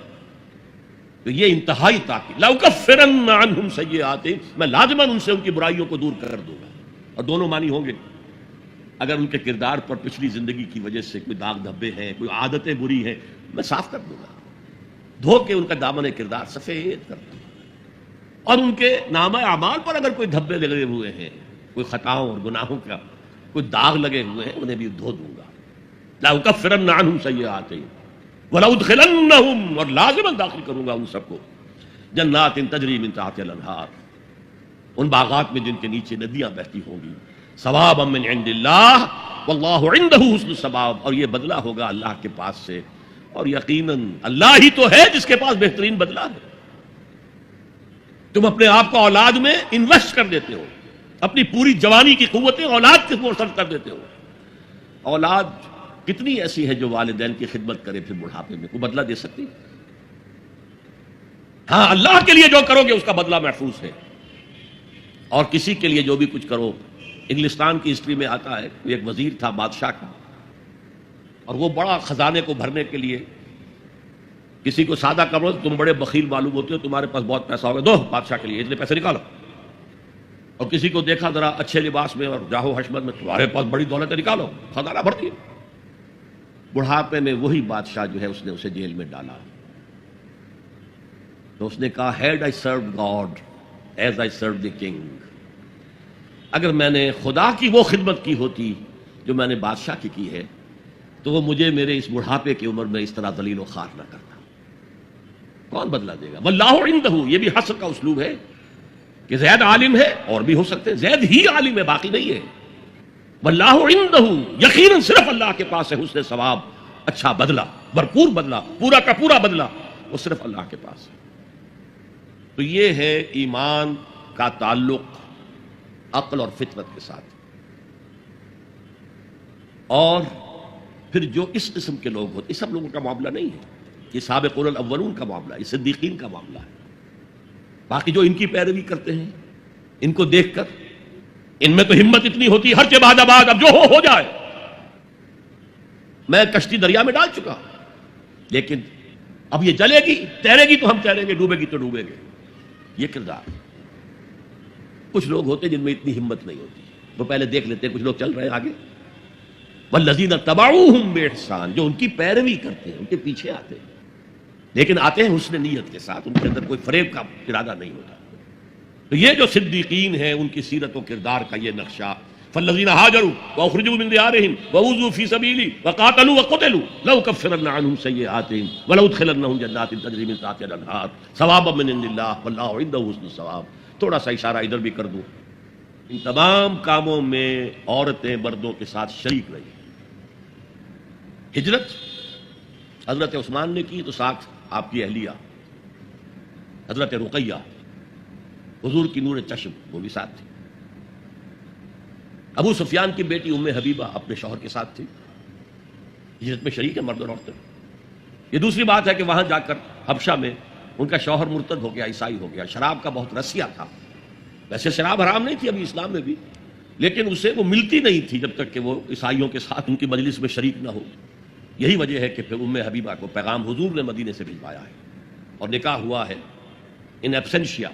تو یہ انتہائی تاکید، لأکفرن عنہم سیئاتہم، میں لازماً ان سے ان کی برائیوں کو دور کر دوں گا. اور دونوں معنی ہوں گے. اگر ان کے کردار پر پچھلی زندگی کی وجہ سے کوئی داغ دھبے ہیں، کوئی عادتیں بری ہیں، میں صاف کر دوں گا، دھو کے ان کا دامن کردار سفید کر دوں گا. اور ان کے نامہ اعمال پر اگر کوئی دھبے لگے ہوئے ہیں، کوئی خطاؤں اور گناہوں کا کوئی داغ لگے ہوئے ہیں، انہیں بھی دھو دوں گا. لأکفرن عنہم سیئاتہم ولأدخلنہم، اور لازماً داخل کروں گا ان سب کو جنات تجری من تحتہا الانہار، ان باغات میں جن کے نیچے ندیاں بہتی ہوں گی. ثوابا من عند اللہ واللہ عندہ حسن الثواب، اور یہ بدلہ ہوگا اللہ کے پاس سے، اور یقیناً اللہ ہی تو ہے جس کے پاس بہترین بدلہ ہے. تم اپنے آپ کو اولاد میں انویسٹ کر دیتے ہو، اپنی پوری جوانی کی قوتیں اولاد کے اوپر صرف کر دیتے ہو. اولاد کتنی ایسی ہے جو والدین کی خدمت کرے پھر بڑھاپے میں، کوئی بدلہ دے سکتی؟ ہاں، اللہ کے لیے جو کرو گے اس کا بدلہ محفوظ ہے. اور کسی کے لیے جو بھی کچھ کرو، انگلستان کی ہسٹری میں آتا ہے ایک وزیر تھا بادشاہ کا، اور وہ بڑا خزانے کو بھرنے کے لیے کسی کو سادہ کرو، تم بڑے بخیل معلوم ہوتے ہو، تمہارے پاس بہت پیسہ ہوگا، دو بادشاہ کے لیے اتنے پیسے نکالو. اور کسی کو دیکھا ذرا اچھے لباس میں اور جاہو حشمت میں، تمہارے پاس بڑی دولت ہے، نکالو، خزانہ بھر دیا. بڑھاپے میں وہی بادشاہ جو ہے اس نے اسے جیل میں ڈالا. تو اس نے کہا had I serve God as I serve the king, اگر میں نے خدا کی وہ خدمت کی ہوتی جو میں نے بادشاہ کی ہے تو وہ مجھے میرے اس بڑھاپے کی عمر میں اس طرح ذلیل و خوار نہ کرتا. کون بدلہ دے گا؟ واللہ عندہ، یہ بھی حسر کا اسلوب ہے کہ زید عالم ہے، اور بھی ہو سکتے ہیں، زید ہی عالم ہے، باقی نہیں ہے. واللہ عندہ، یقیناً صرف اللہ کے پاس ہے حسن ثواب، اچھا بدلہ، بھرپور بدلہ، پورا کا پورا بدلہ، وہ صرف اللہ کے پاس ہے. تو یہ ہے ایمان کا تعلق عقل اور فطرت کے ساتھ. اور پھر جو اس قسم کے لوگ ہوتے، یہ سب لوگوں کا معاملہ نہیں ہے، یہ سابقون الاولون کا معاملہ ہے، یہ صدیقین کا معاملہ ہے. باقی جو ان کی پیروی کرتے ہیں، ان کو دیکھ کر ان میں تو ہمت اتنی ہوتی ہے، ہر کے بعد آباد، اب جو ہو جائے. میں کشتی دریا میں ڈال چکا، لیکن اب یہ چلے گی، تیرے گی تو ہم تیریں گے، ڈوبے گی تو ڈوبیں گے. یہ کردار. کچھ لوگ ہوتے جن میں اتنی ہمت نہیں ہوتی، وہ پہلے دیکھ لیتے ہیں کچھ لوگ چل رہے ہیں آگے. والذین تبعوہم بإحسان، جو ان کی پیروی کرتے ہیں، ان کے پیچھے آتے ہیں، لیکن آتے ہیں حسن نیت کے ساتھ، ان کے اندر کوئی فریب کا ارادہ نہیں ہوتا. تو یہ جو صدیقین ہیں ان کی سیرت و کردار کا یہ نقشہ، فالذین ہاجروا واخرجوا من دیارہم وأوذوا فی سبیلی وقاتلوا وقتلوا لأکفرن عنہم سیئاتہم ولأدخلنہم جنات تجری من تحتہا الانہار ثوابا من عند اللہ واللہ عندہ حسن الثواب. تھوڑا سا اشارہ ادھر بھی کر دوں، ان تمام کاموں میں عورتیں مردوں کے ساتھ شریک رہی۔ ہجرت حضرت عثمان نے کی تو ساتھ آپ کی اہلیہ حضرت رقیہ، حضور کی نور چشم، وہ بھی ساتھ تھی۔ ابو سفیان کی بیٹی ام حبیبہ اپنے شوہر کے ساتھ تھی، ہجرت میں شریک ہے مرد اور عورتیں۔ یہ دوسری بات ہے کہ وہاں جا کر حبشہ میں ان کا شوہر مرتد ہو گیا، عیسائی ہو گیا، شراب کا بہت رسیا تھا۔ ویسے شراب حرام نہیں تھی ابھی اسلام میں بھی، لیکن اسے وہ ملتی نہیں تھی جب تک کہ وہ عیسائیوں کے ساتھ ان کی مجلس میں شریک نہ ہو۔ یہی وجہ ہے کہ پھر ام حبیبہ کو پیغام حضور نے مدینے سے بھجوایا ہے اور نکاح ہوا ہے ان ایبسنشیا۔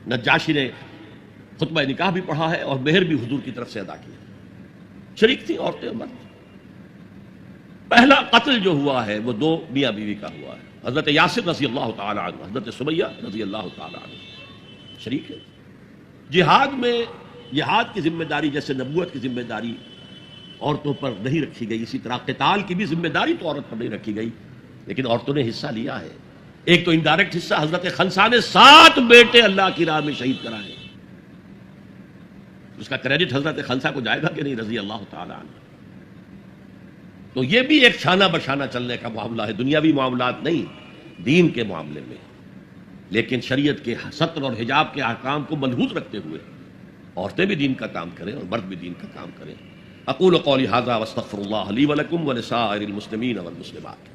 نجاشی نے خطبہ نکاح بھی پڑھا ہے اور مہر بھی حضور کی طرف سے ادا کیا۔ شریک تھی عورتیں اور مرد۔ پہلا قتل جو ہوا ہے وہ دو میاں بیوی کا ہوا ہے، حضرت یاسر رضی اللہ تعالی عنہ، حضرت سمیہ رضی اللہ تعالی عنہ شریک ہے۔ جہاد میں جہاد کی ذمہ داری جیسے نبوت کی ذمہ داری عورتوں پر نہیں رکھی گئی، اسی طرح قتال کی بھی ذمہ داری تو عورت پر نہیں رکھی گئی، لیکن عورتوں نے حصہ لیا ہے۔ ایک تو انڈائریکٹ حصہ، حضرت خنسا نے 7 بیٹے اللہ کی راہ میں شہید کرائے، اس کا کریڈٹ حضرت خنسا کو جائے گا کہ نہیں رضی اللہ تعالی عنہ۔ تو یہ بھی ایک شانہ بشانہ چلنے کا معاملہ ہے، دنیاوی معاملات نہیں، دین کے معاملے میں، لیکن شریعت کے ستر اور حجاب کے احکام کو ملحوظ رکھتے ہوئے عورتیں بھی دین کا کام کریں اور مرد بھی دین کا کام کریں۔ اقول قولی ھذا واستغفر اللہ لی ولکم ولسائر المسلمین والمسلمات۔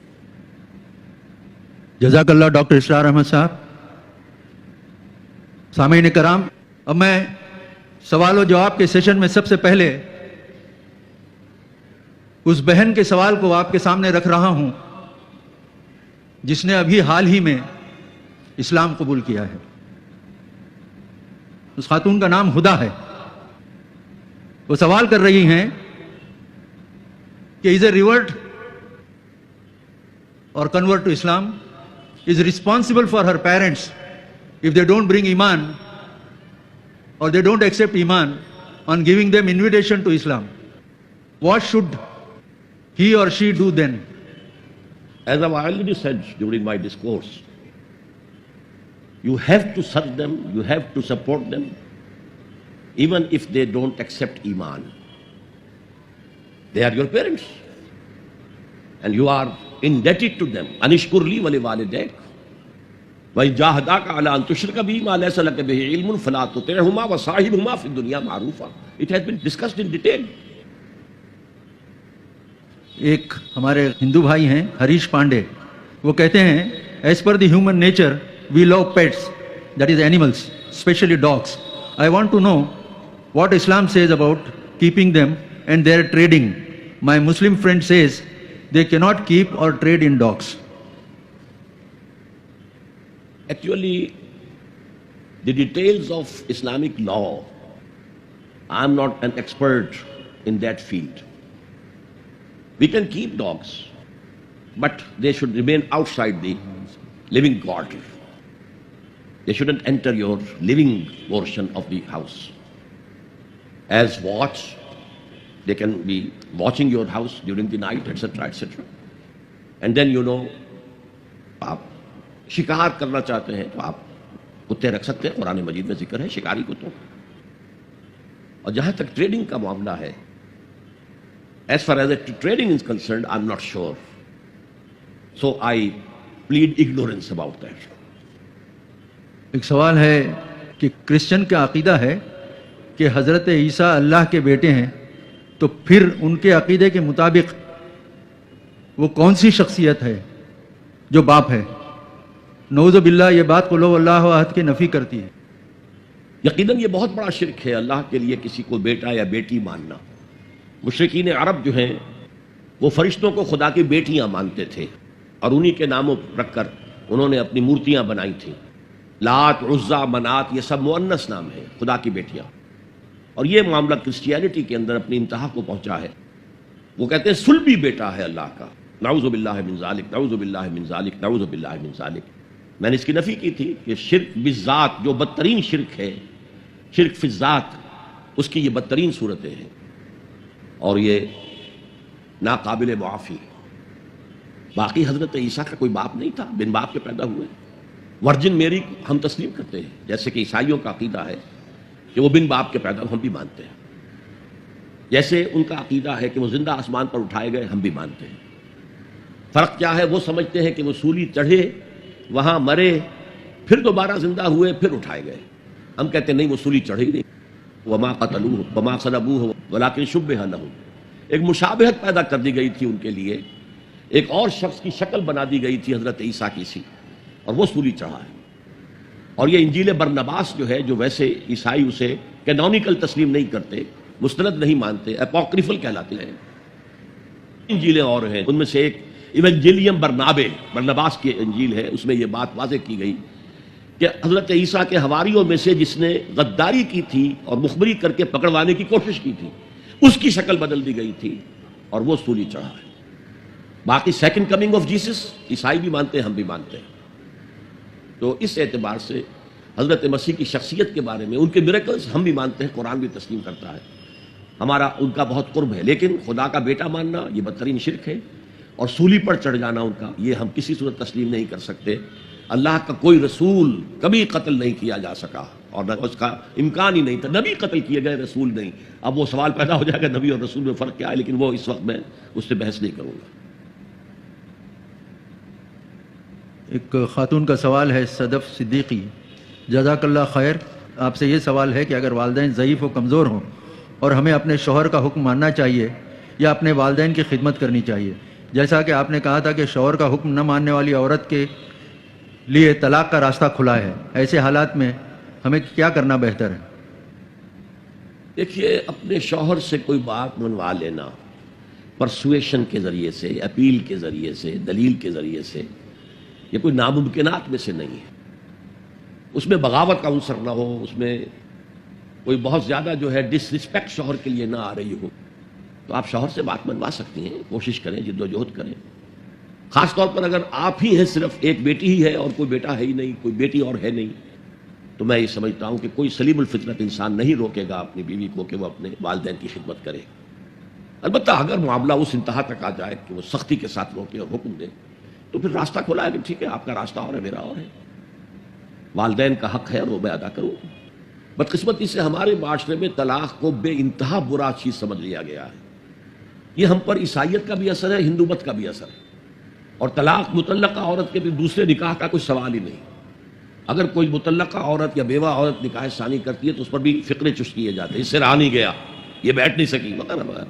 جزاک اللہ ڈاکٹر اسرار احمد صاحب۔ سامعین کرام، اب میں سوال و جواب کے سیشن میں سب سے پہلے اس بہن کے سوال کو آپ کے سامنے رکھ رہا ہوں جس نے ابھی حال ہی میں اسلام قبول کیا ہے۔ اس خاتون کا نام ہدا ہے۔ وہ سوال کر رہی ہیں کہ از اے ریورٹ اور convert to Islam is responsible for her parents if they don't bring iman or they don't accept iman on giving them invitation to Islam. What should he or she do then? As I've already said during my discourse, you have to serve them, you have to support them, even if they don't accept iman. They are your parents, and you are indebted to them. انشکر لی ولوالدیک وإن جاہداک علی ان تشرک be ما لیس لک بہ علم فلا تطعہما وصاحبہما فی الدنیا معروفا۔ It has been discussed in detail. ایک ہمارے ہندو بھائی ہیں ہریش پانڈے، وہ کہتے ہیں as per the human nature we love pets, that is animals, especially dogs. I want to know what Islam says about keeping them and their trading. My Muslim friend says they cannot keep or trade in dogs. Actually, the details of Islamic law, I'm not an expert in that field. We can keep dogs, but they should remain outside the living quarter. They shouldn't enter your living portion of the house. As watch, they can be watching your house during the night, etc., etc. And then آپ شکار کرنا چاہتے ہیں تو آپ کتے رکھ سکتے ہیں، قرآن مجید میں ذکر ہے شکاری کتوں. اور جہاں تک ٹریڈنگ کا معاملہ ہے، as far as trading is concerned, I'm not sure. So I plead ignorance about that. ایک سوال ہے کہ کرسچن کا عقیدہ ہے کہ حضرت عیسیٰ اللہ کے بیٹے ہیں، تو پھر ان کے عقیدے کے مطابق وہ کون سی شخصیت ہے جو باپ ہے؟ نعوذ باللہ یہ بات قل ہو اللہ احد کی نفی کرتی ہے. یقیناً یہ بہت بڑا شرک ہے اللہ کے لیے کسی کو بیٹا یا بیٹی ماننا. مشرکین عرب جو ہیں وہ فرشتوں کو خدا کی بیٹیاں مانتے تھے اور انہی کے ناموں رکھ کر انہوں نے اپنی مورتیاں بنائی تھیں. لات، عزا، منات یہ سب مؤنث نام ہیں، خدا کی بیٹیاں. اور یہ معاملہ کرسچینٹی کے اندر اپنی انتہا کو پہنچا ہے. وہ کہتے ہیں صلبی بیٹا ہے اللہ کا. نعوذ باللہ من ذالک، نعوذ باللہ من ذالک، نعوذ باللہ من ذالک. میں نے اس کی نفی کی تھی کہ شرک بالذات جو بدترین شرک ہے، شرک فی الذات، اس کی یہ بدترین صورتیں ہیں اور یہ ناقابل معافی. باقی حضرت عیسیٰ کا کوئی باپ نہیں تھا، بن باپ کے پیدا ہوئے. ورجن میری ہم تسلیم کرتے ہیں، جیسے کہ عیسائیوں کا عقیدہ ہے کہ وہ بن باپ کے پیدا، ہم بھی مانتے ہیں. جیسے ان کا عقیدہ ہے کہ وہ زندہ آسمان پر اٹھائے گئے، ہم بھی مانتے ہیں. فرق کیا ہے؟ وہ سمجھتے ہیں کہ وہ سولی چڑھے، وہاں مرے، پھر دوبارہ زندہ ہوئے، پھر اٹھائے گئے. ہم کہتے ہیں نہیں، وہ سولی چڑھے ہی نہیں. وما قتلوہ وما صلبوہ ولکن شبہ لہم. ایک مشابہت پیدا کر دی گئی تھی ان کے لیے، ایک اور شخص کی شکل بنا دی گئی تھی حضرت عیسیٰ کی سی، اور وہ سولی چڑھا ہے. اور یہ انجیل برنباس جو ہے، جو ویسے عیسائی اسے کینونیکل تسلیم نہیں کرتے، مستند نہیں مانتے، اپوکریفل کہلاتے ہیں. انجیلیں اور ہیں، ان میں سے ایک ایونجیلیم برنباس کی انجیل ہے. اس میں یہ بات واضح کی گئی کہ حضرت عیسیٰ کے حواریوں میں سے جس نے غداری کی تھی اور مخبری کر کے پکڑوانے کی کوشش کی تھی، اس کی شکل بدل دی گئی تھی اور وہ سولی چڑھا ہے. باقی سیکنڈ کمنگ آف جیسس عیسائی بھی مانتے ہیں، ہم بھی مانتے ہیں. تو اس اعتبار سے حضرت مسیح کی شخصیت کے بارے میں ان کے میریکلز ہم بھی مانتے ہیں، قرآن بھی تسلیم کرتا ہے، ہمارا ان کا بہت قرب ہے. لیکن خدا کا بیٹا ماننا یہ بدترین شرک ہے، اور سولی پر چڑھ جانا ان کا، یہ ہم کسی صورت تسلیم نہیں کر سکتے. اللہ کا کوئی رسول کبھی قتل نہیں کیا جا سکا، اور نہ اس کا امکان ہی نہیں تھا. نبی قتل کیے گئے، رسول نہیں. اب وہ سوال پیدا ہو جائے گا نبی اور رسول میں فرق کیا ہے، لیکن وہ اس وقت میں اس سے بحث نہیں کروں گا. ایک خاتون کا سوال ہے، صدف صدیقی، جزاک اللہ خیر. آپ سے یہ سوال ہے کہ اگر والدین ضعیف و کمزور ہوں اور ہمیں اپنے شوہر کا حکم ماننا چاہیے یا اپنے والدین کی خدمت کرنی چاہیے؟ جیسا کہ آپ نے کہا تھا کہ شوہر کا حکم نہ ماننے والی عورت کے لیے طلاق کا راستہ کھلا ہے، ایسے حالات میں ہمیں کیا کرنا بہتر ہے؟ دیکھیے، اپنے شوہر سے کوئی بات منوا لینا پرسویشن کے ذریعے سے، اپیل کے ذریعے سے، دلیل کے ذریعے سے، یہ کوئی ناممکنات میں سے نہیں ہے. اس میں بغاوت کا عنصر نہ ہو، اس میں کوئی بہت زیادہ جو ہے ڈس رسپیکٹ شوہر کے لیے نہ آ رہی ہو، تو آپ شوہر سے بات منوا سکتی ہیں. کوشش کریں، جد و جہد کریں. خاص طور پر اگر آپ ہی ہیں، صرف ایک بیٹی ہی ہے اور کوئی بیٹا ہے ہی نہیں، کوئی بیٹی اور ہے نہیں، تو میں یہ سمجھتا ہوں کہ کوئی سلیم الفطرت انسان نہیں روکے گا اپنی بیوی کو کہ وہ اپنے والدین کی خدمت کرے. البتہ اگر معاملہ اس انتہا تک آ جائے کہ وہ سختی کے ساتھ روکے اور حکم دے، تو پھر راستہ کھلا ہے کہ ٹھیک ہے، آپ کا راستہ اور ہے، میرا اور ہے. والدین کا حق ہے اور وہ میں ادا کروں. بدقسمتی سے ہمارے معاشرے میں طلاق کو بے انتہا برا چیز سمجھ لیا گیا ہے. یہ ہم پر عیسائیت کا بھی اثر ہے، ہندو مت کا بھی اثر ہے. اور طلاق مطلقہ عورت کے بھی دوسرے نکاح کا کوئی سوال ہی نہیں. اگر کوئی مطلقہ عورت یا بیوہ عورت نکاح ثانی کرتی ہے تو اس پر بھی فقرے چست کیے جاتے ہیں، اس سے رہا نہیں گیا، یہ بیٹھ نہیں سکی وغیرہ وغیرہ.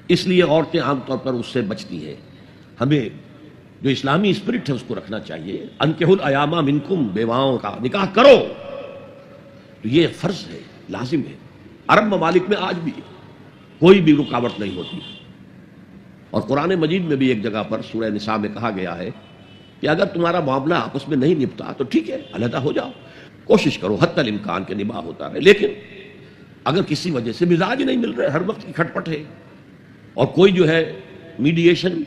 اس لیے عورتیں عام طور پر اس سے بچتی ہیں. ہمیں جو اسلامی اسپرٹ ہے اس کو رکھنا چاہیے. انکحوا الایام منکم، بیواؤں کا نکاح کرو، تو یہ فرض ہے، لازم ہے. عرب ممالک میں آج بھی کوئی بھی رکاوٹ نہیں ہوتی. اور قرآن مجید میں بھی ایک جگہ پر سورہ نساء میں کہا گیا ہے کہ اگر تمہارا معاملہ آپس میں نہیں نپٹا تو ٹھیک ہے، علیحدہ ہو جاؤ، کوشش کرو حتی الامکان کے نباہ ہوتا رہے. لیکن اگر کسی وجہ سے مزاج نہیں مل رہے، ہر وقت کی کھٹپٹ ہے، اور کوئی جو ہے میڈیشن،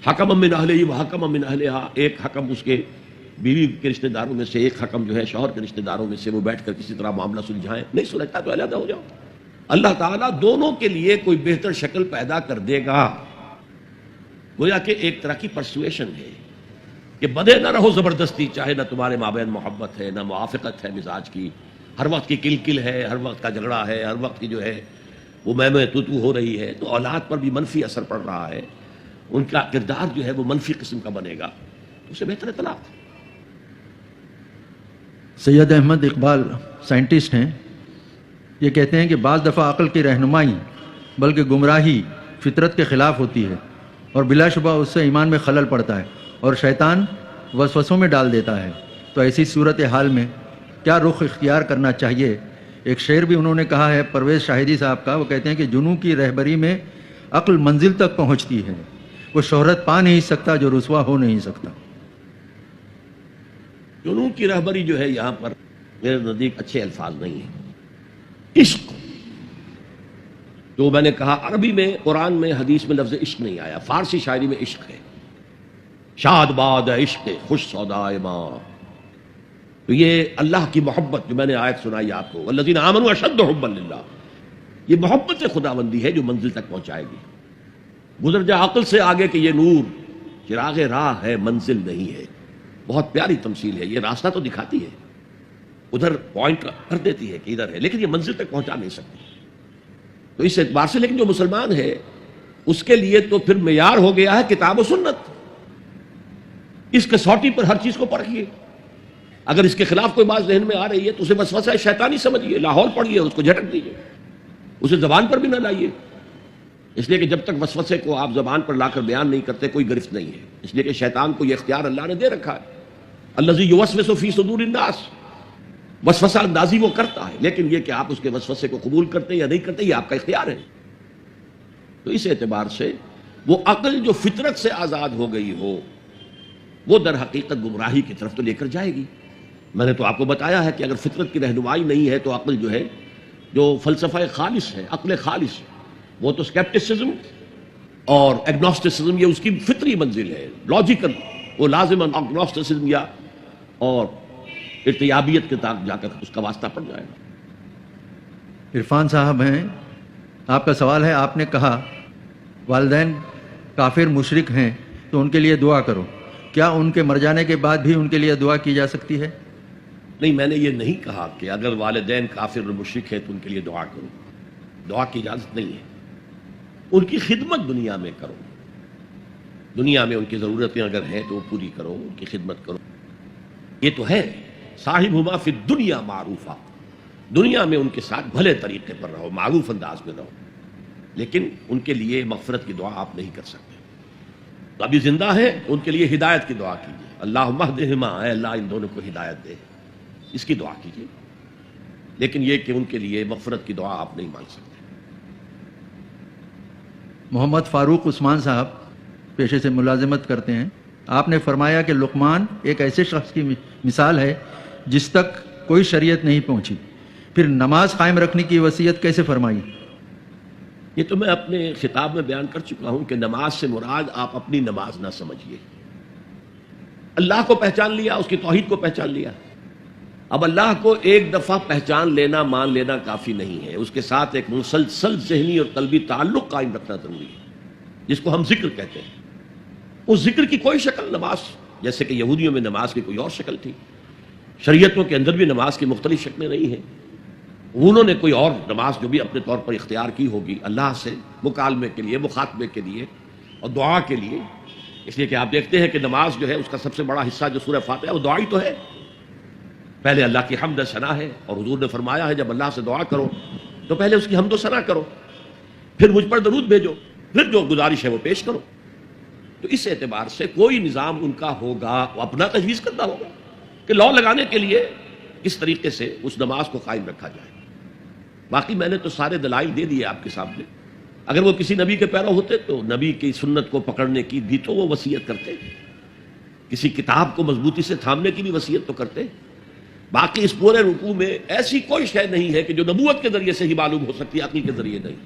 حکم من اہلہ و حکم من اہلہا، ایک حکم اس کے بیوی کے رشتہ داروں میں سے، ایک حکم جو ہے شوہر کے رشتہ داروں میں سے، وہ بیٹھ کر کسی طرح معاملہ سلجھائیں، نہیں سلجھتا تو علیحدہ ہو جاؤ. اللہ تعالیٰ دونوں کے لیے کوئی بہتر شکل پیدا کر دے گا. گویا کہ ایک طرح کی پرسویشن ہے کہ بدے نہ رہو زبردستی، چاہے نہ تمہارے مابین محبت ہے، نہ موافقت ہے مزاج کی، ہر وقت کی کل ہے، ہر وقت کا جھگڑا ہے، ہر وقت کی جو ہے وہ میں تو ہو رہی ہے، تو اولاد پر بھی منفی اثر پڑ رہا ہے، ان کا کردار جو ہے وہ منفی قسم کا بنے گا. اس سے بہتر ہے طلاق. سید احمد اقبال سائنٹسٹ ہیں، یہ کہتے ہیں کہ بعض دفعہ عقل کی رہنمائی بلکہ گمراہی فطرت کے خلاف ہوتی ہے، اور بلا شبہ اس سے ایمان میں خلل پڑتا ہے اور شیطان وسوسوں میں ڈال دیتا ہے. تو ایسی صورتحال میں کیا رخ اختیار کرنا چاہیے؟ ایک شعر بھی انہوں نے کہا ہے پرویز شاہدی صاحب کا، وہ کہتے ہیں کہ جنوں کی رہبری میں عقل منزل تک پہنچتی ہے، وہ شہرت پا نہیں سکتا جو رسوا ہو نہیں سکتا. جنوں کی رہبری جو ہے یہاں پر میرے نزدیک اچھے الفاظ نہیں ہیں. عشق، جو میں نے کہا عربی میں، قرآن میں، حدیث میں لفظ عشق نہیں آیا. فارسی شاعری میں عشق ہے. شاد باد عشق خوش سودائے ماں، تو یہ اللہ کی محبت جو میں نے آیت سنائی آپ کو، والذین آمنوا اشد حبا للہ، یہ محبت خداوندی ہے جو منزل تک پہنچائے گی. گزر جا عقل سے آگے کہ یہ نور چراغ راہ ہے، منزل نہیں ہے. بہت پیاری تمثیل ہے، یہ راستہ تو دکھاتی ہے، ادھر پوائنٹ کر دیتی ہے کہ ادھر ہے، لیکن یہ منزل تک پہنچا نہیں سکتی. تو اس اعتبار سے لیکن جو مسلمان ہے اس کے لیے تو پھر معیار ہو گیا ہے کتاب و سنت. اس کسوٹی پر ہر چیز کو پرکھیے. اگر اس کے خلاف کوئی بات ذہن میں آ رہی ہے تو اسے وسوسہ شیطانی سمجھیے، لاہور پڑھیے، اس کو جھٹک دیجیے، اسے زبان پر بھی نہ لائیے. اس لیے کہ جب تک وسوسے کو آپ زبان پر لا کر بیان نہیں کرتے کوئی گرفت نہیں ہے. اس لیے کہ شیطان کو یہ اختیار اللہ نے دے رکھا ہے. الذی یوسوس فی صدور الناس، وسوسہ اندازی وہ کرتا ہے، لیکن یہ کہ آپ اس کے وسوسے کو قبول کرتے یا نہیں کرتے یہ آپ کا اختیار ہے. تو اس اعتبار سے وہ عقل جو فطرت سے آزاد ہو گئی ہو وہ در حقیقت گمراہی کی طرف تو لے کر جائے گی. میں نے تو آپ کو بتایا ہے کہ اگر فطرت کی رہنمائی نہیں ہے تو عقل جو ہے، جو فلسفہ خالص ہے، عقل خالص، وہ تو سکیپٹسزم اور ایگنوسٹسزم یہ اس کی فطری منزل ہے، لاجیکل. وہ لازم ایگنوسٹسزم یا اور ارتیابیت کے تک جا کر اس کا واسطہ پڑ جائے گا. عرفان صاحب ہیں، آپ کا سوال ہے، آپ نے کہا والدین کافر مشرک ہیں تو ان کے لیے دعا کرو، کیا ان کے مر جانے کے بعد بھی ان کے لیے دعا کی جا سکتی ہے؟ نہیں، میں نے یہ نہیں کہا کہ اگر والدین کافر اور مشرک ہے تو ان کے لیے دعا کرو. دعا کی اجازت نہیں ہے. ان کی خدمت دنیا میں کرو، دنیا میں ان کی ضرورتیں اگر ہیں تو وہ پوری کرو، ان کی خدمت کرو. یہ تو ہے صاحبہما فی الدنیا معروفا، دنیا میں ان کے ساتھ بھلے طریقے پر رہو، معروف انداز میں رہو، لیکن ان کے لیے مغفرت کی دعا آپ نہیں کر سکتے. تو ابھی زندہ ہیں ان کے لیے ہدایت کی دعا کیجیے، اللہم اہدہما، اے اللہ ان دونوں کو ہدایت دے، اس کی دعا کیجیے. لیکن یہ کہ ان کے لیے مغفرت کی دعا آپ نہیں مانگ سکتے. محمد فاروق عثمان صاحب پیشے سے ملازمت کرتے ہیں. آپ نے فرمایا کہ لقمان ایک ایسے شخص کی مثال ہے جس تک کوئی شریعت نہیں پہنچی، پھر نماز قائم رکھنے کی وصیت کیسے فرمائی؟ یہ تو میں اپنے خطاب میں بیان کر چکا ہوں کہ نماز سے مراد آپ اپنی نماز نہ سمجھیے. اللہ کو پہچان لیا، اس کی توحید کو پہچان لیا. اب اللہ کو ایک دفعہ پہچان لینا، مان لینا کافی نہیں ہے، اس کے ساتھ ایک مسلسل ذہنی اور قلبی تعلق قائم رکھنا ضروری ہے، جس کو ہم ذکر کہتے ہیں. اس ذکر کی کوئی شکل نماز، جیسے کہ یہودیوں میں نماز کی کوئی اور شکل تھی، شریعتوں کے اندر بھی نماز کی مختلف شکلیں نہیں ہیں. انہوں نے کوئی اور نماز جو بھی اپنے طور پر اختیار کی ہوگی اللہ سے مکالمے کے لیے، مخاطبے کے لیے اور دعا کے لیے. اس لیے کہ آپ دیکھتے ہیں کہ نماز جو ہے اس کا سب سے بڑا حصہ جو سورہ فاتحہ ہے وہ دعا ہی تو ہے. پہلے اللہ کی حمد و ثنا ہے، اور حضور نے فرمایا ہے جب اللہ سے دعا کرو تو پہلے اس کی حمد و ثنا کرو، پھر مجھ پر درود بھیجو، پھر جو گزارش ہے وہ پیش کرو. تو اس اعتبار سے کوئی نظام ان کا ہوگا وہ اپنا تجویز کرنا ہوگا کہ لا لگانے کے لیے اس طریقے سے اس نماز کو قائم رکھا جائے. باقی میں نے تو سارے دلائل دے دیے آپ کے سامنے. اگر وہ کسی نبی کے پیرو ہوتے تو نبی کی سنت کو پکڑنے کی بھی تو وہ وصیت کرتے، کسی کتاب کو مضبوطی سے تھامنے کی بھی وصیت تو کرتے. باقی اس پورے رکوع میں ایسی کوئی شے نہیں ہے کہ جو نبوت کے ذریعے سے ہی معلوم ہو سکتی ہے، عقل کے ذریعے نہیں.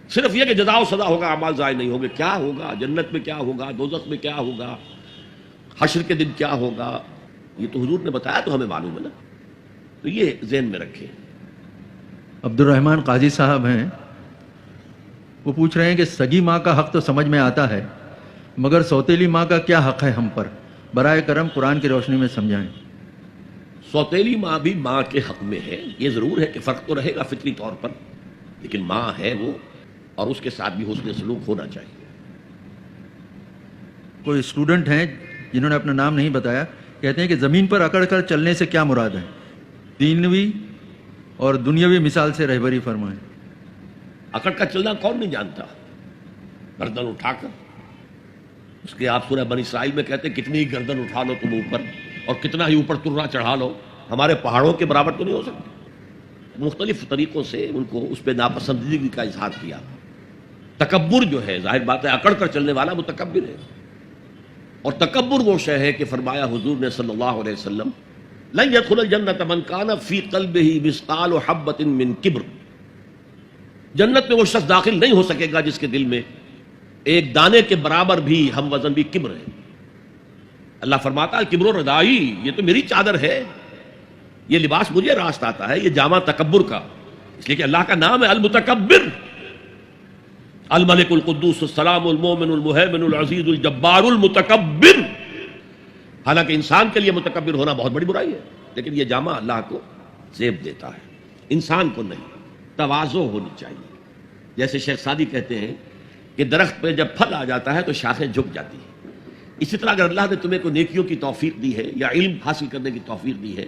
صرف یہ کہ جزا و سزا ہوگا، اعمال ضائع نہیں ہوگے. کیا ہوگا جنت میں، کیا ہوگا دوزخ میں، کیا ہوگا حشر کے دن، کیا ہوگا، یہ تو حضور نے بتایا تو ہمیں معلوم ہے نا. تو یہ ذہن میں رکھیں. عبد الرحمن قاضی صاحب ہیں، وہ پوچھ رہے ہیں کہ سگی ماں کا حق تو سمجھ میں آتا ہے، مگر سوتیلی ماں کا کیا حق ہے ہم پر؟ برائے کرم قرآن کی روشنی میں سمجھائیں. سوتیلی ماں بھی ماں کے حق میں ہے. یہ ضرور ہے کہ فرق تو رہے گا فطری طور پر، لیکن ماں ہے وہ، اور اس کے ساتھ بھی حسن سلوک ہونا چاہیے. کوئی اسٹوڈنٹ ہیں جنہوں نے اپنا نام نہیں بتایا، کہتے ہیں کہ زمین پر اکڑ کر چلنے سے کیا مراد ہے؟ دینوی اور دنیاوی مثال سے رہبری فرمائیں. اکڑ کا چلنا کون نہیں جانتا؟ گردن اٹھا کر، اس کے آپ سورہ بنی اسرائیل میں کہتے ہیں کتنی ہی گردن اٹھا لو تم اوپر اور کتنا ہی اوپر ترا چڑھا لو، ہمارے پہاڑوں کے برابر تو نہیں ہو سکتے. مختلف طریقوں سے ان کو اس پہ ناپسندیدگی کا اظہار کیا. تکبر جو ہے ظاہر بات ہے اکڑ کر چلنے والا متکبر ہے، اور تکبر وہ شے ہے کہ فرمایا حضور نے صلی اللہ علیہ وسلم لن يدخل الجنت من کان فی قلبہ مثقال حبۃ من کبر. جنت میں وہ شخص داخل نہیں ہو سکے گا جس کے دل میں ایک دانے کے برابر بھی ہم وزن بھی کبر ہے. اللہ فرماتا ہے کبر و ردائی، یہ تو میری چادر ہے، یہ لباس مجھے راست آتا ہے، یہ جامہ تکبر کا. اس لیے کہ اللہ کا نام ہے المتکبر، الملک القدوس السلام المومن المہیمن العزیز الجبار المتکبر. حالانکہ انسان کے لیے متکبر ہونا بہت بڑی برائی ہے، لیکن یہ جامع اللہ کو زیب دیتا ہے، انسان کو نہیں۔ تواضع ہونی چاہیے۔ جیسے شیخ سعدی کہتے ہیں کہ درخت پہ جب پھل آ جاتا ہے تو شاخیں جھک جاتی ہیں، اسی طرح اگر اللہ نے تمہیں کوئی نیکیوں کی توفیق دی ہے یا علم حاصل کرنے کی توفیق دی ہے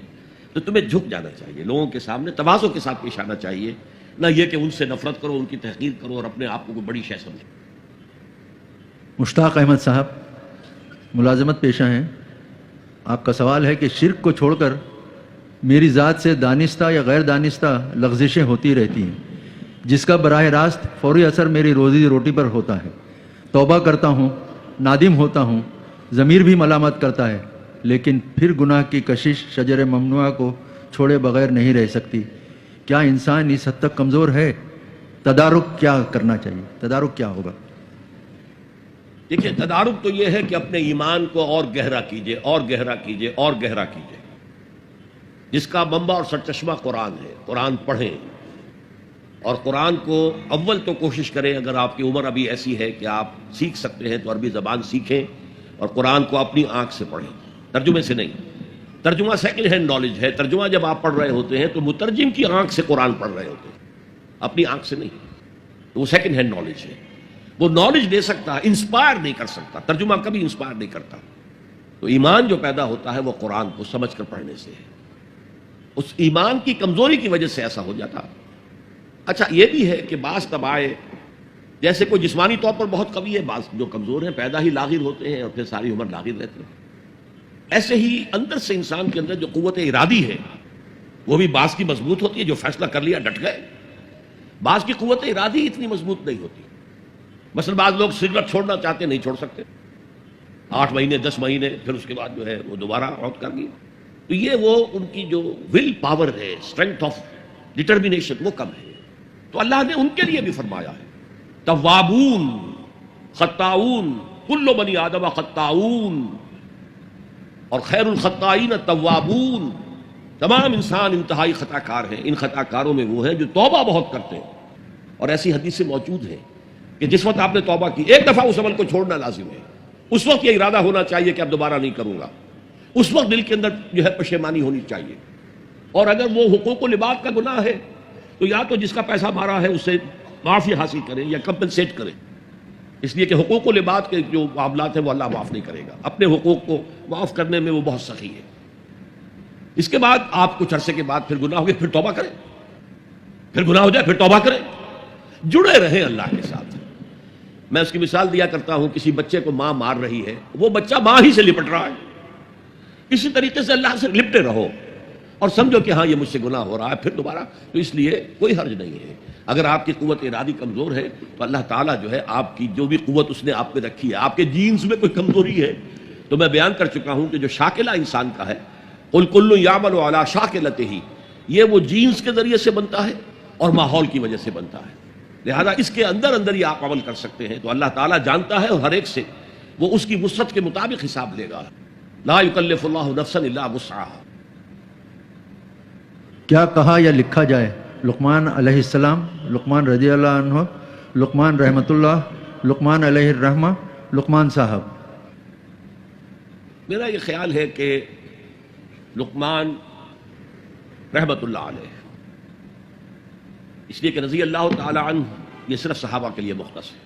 تو تمہیں جھک جانا چاہیے، لوگوں کے سامنے تواضع کے ساتھ پیش آنا چاہیے، نہ یہ کہ ان سے نفرت کرو، ان کی تحقیر کرو اور اپنے آپ کو کوئی بڑی شے سمجھو۔ مشتاق احمد صاحب ملازمت پیشہ ہیں، آپ کا سوال ہے کہ شرک کو چھوڑ کر میری ذات سے دانستہ یا غیر دانستہ لغزشیں ہوتی رہتی ہیں جس کا براہ راست فوری اثر میری روزی روٹی پر ہوتا ہے۔ توبہ کرتا ہوں، نادم ہوتا ہوں، ضمیر بھی ملامت کرتا ہے، لیکن پھر گناہ کی کشش شجر ممنوعہ کو چھوڑے بغیر نہیں رہ سکتی۔ کیا انسان اس حد تک کمزور ہے؟ تدارک کیا کرنا چاہیے؟ تدارک کیا ہوگا؟ دیکھیے، تدارک تو یہ ہے کہ اپنے ایمان کو اور گہرا کیجئے، اور گہرا کیجئے، اور گہرا کیجئے، جس کا منبع اور سرچشمہ قرآن ہے۔ قرآن پڑھیں اور قرآن کو اول تو کوشش کریں، اگر آپ کی عمر ابھی ایسی ہے کہ آپ سیکھ سکتے ہیں تو عربی زبان سیکھیں اور قرآن کو اپنی آنکھ سے پڑھیں، ترجمے سے نہیں۔ ترجمہ سیکنڈ ہینڈ نالج ہے، ترجمہ جب آپ پڑھ رہے ہوتے ہیں تو مترجم کی آنکھ سے قرآن پڑھ رہے ہوتے ہیں، اپنی آنکھ سے نہیں، تو وہ سیکنڈ ہینڈ نالج ہے۔ وہ نالج دے سکتا ہے، انسپائر نہیں کر سکتا، ترجمہ کبھی انسپائر نہیں کرتا۔ تو ایمان جو پیدا ہوتا ہے وہ قرآن کو سمجھ کر پڑھنے سے ہے، اس ایمان کی کمزوری کی وجہ سے ایسا ہو جاتا۔ اچھا یہ بھی ہے کہ بعض طبائع جیسے کوئی جسمانی طور پر بہت قوی ہے، بعض جو کمزور ہیں پیدا ہی لاغر ہوتے ہیں اور پھر ساری عمر لاغر رہتے ہیں۔ ایسے ہی اندر سے انسان کے اندر جو قوت ارادی ہے وہ بھی بعض کی مضبوط ہوتی ہے، جو فیصلہ کر لیا ڈٹ گئے، بعض کی قوت ارادی اتنی مضبوط نہیں ہوتی۔ مثلا بعض لوگ سگریٹ چھوڑنا چاہتے نہیں چھوڑ سکتے، 8 مہینے 10 مہینے، پھر اس کے بعد جو ہے وہ دوبارہ عہد کر گئی۔ تو یہ وہ ان کی جو ول پاور ہے، اسٹرینتھ آف ڈٹرمینیشن، وہ کم ہے۔ تو اللہ نے ان کے لیے بھی فرمایا ہے توابون خطاؤون کل بنی آدم خطاؤون، اور خیر الخطائین التوابون، تمام انسان انتہائی خطا کار ہیں، ان خطا کاروں میں وہ ہیں جو توبہ بہت کرتے ہیں۔ اور ایسی حدیثیں موجود ہیں کہ جس وقت آپ نے توبہ کی، ایک دفعہ اس عمل کو چھوڑنا لازم ہے، اس وقت یہ ارادہ ہونا چاہیے کہ اب دوبارہ نہیں کروں گا، اس وقت دل کے اندر جو ہے پشیمانی ہونی چاہیے۔ اور اگر وہ حقوق و لباس کا گناہ ہے تو یا تو جس کا پیسہ مارا ہے اس سے معافی حاصل کریں یا کمپنسیٹ کریں، اس لیے کہ حقوق و لباس کے جو معاملات ہیں وہ اللہ معاف نہیں کرے گا، اپنے حقوق کو معاف کرنے میں وہ بہت سخی ہے۔ اس کے بعد آپ کچھ عرصے کے بعد پھر گناہ ہو گیا، پھر توبہ کریں، پھر گناہ ہو جائے پھر توبہ کریں، جڑے رہیں اللہ کے ساتھ۔ میں اس کی مثال دیا کرتا ہوں، کسی بچے کو ماں مار رہی ہے، وہ بچہ ماں ہی سے لپٹ رہا ہے، اسی طریقے سے اللہ سے لپٹے رہو اور سمجھو کہ ہاں یہ مجھ سے گناہ ہو رہا ہے، پھر دوبارہ۔ تو اس لیے کوئی حرج نہیں ہے، اگر آپ کی قوت ارادی کمزور ہے تو اللہ تعالیٰ جو ہے آپ کی جو بھی قوت اس نے آپ پہ رکھی ہے، آپ کے جینز میں کوئی کمزوری ہے تو میں بیان کر چکا ہوں کہ جو شاکلہ انسان کا ہے، قل کل یعمل علی شاکلتہ، یہ وہ جینز کے ذریعے سے بنتا ہے اور ماحول کی وجہ سے بنتا ہے، لہذا اس کے اندر اندر ہی آپ عمل کر سکتے ہیں۔ تو اللہ تعالیٰ جانتا ہے اور ہر ایک سے وہ اس کی وسعت کے مطابق حساب لے گا، لا یکلف اللہ نفسا الا وسعها۔ کیا کہا یا لکھا جائے لقمان علیہ السلام، لقمان رضی اللہ عنہ، لقمان رحمۃ اللہ، لقمان علیہ الرحمہ، لقمان صاحب؟ میرا یہ خیال ہے کہ لقمان رحمۃ اللہ علیہ، اس لیے کہ رضی اللہ تعالی عنہ یہ صرف صحابہ کے لیے مختص ہے،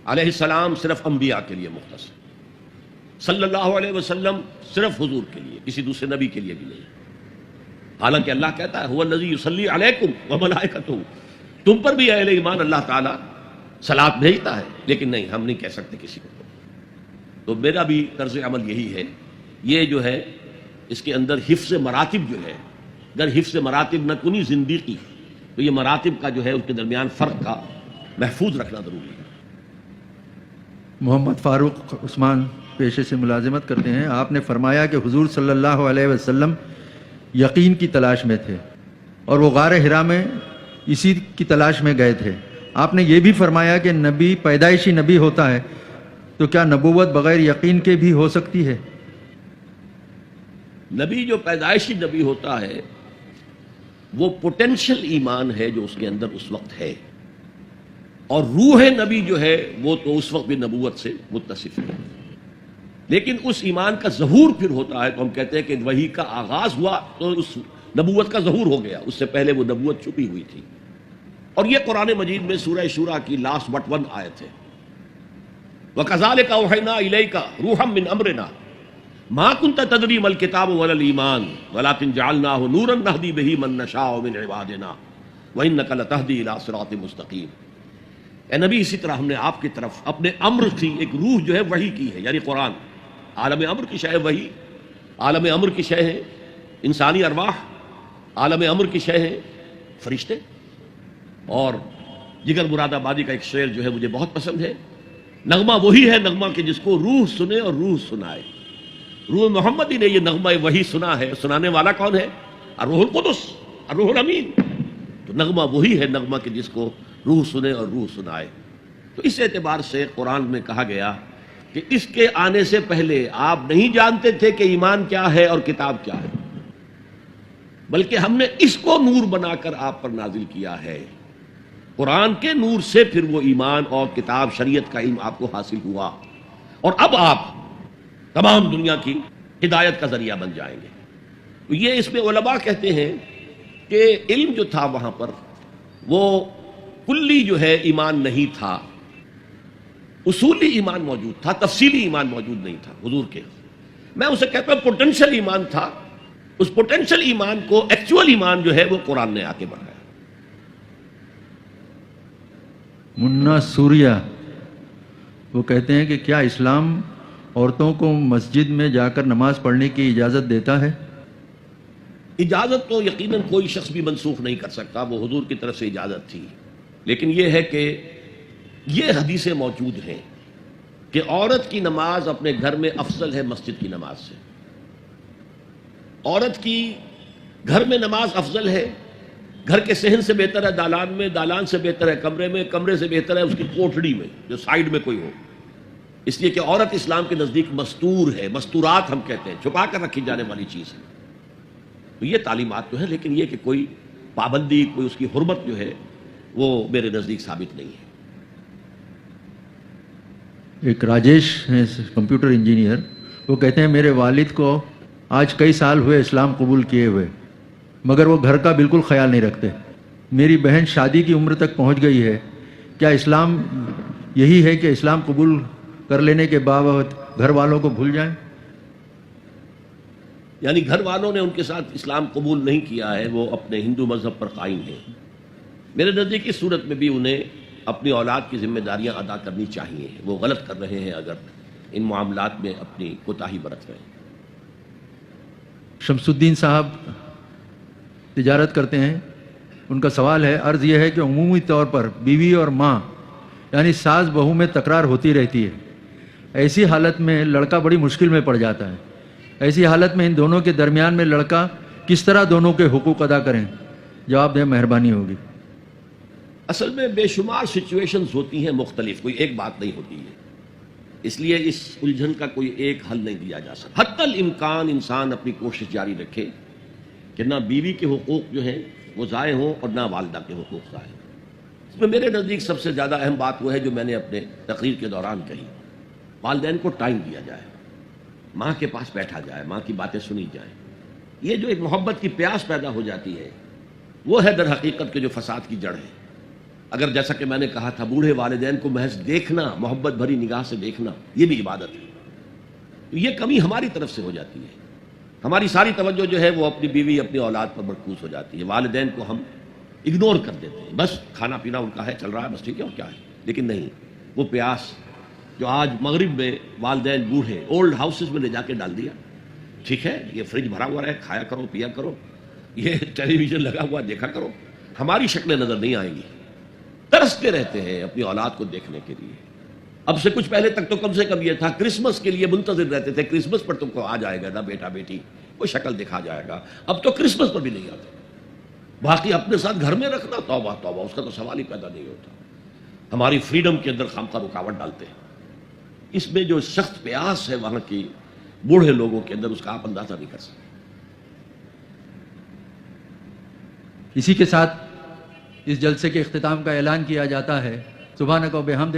علیہ السلام صرف انبیاء کے لیے مختص ہے، صلی اللہ علیہ وسلم صرف حضور کے لیے، کسی دوسرے نبی کے لیے بھی نہیں۔ حالانکہ اللہ کہتا ہے هو الذی یصلی علیکم وملائکتہ، تم پر بھی اہل ایمان اللہ تعالیٰ صلاۃ بھیجتا ہے، لیکن نہیں، ہم نہیں کہہ سکتے کسی کو۔ تو میرا بھی طرز عمل یہی ہے، یہ جو ہے اس کے اندر حفظ مراتب جو ہے، اگر حفظ مراتب نہ کنی زندگی تو یہ مراتب کا جو ہے اس کے درمیان فرق کا محفوظ رکھنا ضروری ہے۔ محمد فاروق عثمان پیشے سے ملازمت کرتے ہیں، آپ نے فرمایا کہ حضور صلی اللہ علیہ وسلم یقین کی تلاش میں تھے اور وہ غار حرا میں اسی کی تلاش میں گئے تھے۔ آپ نے یہ بھی فرمایا کہ نبی پیدائشی نبی ہوتا ہے، تو کیا نبوت بغیر یقین کے بھی ہو سکتی ہے؟ نبی جو پیدائشی نبی ہوتا ہے وہ پوٹینشل ایمان ہے جو اس کے اندر اس وقت ہے، اور روح نبی جو ہے وہ تو اس وقت بھی نبوت سے متصف ہے۔ لیکن اس ایمان کا ظہور پھر ہوتا ہے تو ہم کہتے ہیں کہ وحی کا آغاز ہوا تو اس نبوت کا ظہور ہو گیا، اس سے پہلے وہ نبوت چھپی ہوئی تھی۔ اور یہ قرآن مجید میں سورہ شورى کی لاسٹ بٹ 1 آیت ہے، وَكَذَلِكَ أَوْحَيْنَا إِلَيْكَ رُوحًا مِّنْ أَمْرِنَا مَا كُنْتَ تَدْرِي مَا الْكِتَابُ وَلَا الْإِيمَانُ وَلَكِنْ جَعَلْنَاهُ نُورًا نَهْدِي بِهِ مَن نَّشَاءُ مِنْ عِبَادِنَا وَإِنَّكَ لَتَهْدِي إِلَىٰ صِرَاطٍ مُسْتَقِيمٍ۔ اے نبی، اسی طرح ہم نے آپ کی طرف اپنے امر کی ایک روح جو ہے وحی کی ہے، یعنی قرآن۔ عالم امر کی شے ہے وحی، عالم امر کی شے ہے انسانی ارواح، عالم امر کی شے ہے فرشتے۔ اور جگر مراد آبادی کا ایک شعر جو ہے مجھے بہت پسند ہے، نغمہ وہی ہے نغمہ کہ جس کو روح سنے اور روح سنائے۔ روح محمدی نے یہ نغمہ وہی سنا ہے، سنانے والا کون ہے؟ الروح القدس، الروح الامین۔ تو نغمہ وہی ہے نغمہ کہ جس کو روح سنے اور روح سنائے۔ تو اس اعتبار سے قرآن میں کہا گیا کہ اس کے آنے سے پہلے آپ نہیں جانتے تھے کہ ایمان کیا ہے اور کتاب کیا ہے، بلکہ ہم نے اس کو نور بنا کر آپ پر نازل کیا ہے۔ قرآن کے نور سے پھر وہ ایمان اور کتاب شریعت کا علم آپ کو حاصل ہوا، اور اب آپ تمام دنیا کی ہدایت کا ذریعہ بن جائیں گے۔ تو یہ اس میں علماء کہتے ہیں کہ علم جو تھا وہاں پر وہ کلی جو ہے ایمان نہیں تھا، اصولی ایمان موجود تھا، تفصیلی ایمان موجود نہیں تھا حضور کے۔ میں اسے کہتا ہوں پوٹینشل ایمان تھا، اس پوٹینشل ایمان کو ایکچوئل ایمان جو ہے وہ قرآن نے آ کے بڑھایا۔ منا سوریا وہ کہتے ہیں کہ کیا اسلام عورتوں کو مسجد میں جا کر نماز پڑھنے کی اجازت دیتا ہے؟ اجازت تو یقیناً کوئی شخص بھی منسوخ نہیں کر سکتا، وہ حضور کی طرف سے اجازت تھی، لیکن یہ ہے کہ یہ حدیثیں موجود ہیں کہ عورت کی نماز اپنے گھر میں افضل ہے مسجد کی نماز سے۔ عورت کی گھر میں نماز افضل ہے، گھر کے صحن سے بہتر ہے دالان میں، دالان سے بہتر ہے کمرے میں، کمرے سے بہتر ہے اس کی کوٹڑی میں جو سائیڈ میں کوئی ہو، اس لیے کہ عورت اسلام کے نزدیک مستور ہے، مستورات ہم کہتے ہیں، چھپا کر رکھی جانے والی چیز ہے۔ تو یہ تعلیمات تو ہے، لیکن یہ کہ کوئی پابندی، کوئی اس کی حرمت جو ہے وہ میرے نزدیک ثابت نہیں ہے۔ ایک راجیش ہیں کمپیوٹر انجینئر، وہ کہتے ہیں میرے والد کو آج کئی سال ہوئے اسلام قبول کیے ہوئے، مگر وہ گھر کا بالکل خیال نہیں رکھتے۔ میری بہن شادی کی عمر تک پہنچ گئی ہے، کیا اسلام یہی ہے کہ اسلام قبول کر لینے کے باوجود گھر والوں کو بھول جائیں؟ یعنی گھر والوں نے ان کے ساتھ اسلام قبول نہیں کیا ہے، وہ اپنے ہندو مذہب پر قائم ہیں۔ میرے نزدیک اس صورت میں بھی انہیں اپنی اولاد کی ذمہ داریاں ادا کرنی چاہیے، وہ غلط کر رہے ہیں اگر ان معاملات میں اپنی کوتاہی برت رہے ہیں۔ شمس الدین صاحب تجارت کرتے ہیں، ان کا سوال ہے، عرض یہ ہے کہ عمومی طور پر بیوی اور ماں یعنی ساس بہو میں تکرار ہوتی رہتی ہے، ایسی حالت میں لڑکا بڑی مشکل میں پڑ جاتا ہے۔ ایسی حالت میں ان دونوں کے درمیان میں لڑکا کس طرح دونوں کے حقوق ادا کریں؟ جواب دیں، مہربانی ہوگی۔ اصل میں بے شمار سچویشنز ہوتی ہیں مختلف، کوئی ایک بات نہیں ہوتی ہے، اس لیے اس الجھن کا کوئی ایک حل نہیں دیا جا سکتا۔ حتی الامکان انسان اپنی کوشش جاری رکھے کہ نہ بیوی کے حقوق جو ہیں وہ ضائع ہوں اور نہ والدہ کے حقوق ضائع ہوں۔ اس میں میرے نزدیک سب سے زیادہ اہم بات وہ ہے جو میں نے اپنے تقریر کے دوران کہی، والدین کو ٹائم دیا جائے، ماں کے پاس بیٹھا جائے، ماں کی باتیں سنی جائیں۔ یہ جو ایک محبت کی پیاس پیدا ہو جاتی ہے وہ ہے در حقیقت کے جو فساد کی جڑ ہے۔ اگر جیسا کہ میں نے کہا تھا بوڑھے والدین کو محض دیکھنا، محبت بھری نگاہ سے دیکھنا، یہ بھی عبادت ہے، تو یہ کمی ہماری طرف سے ہو جاتی ہے۔ ہماری ساری توجہ جو ہے وہ اپنی بیوی، اپنی اولاد پر مرکوز ہو جاتی ہے، والدین کو ہم اگنور کر دیتے ہیں، بس کھانا پینا ان کا ہے، چل رہا ہے، بس ٹھیک ہے، اور کیا ہے۔ لیکن نہیں، وہ پیاس جو آج مغرب میں والدین بوڑھے اولڈ ہاؤسز میں لے جا کے ڈال دیا، ٹھیک ہے یہ فریج بھرا ہوا ہے، کھایا کرو، پیا کرو، یہ ٹیلی ویژن لگا ہوا دیکھا کرو، ہماری شکلیں نظر نہیں آئیں گی۔ ترستے رہتے ہیں اپنی اولاد کو دیکھنے کے لیے۔ اب سے کچھ پہلے تک تو کم سے کم یہ تھا، کرسمس کے لیے منتظر رہتے تھے، کرسمس پر تم کو آ جائے گا نا بیٹا بیٹی، کوئی شکل دکھا جائے گا۔ اب تو کرسمس پر بھی نہیں آتے، باقی اپنے ساتھ گھر میں رکھنا، توبہ توبہ، اس کا تو سوال ہی پیدا نہیں ہوتا۔ ہماری فریڈم کے اندر خامخواہ رکاوٹ ڈالتے ہیں۔ اس میں جو سخت پیاس ہے وہاں کی بوڑھے لوگوں کے اندر، اس کا آپ اندازہ نہیں کر سکتے۔ اسی کے ساتھ اس جلسے کے اختتام کا اعلان کیا جاتا ہے۔ سبحانک و بحمدک